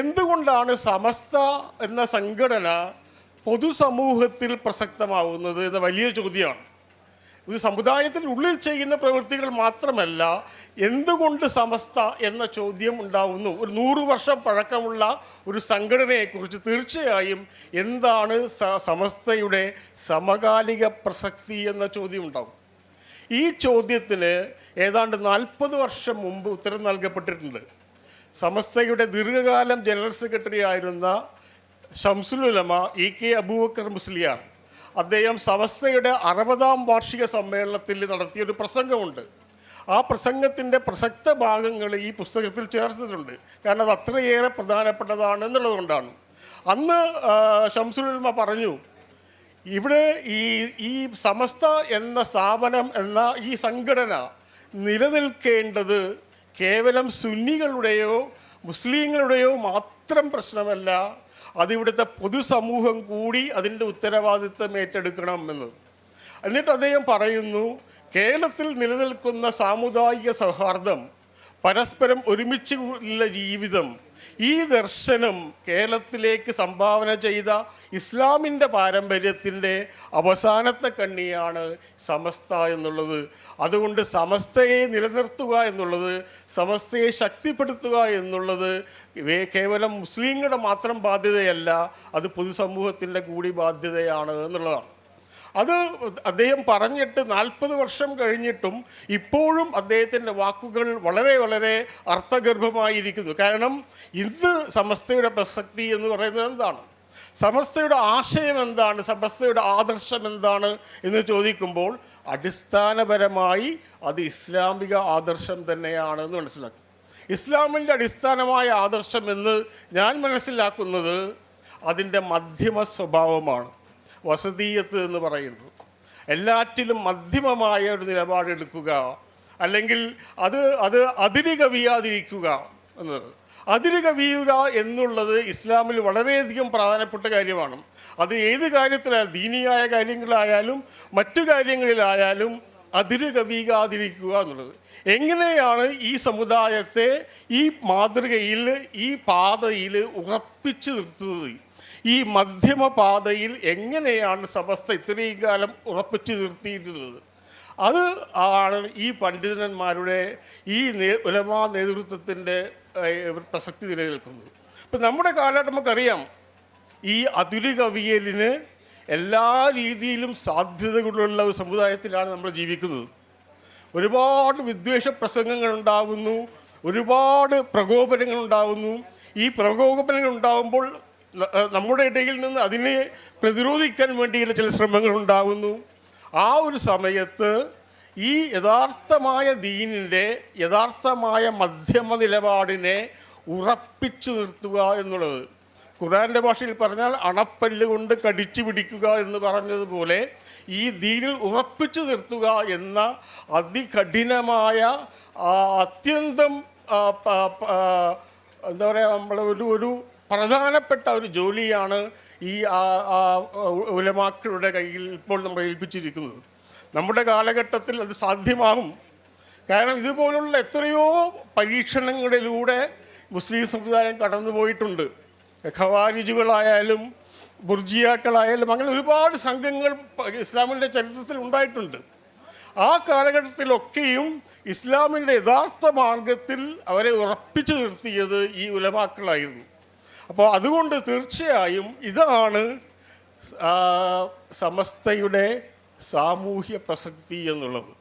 എന്തുകൊണ്ടാണ് സമസ്ത എന്ന സംഘടന പൊതുസമൂഹത്തിൽ പ്രസക്തമാവുന്നത് എന്ന വലിയ ചോദ്യമാണ്. ഇത് സമുദായത്തിനുള്ളിൽ ചെയ്യുന്ന പ്രവൃത്തികൾ മാത്രമല്ല, എന്തുകൊണ്ട് സമസ്ത എന്ന ചോദ്യം ഉണ്ടാവുന്നു. ഒരു 100 വർഷം പഴക്കമുള്ള ഒരു സംഘടനയെക്കുറിച്ച് തീർച്ചയായും എന്താണ് സമസ്തയുടെ സമകാലിക പ്രസക്തി എന്ന ചോദ്യം ഉണ്ടാവും. ഈ ചോദ്യത്തിന് ഏതാണ്ട് 40 വർഷം മുമ്പ് ഉത്തരം നൽകപ്പെട്ടിട്ടുണ്ട്. സമസ്തയുടെ ദീർഘകാലം ജനറൽ സെക്രട്ടറി ആയിരുന്ന ഷംസുൽ ഉലമ EK അബൂബക്കർ മുസ്ലിയാർ, അദ്ദേഹം സമസ്തയുടെ 60ാം വാർഷിക സമ്മേളനത്തിൽ നടത്തിയൊരു പ്രസംഗമുണ്ട്. ആ പ്രസംഗത്തിൻ്റെ പ്രസക്ത ഭാഗങ്ങൾ ഈ പുസ്തകത്തിൽ ചേർത്തിട്ടുണ്ട്. കാരണം അത് അത്രയേറെ പ്രധാനപ്പെട്ടതാണ് എന്നുള്ളതുകൊണ്ടാണ്. അന്ന് ഷംസുൽ ഉലമ പറഞ്ഞു, ഇവിടെ ഈ സമസ്ത എന്ന സ്ഥാപനം എന്ന ഈ സംഘടന നിലനിൽക്കേണ്ടത് കേവലം സുന്നികളുടെയോ മുസ്ലിങ്ങളുടെയോ മാത്രം പ്രശ്നമല്ല, അതിവിടുത്തെ പൊതുസമൂഹം കൂടി അതിൻ്റെ ഉത്തരവാദിത്തം ഏറ്റെടുക്കണം എന്ന്. എന്നിട്ട് അദ്ദേഹം പറയുന്നു, കേരളത്തിൽ നിലനിൽക്കുന്ന സാമുദായിക സൗഹാർദ്ദം, പരസ്പരം ഒരുമിച്ചുള്ള ജീവിതം, ഈ ദർശനം കേരളത്തിലേക്ക് സംഭാവന ചെയ്ത ഇസ്ലാമിൻ്റെ പാരമ്പര്യത്തിൻ്റെ അവസാനത്തെ കണ്ണിയാണ് സമസ്ത എന്നുള്ളത്. അതുകൊണ്ട് സമസ്തയെ നിലനിർത്തുക എന്നുള്ളത്, സമസ്തയെ ശക്തിപ്പെടുത്തുക എന്നുള്ളത് കേവലം മുസ്ലിങ്ങളുടെ മാത്രം ബാധ്യതയല്ല, അത് പൊതുസമൂഹത്തിൻ്റെ കൂടി ബാധ്യതയാണ് എന്നുള്ളതാണ്. അത് അദ്ദേഹം പറഞ്ഞിട്ട് 40 വർഷം കഴിഞ്ഞിട്ടും ഇപ്പോഴും അദ്ദേഹത്തിൻ്റെ വാക്കുകൾ വളരെ വളരെ അർത്ഥഗർഭമായിരിക്കുന്നു. കാരണം ഇന്ന് സമസ്തയുടെ പ്രസക്തി എന്ന് പറയുന്നത് എന്താണ്, സമസ്തയുടെ ആശയം എന്താണ്, സമസ്തയുടെ ആദർശം എന്താണ് എന്ന് ചോദിക്കുമ്പോൾ അടിസ്ഥാനപരമായി അത് ഇസ്ലാമിക ആദർശം തന്നെയാണെന്ന് മനസ്സിലാക്കും. ഇസ്ലാമിൻ്റെ അടിസ്ഥാനമായ ആദർശം എന്ന് ഞാൻ മനസ്സിലാക്കുന്നത് അതിൻ്റെ മധ്യമ സ്വഭാവമാണ്. വസതീയത്ത് എന്ന് പറയുന്നത് എല്ലാറ്റിലും മധ്യമമായ ഒരു നിലപാടെടുക്കുക, അല്ലെങ്കിൽ അതിര് കവിയാതിരിക്കുക എന്നത്. അതിര് കവിയുക എന്നുള്ളത് ഇസ്ലാമിൽ വളരെയധികം പ്രധാനപ്പെട്ട കാര്യമാണ്. അത് ഏത് കാര്യത്തിലായാലും, ദീനിയായ കാര്യങ്ങളായാലും മറ്റു കാര്യങ്ങളിലായാലും അതിര് കവിയാതിരിക്കുക എന്നുള്ളത്. എങ്ങനെയാണ് ഈ സമുദായത്തെ ഈ മാതൃകയിൽ, ഈ പാതയിൽ ഉറപ്പിച്ചു നിർത്തുന്നത്? ഈ മധ്യമപാതയിൽ എങ്ങനെയാണ് സമസ്ത ഇത്രയും കാലം ഉറപ്പിച്ചു നിർത്തിയിട്ടുള്ളത്? അത് ആണ് ഈ പണ്ഡിതന്മാരുടെ ഈ ഉലമാ നേതൃത്വത്തിൻ്റെ പ്രസക്തി നിലനിൽക്കുന്നത്. ഇപ്പം നമ്മുടെ കാലഘട്ടം നമുക്കറിയാം, ഈ അതിര് കവിയലിന് എല്ലാ രീതിയിലും സാധ്യതകളുള്ള ഒരു സമുദായത്തിലാണ് നമ്മൾ ജീവിക്കുന്നത്. ഒരുപാട് വിദ്വേഷ പ്രസംഗങ്ങൾ ഉണ്ടാകുന്നു, ഒരുപാട് പ്രകോപനങ്ങൾ ഉണ്ടാകുന്നു. ഈ പ്രകോപനങ്ങൾ ഉണ്ടാകുമ്പോൾ നമ്മുടെ ഇടയിൽ നിന്ന് അതിനെ പ്രതിരോധിക്കാൻ വേണ്ടിയുള്ള ചില ശ്രമങ്ങൾ ഉണ്ടാകുന്നു. ആ ഒരു സമയത്ത് ഈ യഥാർത്ഥമായ ദീനിൻ്റെ യഥാർത്ഥമായ മധ്യമ നിലപാടിനെ ഉറപ്പിച്ചു നിർത്തുക എന്നുള്ളത്, ഖുർആൻ്റെ ഭാഷയിൽ പറഞ്ഞാൽ അണപ്പല്ല് കൊണ്ട് കടിച്ചു പിടിക്കുക എന്ന് പറഞ്ഞതുപോലെ ഈ ദീനിൽ ഉറപ്പിച്ചു നിർത്തുക എന്ന അതികഠിനമായ അത്യന്തം എന്താ പറയുക, നമ്മളെ ഒരു പ്രധാനപ്പെട്ട ഒരു ജോലിയാണ് ഈ ഉലമാക്കളുടെ കയ്യിൽ ഇപ്പോൾ നമ്മൾ ഏൽപ്പിച്ചിരിക്കുന്നത്. നമ്മുടെ കാലഘട്ടത്തിൽ അത് സാധ്യമാകും. കാരണം ഇതുപോലുള്ള എത്രയോ പരീക്ഷണങ്ങളിലൂടെ മുസ്ലിം സമുദായം കടന്നുപോയിട്ടുണ്ട്. ഖവാരിജുകളായാലും ബുർജിയാക്കളായാലും അങ്ങനെ ഒരുപാട് സംഘങ്ങൾ ഇസ്ലാമിൻ്റെ ചരിത്രത്തിൽ ഉണ്ടായിട്ടുണ്ട്. ആ കാലഘട്ടത്തിലൊക്കെയും ഇസ്ലാമിൻ്റെ യഥാർത്ഥ മാർഗത്തിൽ അവരെ ഉറപ്പിച്ചു നിർത്തിയത് ഈ ഉലമാക്കളായിരുന്നു. അപ്പോൾ അതുകൊണ്ട് തീർച്ചയായും ഇതാണ് സമസ്തയുടെ സാമൂഹ്യ പ്രസക്തി എന്നുള്ളത്.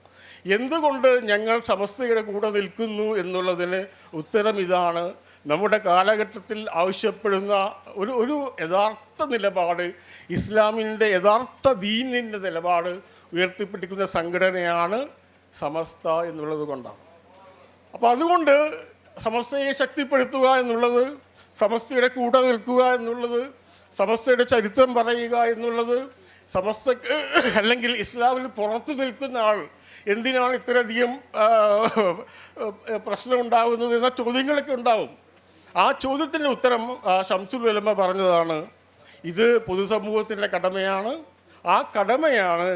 എന്തുകൊണ്ട് ഞങ്ങൾ സമസ്തയുടെ കൂടെ നിൽക്കുന്നു എന്നുള്ളതിന് ഉത്തരം ഇതാണ്. നമ്മുടെ കാലഘട്ടത്തിൽ ആവശ്യപ്പെടുന്ന ഒരു യഥാർത്ഥ നിലപാട്, ഇസ്ലാമിൻ്റെ യഥാർത്ഥ ദീനിൻ്റെ നിലപാട് ഉയർത്തിപ്പിടിക്കുന്ന സംഘടനയാണ് സമസ്ത എന്നുള്ളത് കൊണ്ടാണ്. അപ്പോൾ അതുകൊണ്ട് സമസ്തയെ ശക്തിപ്പെടുത്തുക എന്നുള്ളത്, സമസ്തയുടെ കൂടെ നിൽക്കുക എന്നുള്ളത്, സമസ്തയുടെ ചരിത്രം പറയുക എന്നുള്ളത്, സമസ്തക്ക് അല്ലെങ്കിൽ ഇസ്ലാമിൽ പുറത്തു നിൽക്കുന്ന ആൾ എന്തിനാണ് ഇത്രയധികം പ്രശ്നം ഉണ്ടാകുന്നത് എന്ന ചോദ്യങ്ങളൊക്കെ ഉണ്ടാവും. ആ ചോദ്യത്തിൻ്റെ ഉത്തരം ശംസുൽ ഉലമ പറഞ്ഞതാണ്. ഇത് പൊതുസമൂഹത്തിൻ്റെ കടമയാണ്. ആ കടമയാണ്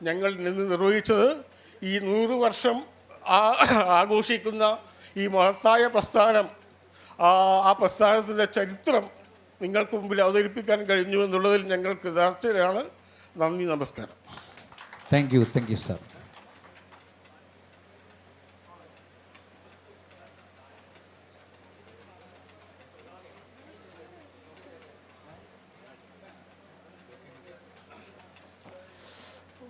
ഞങ്ങൾ നിന്ന് നിർവഹിച്ചത്. ഈ 100 വർഷം ആഘോഷിക്കുന്ന ഈ മഹത്തായ പ്രസ്ഥാനം, ആ പ്രസ്ഥാനത്തിൻ്റെ ചരിത്രം നിങ്ങൾക്ക് മുമ്പിൽ അവതരിപ്പിക്കാൻ കഴിഞ്ഞു എന്നുള്ളതിൽ ഞങ്ങൾ കൃതാർത്ഥരാണ്. നന്ദി, നമസ്കാരം. Thank you sir.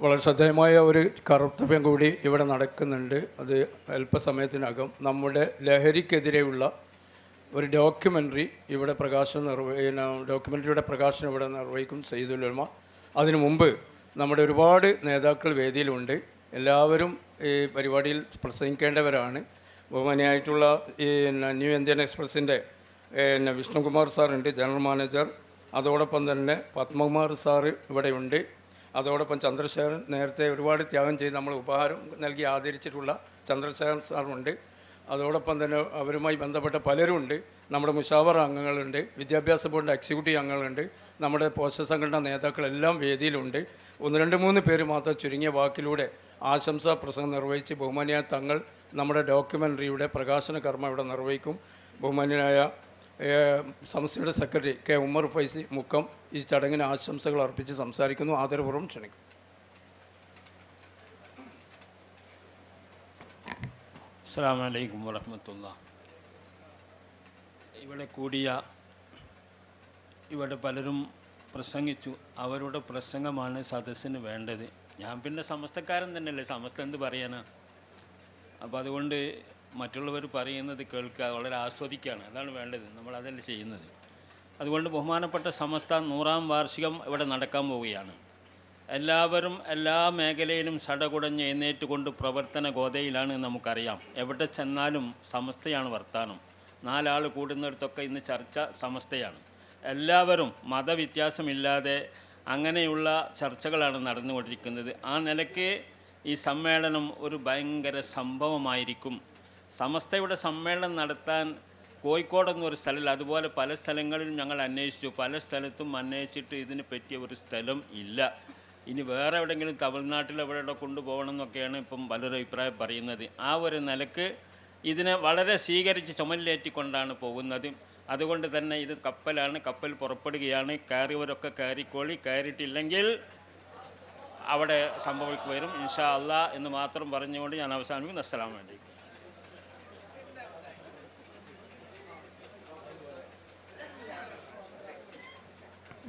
വളരെ ശ്രദ്ധേയമായ ഒരു കർത്തവ്യം കൂടി ഇവിടെ നടക്കുന്നുണ്ട്. അത് അല്പസമയത്തിനകം നമ്മുടെ ലഹരിക്കെതിരെയുള്ള ഒരു ഡോക്യുമെൻ്ററി ഇവിടെ ഡോക്യുമെൻ്ററിയുടെ പ്രകാശനം ഇവിടെ നിർവഹിക്കും സയ്യിദുൽ ഉലമ. അതിനു മുമ്പ് നമ്മുടെ ഒരുപാട് നേതാക്കൾ വേദിയിലുണ്ട്. എല്ലാവരും ഈ പരിപാടിയിൽ പ്രസംഗിക്കേണ്ടവരാണ്. ബഹുമാനിയായിട്ടുള്ള ഈ ന്യൂ ഇന്ത്യൻ എക്സ്പ്രസിൻ്റെ വിഷ്ണുകുമാർ സാറുണ്ട്, ജനറൽ മാനേജർ. അതോടൊപ്പം തന്നെ പത്മകുമാർ സാറ് ഇവിടെയുണ്ട്. അതോടൊപ്പം ചന്ദ്രശേഖരൻ, നേരത്തെ ഒരുപാട് ത്യാഗം ചെയ്ത് നമ്മൾ ഉപഹാരം നൽകി ആദരിച്ചിട്ടുള്ള ചന്ദ്രശേഖരൻ സാറുണ്ട്. അതോടൊപ്പം തന്നെ അവരുമായി ബന്ധപ്പെട്ട പലരുമുണ്ട്. നമ്മുടെ മുഷാവറ അംഗങ്ങളുണ്ട്, വിദ്യാഭ്യാസ ബോർഡിൻ്റെ എക്സിക്യൂട്ടീവ് അംഗങ്ങളുണ്ട്, നമ്മുടെ പോഷക സംഘടനാ നേതാക്കളെല്ലാം വേദിയിലുണ്ട്. 1-2-3 പേര് മാത്രം ചുരുങ്ങിയ വാക്കിലൂടെ ആശംസാ പ്രസംഗം നിർവഹിച്ച് ബഹുമാനിയായ തങ്ങൾ നമ്മുടെ ഡോക്യുമെൻ്ററിയുടെ പ്രകാശന കർമ്മം ഇവിടെ നിർവഹിക്കും. ബഹുമാന്യനായ സംസ്ഥയുടെ സെക്രട്ടറി കെ ഉമ്മർ ഫൈസി മുക്കം ഈ ചടങ്ങിന് ആശംസകൾ അർപ്പിച്ച് സംസാരിക്കുന്നു. ആദരപൂർവ്വം ക്ഷണിക്കും. അസ്സലാമു അലൈക്കും വറഹ്മത്തുള്ളാഹി. ഇവിടെ കൂടിയ ഇവിടെ പലരും പ്രസംഗിച്ചു. അവരുടെ പ്രസംഗമാണ് സദസ്സിന് വേണ്ടത്. ഞാൻ പിന്നെ സമസ്തക്കാരൻ തന്നെയല്ലേ, സമസ്ത എന്ത് പറയാനാ? അപ്പോൾ അതുകൊണ്ട് മറ്റുള്ളവർ പറയുന്നത് കേൾക്കുക, വളരെ ആസ്വദിക്കുകയാണ്, അതാണ് വേണ്ടത്. നമ്മളതല്ല ചെയ്യുന്നത്. അതുകൊണ്ട് ബഹുമാനപ്പെട്ട സമസ്ത 100ാം വാർഷികം ഇവിടെ നടക്കാൻ പോവുകയാണ്. എല്ലാവരും എല്ലാ മേഖലയിലും സടകുടഞ്ഞ് എഴുന്നേറ്റുകൊണ്ട് പ്രവർത്തന ഗോതയിലാണ്. നമുക്കറിയാം, എവിടെ ചെന്നാലും സമസ്തയാണ് വർത്താനം. 4 ആൾ കൂടുന്നിടത്തൊക്കെ ഇന്ന് ചർച്ച സമസ്തയാണ്. എല്ലാവരും മതവ്യത്യാസമില്ലാതെ അങ്ങനെയുള്ള ചർച്ചകളാണ് നടന്നുകൊണ്ടിരിക്കുന്നത്. ആ നിലയ്ക്ക് ഈ സമ്മേളനം ഒരു ഭയങ്കര സംഭവമായിരിക്കും. സമസ്തയുടെ സമ്മേളനം നടത്താൻ കോഴിക്കോടെന്നൊരു സ്ഥലമില്ല. അതുപോലെ പല സ്ഥലങ്ങളിലും ഞങ്ങൾ അന്വേഷിച്ചു. പല സ്ഥലത്തും അന്വേഷിച്ചിട്ട് ഇതിന് പറ്റിയ ഒരു സ്ഥലം ഇല്ല. ഇനി വേറെ എവിടെയെങ്കിലും തമിഴ്നാട്ടിൽ എവിടെ കൊണ്ടുപോകണം എന്നൊക്കെയാണ് ഇപ്പം പലരും അഭിപ്രായം പറയുന്നത്. ആ ഒരു നിലക്ക് ഇതിനെ വളരെ സ്വീകരിച്ച് ചുമലിലേറ്റിക്കൊണ്ടാണ് പോകുന്നത്. അതുകൊണ്ട് തന്നെ ഇത് കപ്പലാണ്, കപ്പൽ പുറപ്പെടുകയാണ്. കയറിയവരൊക്കെ കയറിക്കോളി, കയറിയിട്ടില്ലെങ്കിൽ അവിടെ സംഭവിക്കുക വരും ഇൻഷാ അള്ളാ എന്ന് മാത്രം പറഞ്ഞുകൊണ്ട് ഞാൻ അവസാനിപ്പിക്കുന്നു. അസ്സലാമു അലൈക്കും.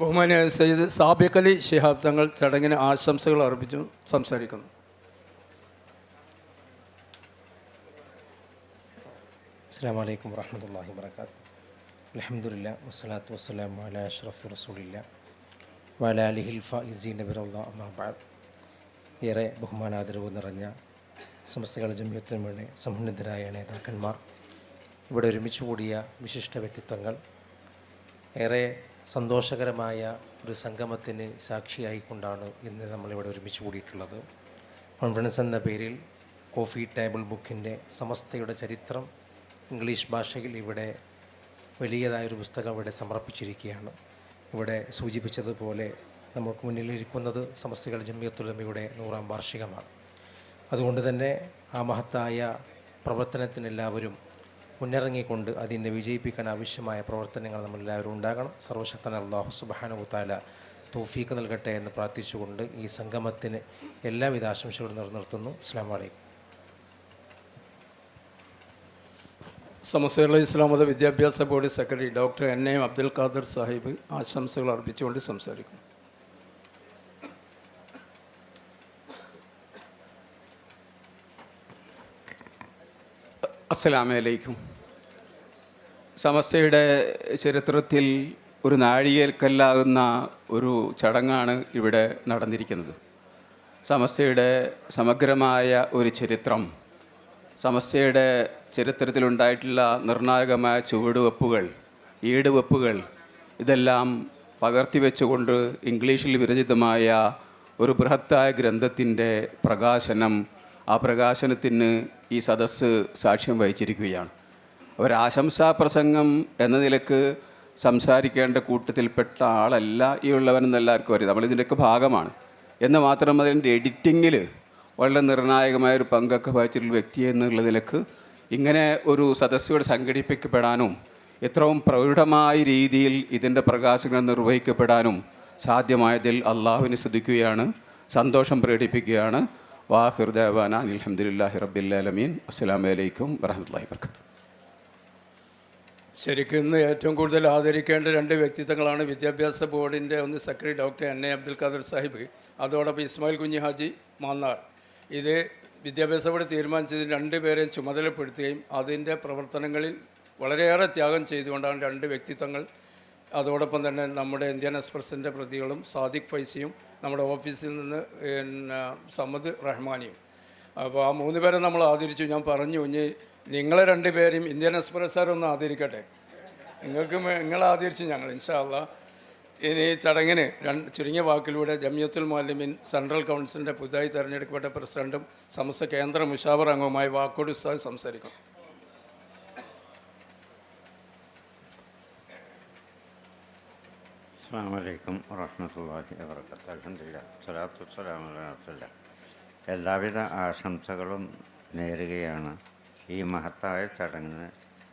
ബഹുമാന്യ സയ്യിദ് സാബിഖ് അലി ശിഹാബ് തങ്ങൾ ചടങ്ങിന് ആശംസകൾ അർപ്പിച്ചു സംസാരിക്കുന്നു. അസ്സലാമു അലൈക്കും വറഹ്മത്തുള്ളാഹി വബറകാതുഹു. അൽഹംദുലില്ലാ വസ്സലാത്തു വസ്സലാമു അലാ അഷ്റഫി റസൂലില്ലാ വഅലാ ആലിഹിൽ ഫായിസീന ബിറല്ലാഹി അമ്മാ ബഅദ്. ഏറെ ബഹുമാനാദരവ് നിറഞ്ഞ സമസ്തകളുടെ ജമിയത്തുലമയുടെ സമുന്നതരായ നേതാക്കന്മാർ, ഇവിടെ ഒരുമിച്ച് കൂടിയ വിശിഷ്ട വ്യക്തിത്വങ്ങൾ, ഏറെ സന്തോഷകരമായ ഒരു സംഗമത്തിന് സാക്ഷിയായിക്കൊണ്ടാണ് ഇന്ന് നമ്മളിവിടെ ഒരുമിച്ച് കൂടിയിട്ടുള്ളത്. കോൺഫറൻസ് എന്ന പേരിൽ കോഫി ടേബിൾ ബുക്കിൻ്റെ സമസ്തയുടെ ചരിത്രം ഇംഗ്ലീഷ് ഭാഷയിൽ ഇവിടെ വലിയതായൊരു പുസ്തകം ഇവിടെ സമർപ്പിച്ചിരിക്കുകയാണ്. ഇവിടെ സൂചിപ്പിച്ചതുപോലെ നമുക്ക് മുന്നിലിരിക്കുന്നത് സമസ്തകളുടെ ജമിയത്തുലമയുടെ 100ാം വാർഷികമാണ്. അതുകൊണ്ട് തന്നെ ആ മഹത്തായ പ്രവർത്തനത്തിനെല്ലാവരും മുന്നിറങ്ങിക്കൊണ്ട് അതിനെ വിജയിപ്പിക്കാൻ ആവശ്യമായ പ്രവർത്തനങ്ങൾ നമ്മളെല്ലാവരും ഉണ്ടാകണം. സർവശക്തനായ അല്ലാഹു സുബ്ഹാനഹു വ തആല തൗഫീഖ് നൽകട്ടെ എന്ന് പ്രാർത്ഥിച്ചുകൊണ്ട് ഈ സംഗമത്തിന് എല്ലാവിധ ആശംസകളും നിർത്തുന്നു. അസ്സലാമു അലൈക്കും. സമസ്ത കേരള ഇസ്ലാം മത വിദ്യാഭ്യാസ board secretary doctor N A. Abdul Khader Sahib ആശംസകൾ അർപ്പിച്ചുകൊണ്ട് സംസാരിക്കും. അസ്സലാമു അലൈക്കും. സമസ്തയുടെ ചരിത്രത്തിൽ ഒരു നാഴികക്കല്ലാകുന്ന ഒരു ചടങ്ങാണ് ഇവിടെ നടന്നിരിക്കുന്നത്. സമസ്തയുടെ സമഗ്രമായ ഒരു ചരിത്രം, സമസ്തയുടെ ചരിത്രത്തിലുണ്ടായിട്ടുള്ള നിർണായകമായ ചുവടുവെപ്പുകൾ, ഈടുവെപ്പുകൾ ഇതെല്ലാം പകർത്തിവെച്ചുകൊണ്ട് ഇംഗ്ലീഷിൽ വിരചിതമായ ഒരു ബൃഹത്തായ ഗ്രന്ഥത്തിൻ്റെ പ്രകാശനം, ആ പ്രകാശനത്തിന് ഈ സദസ്സ് സാക്ഷ്യം വഹിച്ചിരിക്കുകയാണ്. ഒരാശംസാ പ്രസംഗം എന്ന നിലക്ക് സംസാരിക്കേണ്ട കൂട്ടത്തിൽപ്പെട്ട ആളല്ല ഈ ഉള്ളവനെന്ന് എല്ലാവർക്കും അറിയാം. നമ്മളിതിൻ്റെയൊക്കെ ഭാഗമാണ് എന്ന് മാത്രം അതിൻ്റെ എഡിറ്റിങ്ങിൽ വളരെ നിർണായകമായൊരു പങ്കൊക്കെ വഹിച്ചിട്ടുള്ള വ്യക്തി എന്നുള്ള നിലക്ക് ഇങ്ങനെ ഒരു സദസ്സുകൾ സംഘടിപ്പിക്കപ്പെടാനും എത്രയും പ്രൗഢമായ രീതിയിൽ ഇതിൻ്റെ പ്രകാശനം നിർവഹിക്കപ്പെടാനും സാധ്യമായതിൽ അള്ളാഹുവിനെ സ്തുതിക്കുകയാണ്, സന്തോഷം പ്രകടിപ്പിക്കുകയാണ്. വാഹിർ ദഅ്വാനാ അൽഹംദുലില്ലാഹി റബ്ബിൽ ആലമീൻ. അസ്സലാമു അലൈക്കും വറഹ്മത്തുള്ളാഹി വബറകാതുഹു. ശരിക്കും ഇന്ന് ഏറ്റവും കൂടുതൽ ആദരിക്കേണ്ട രണ്ട് വ്യക്തിത്വങ്ങളാണ് വിദ്യാഭ്യാസ ബോർഡിൻ്റെ ഒന്ന് secretary doctor N A. Abdul Khader Sahib, അതോടൊപ്പം ഇസ്മായിൽ കുഞ്ഞി ഹാജി മാന്നാർ. ഇത് വിദ്യാഭ്യാസ ബോർഡ് തീരുമാനിച്ചതിന് രണ്ടുപേരെയും ചുമതലപ്പെടുത്തുകയും അതിൻ്റെ പ്രവർത്തനങ്ങളിൽ വളരെയേറെ ത്യാഗം ചെയ്തുകൊണ്ടാണ് രണ്ട് വ്യക്തിത്വങ്ങൾ. അതോടൊപ്പം തന്നെ നമ്മുടെ ഇന്ത്യൻ എക്സ്പ്രസിൻ്റെ പ്രതികളും സാദിഖ് ഫൈസിയും നമ്മുടെ ഓഫീസിൽ നിന്ന് സമദ് റഹ്മാനിയും. അപ്പോൾ ആ മൂന്ന് പേരെ നമ്മൾ ആദരിച്ചു. ഞാൻ പറഞ്ഞു, ഇനി നിങ്ങളെ രണ്ടുപേരും ഇന്ത്യൻ എക്സ്പ്രസ്സുകാരൊന്ന് ആദരിക്കട്ടെ. നിങ്ങളെ ആദരിച്ചു ഞങ്ങൾ ഇൻഷാ അല്ലാഹ്. ഇനി ചടങ്ങിന് ചുരുങ്ങിയ വാക്കിലൂടെ ജമിയത്തുൽ മുഅല്ലിമീൻ സെൻട്രൽ കൗൺസിലിൻ്റെ പുതുതായി തെരഞ്ഞെടുക്കപ്പെട്ട പ്രസിഡൻറ്റും സമസ്ത കേന്ദ്ര മുശാവർ അംഗവുമായ വാക്കോട് ഉസ്താദ് സംസാരിക്കും. അസ്സലാമു അലൈക്കും വറഹ്മത്തുള്ളാഹി വബറകാതുഹു. അൽഹംദുലില്ലാഹ് സ്വലാത്തു വസ്സലാമു അലാ റസൂലില്ലാഹ്. എല്ലാവിധ ആശംസകളും നേരുകയാണ് ഈ മഹത്തായ ചടങ്ങിന്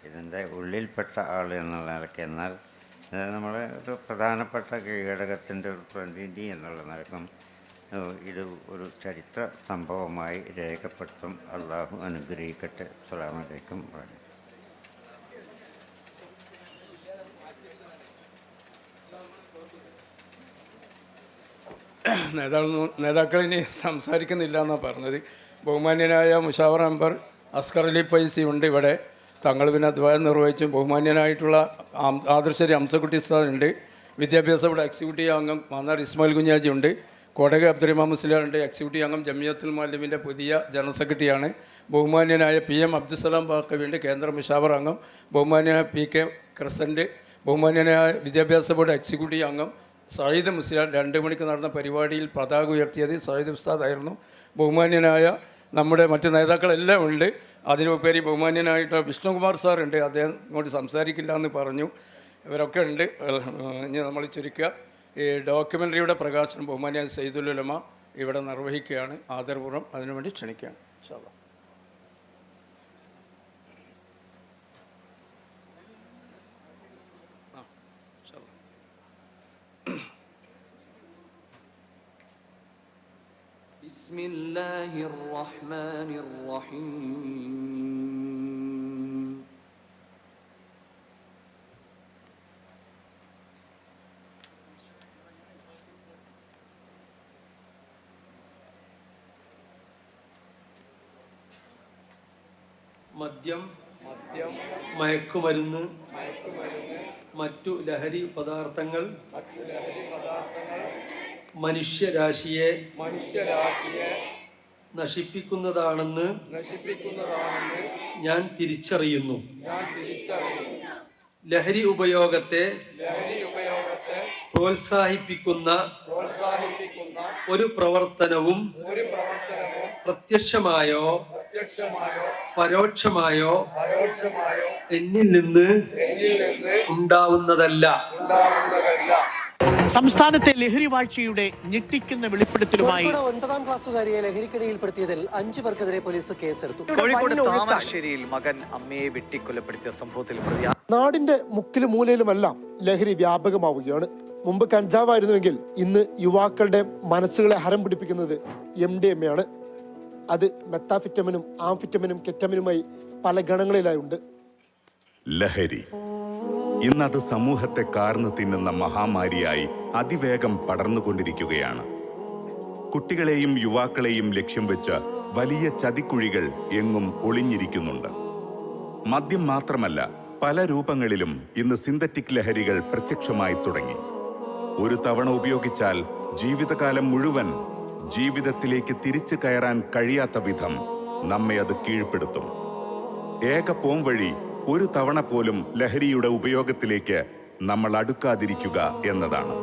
ഇതിൻ്റെ ഉള്ളിൽപ്പെട്ട ആൾ എന്നുള്ള നിലയ്ക്ക്. എന്നാൽ നമ്മളെ ഒരു പ്രധാനപ്പെട്ട കീഴടകത്തിൻ്റെ ഒരു പ്രതിനിധി എന്നുള്ള നിലക്കും ഇത് ഒരു ചരിത്ര സംഭവമായി രേഖപ്പെടുത്തും. അള്ളാഹു അനുഗ്രഹിക്കട്ടെ. അസ്സലാമു അലൈക്കും വറഹ്മത്തുള്ളാഹി. നേതാക്കൾ ഇനി സംസാരിക്കുന്നില്ല എന്നാണ് പറഞ്ഞത്. ബഹുമാന്യനായ മുഷാവർ മെമ്പർ അസ്കർ അലി ഫൈസി ഉണ്ട് ഇവിടെ. തങ്ങൾ പിന്നെ അധ്വാനം നിർവഹിച്ചും ബഹുമാന്യനായിട്ടുള്ള ആദർശരി അംസക്കുട്ടി ഉസ്താദ് ഉണ്ട്. വിദ്യാഭ്യാസ ബോർഡ് എക്സിക്യൂട്ടീവ് അംഗം മാന്നാർ ഇസ്മായിൽ കുഞ്ഞാജി ഉണ്ട്. കോടക അബ്ദുറഹ്മാൻ മുസ്ലിയാർ ഉണ്ട്, എക്സിക്യൂട്ടീവ് അംഗം ജമിയത്തുൽ മുഅല്ലിമീൻ്റെ പുതിയ ജനറൽ സെക്രട്ടറിയാണ്. ബഹുമാന്യനായ PM അബ്ദുസലാം ബാക്കവിൻ്റെ കേന്ദ്ര മുഷാവർ അംഗം. ബഹുമാന്യനായ PK ക്രസൻറ്റ്. ബഹുമാന്യനായ വിദ്യാഭ്യാസ ബോർഡ് എക്സിക്യൂട്ടീവ് അംഗം സയ്യിദ് മുസ്ലിയാർ. 2 മണിക്ക് നടന്ന പരിപാടിയിൽ പതാക ഉയർത്തിയത് സയ്യിദ് ഉസ്താദ് ആയിരുന്നു. ബഹുമാന്യനായ നമ്മുടെ മറ്റ് നേതാക്കളെല്ലാം ഉണ്ട്. അതിനുപരി ബഹുമാന്യനായിട്ട് വിഷ്ണുകുമാർ സാറുണ്ട്, അദ്ദേഹം ഇങ്ങോട്ട് സംസാരിക്കില്ല എന്ന് പറഞ്ഞു. ഇവരൊക്കെ ഉണ്ട്. ഇനി നമ്മൾ ചുരുക്കുക. ഈ ഡോക്യുമെൻ്ററിയുടെ പ്രകാശനം ബഹുമാന്യ സയ്യിദുൽ ഉലമ ഇവിടെ നിർവഹിക്കുകയാണ്. ആദരപൂർവ്വം അതിനുവേണ്ടി ക്ഷണിക്കുകയാണ്. ഇൻഷാ അല്ലാഹ്. ബിസ്മില്ലാഹിർ റഹ്മാനിർ റഹീം. മദ്യം, മയക്കുമരുന്ന്, മറ്റു ലഹരി പദാർത്ഥങ്ങൾ മനുഷ്യരാശിയെ നശിപ്പിക്കുന്നതാണെന്ന് ഞാൻ തിരിച്ചറിയുന്നു. ലഹരി ഉപയോഗത്തെ പ്രോത്സാഹിപ്പിക്കുന്ന ഒരു പ്രവർത്തനവും പ്രത്യക്ഷമായോ പരോക്ഷമായോ എന്നിൽ നിന്ന് ഉണ്ടാവുന്നതല്ല. സംസ്ഥാനത്തെ ലഹരി വാഴ്ചയുടെ ഞെട്ടിക്കുന്ന വെളിപ്പെടുത്തലുമായി 9ാം ക്ലാസ്സുകാരിയെ ലഹരിക്കടിയിൽപ്പെടുത്തിയതിൽ 5 പേർക്കെതിരെ പോലീസ് കേസെടുത്തു. കോഴിക്കോട് താമരശ്ശേരിയിൽ മകൻ അമ്മയെ വെട്ടിക്കൊലപ്പെടുത്തിയ സംഭവത്തിൽ നാടിന്റെ മുക്കിലും മൂലയിലുമെല്ലാം ലഹരി വ്യാപകമാവുകയാണ്. മുമ്പ് കഞ്ചാവായിരുന്നുവെങ്കിൽ ഇന്ന് യുവാക്കളുടെ മനസ്സുകളെ ഹരം പിടിപ്പിക്കുന്നത് MDMA ആണ്. അത് മെത്താഫിറ്റമിനും ആംഫിറ്റമിനും കെറ്റമിനുമായി പല ഗണങ്ങളിലായി ഉണ്ട്. ലഹരി ഇന്നത് സമൂഹത്തെ കാർന്നു തിന്നുന്ന മഹാമാരിയായി അതിവേഗം പടർന്നുകൊണ്ടിരിക്കുകയാണ്. കുട്ടികളെയും യുവാക്കളെയും ലക്ഷ്യം വെച്ച് വലിയ ചതിക്കുഴികൾ എങ്ങും ഒളിഞ്ഞിരിക്കുന്നുണ്ട്. മദ്യം മാത്രമല്ല, പല രൂപങ്ങളിലും ഇന്ന് സിന്തറ്റിക് ലഹരികൾ പ്രത്യക്ഷമായി തുടങ്ങി. ഒരു തവണ ഉപയോഗിച്ചാൽ ജീവിതകാലം മുഴുവൻ ജീവിതത്തിലേക്ക് തിരിച്ചു കയറാൻ കഴിയാത്ത വിധം നമ്മെ അത് കീഴ്പ്പെടുത്തും. ഏക പോംവഴി ഒരു തവണ പോലും ലഹരിയുടെ ഉപയോഗത്തിലേക്ക് നമ്മൾ അടുക്കാതിരിക്കുക എന്നതാണ്.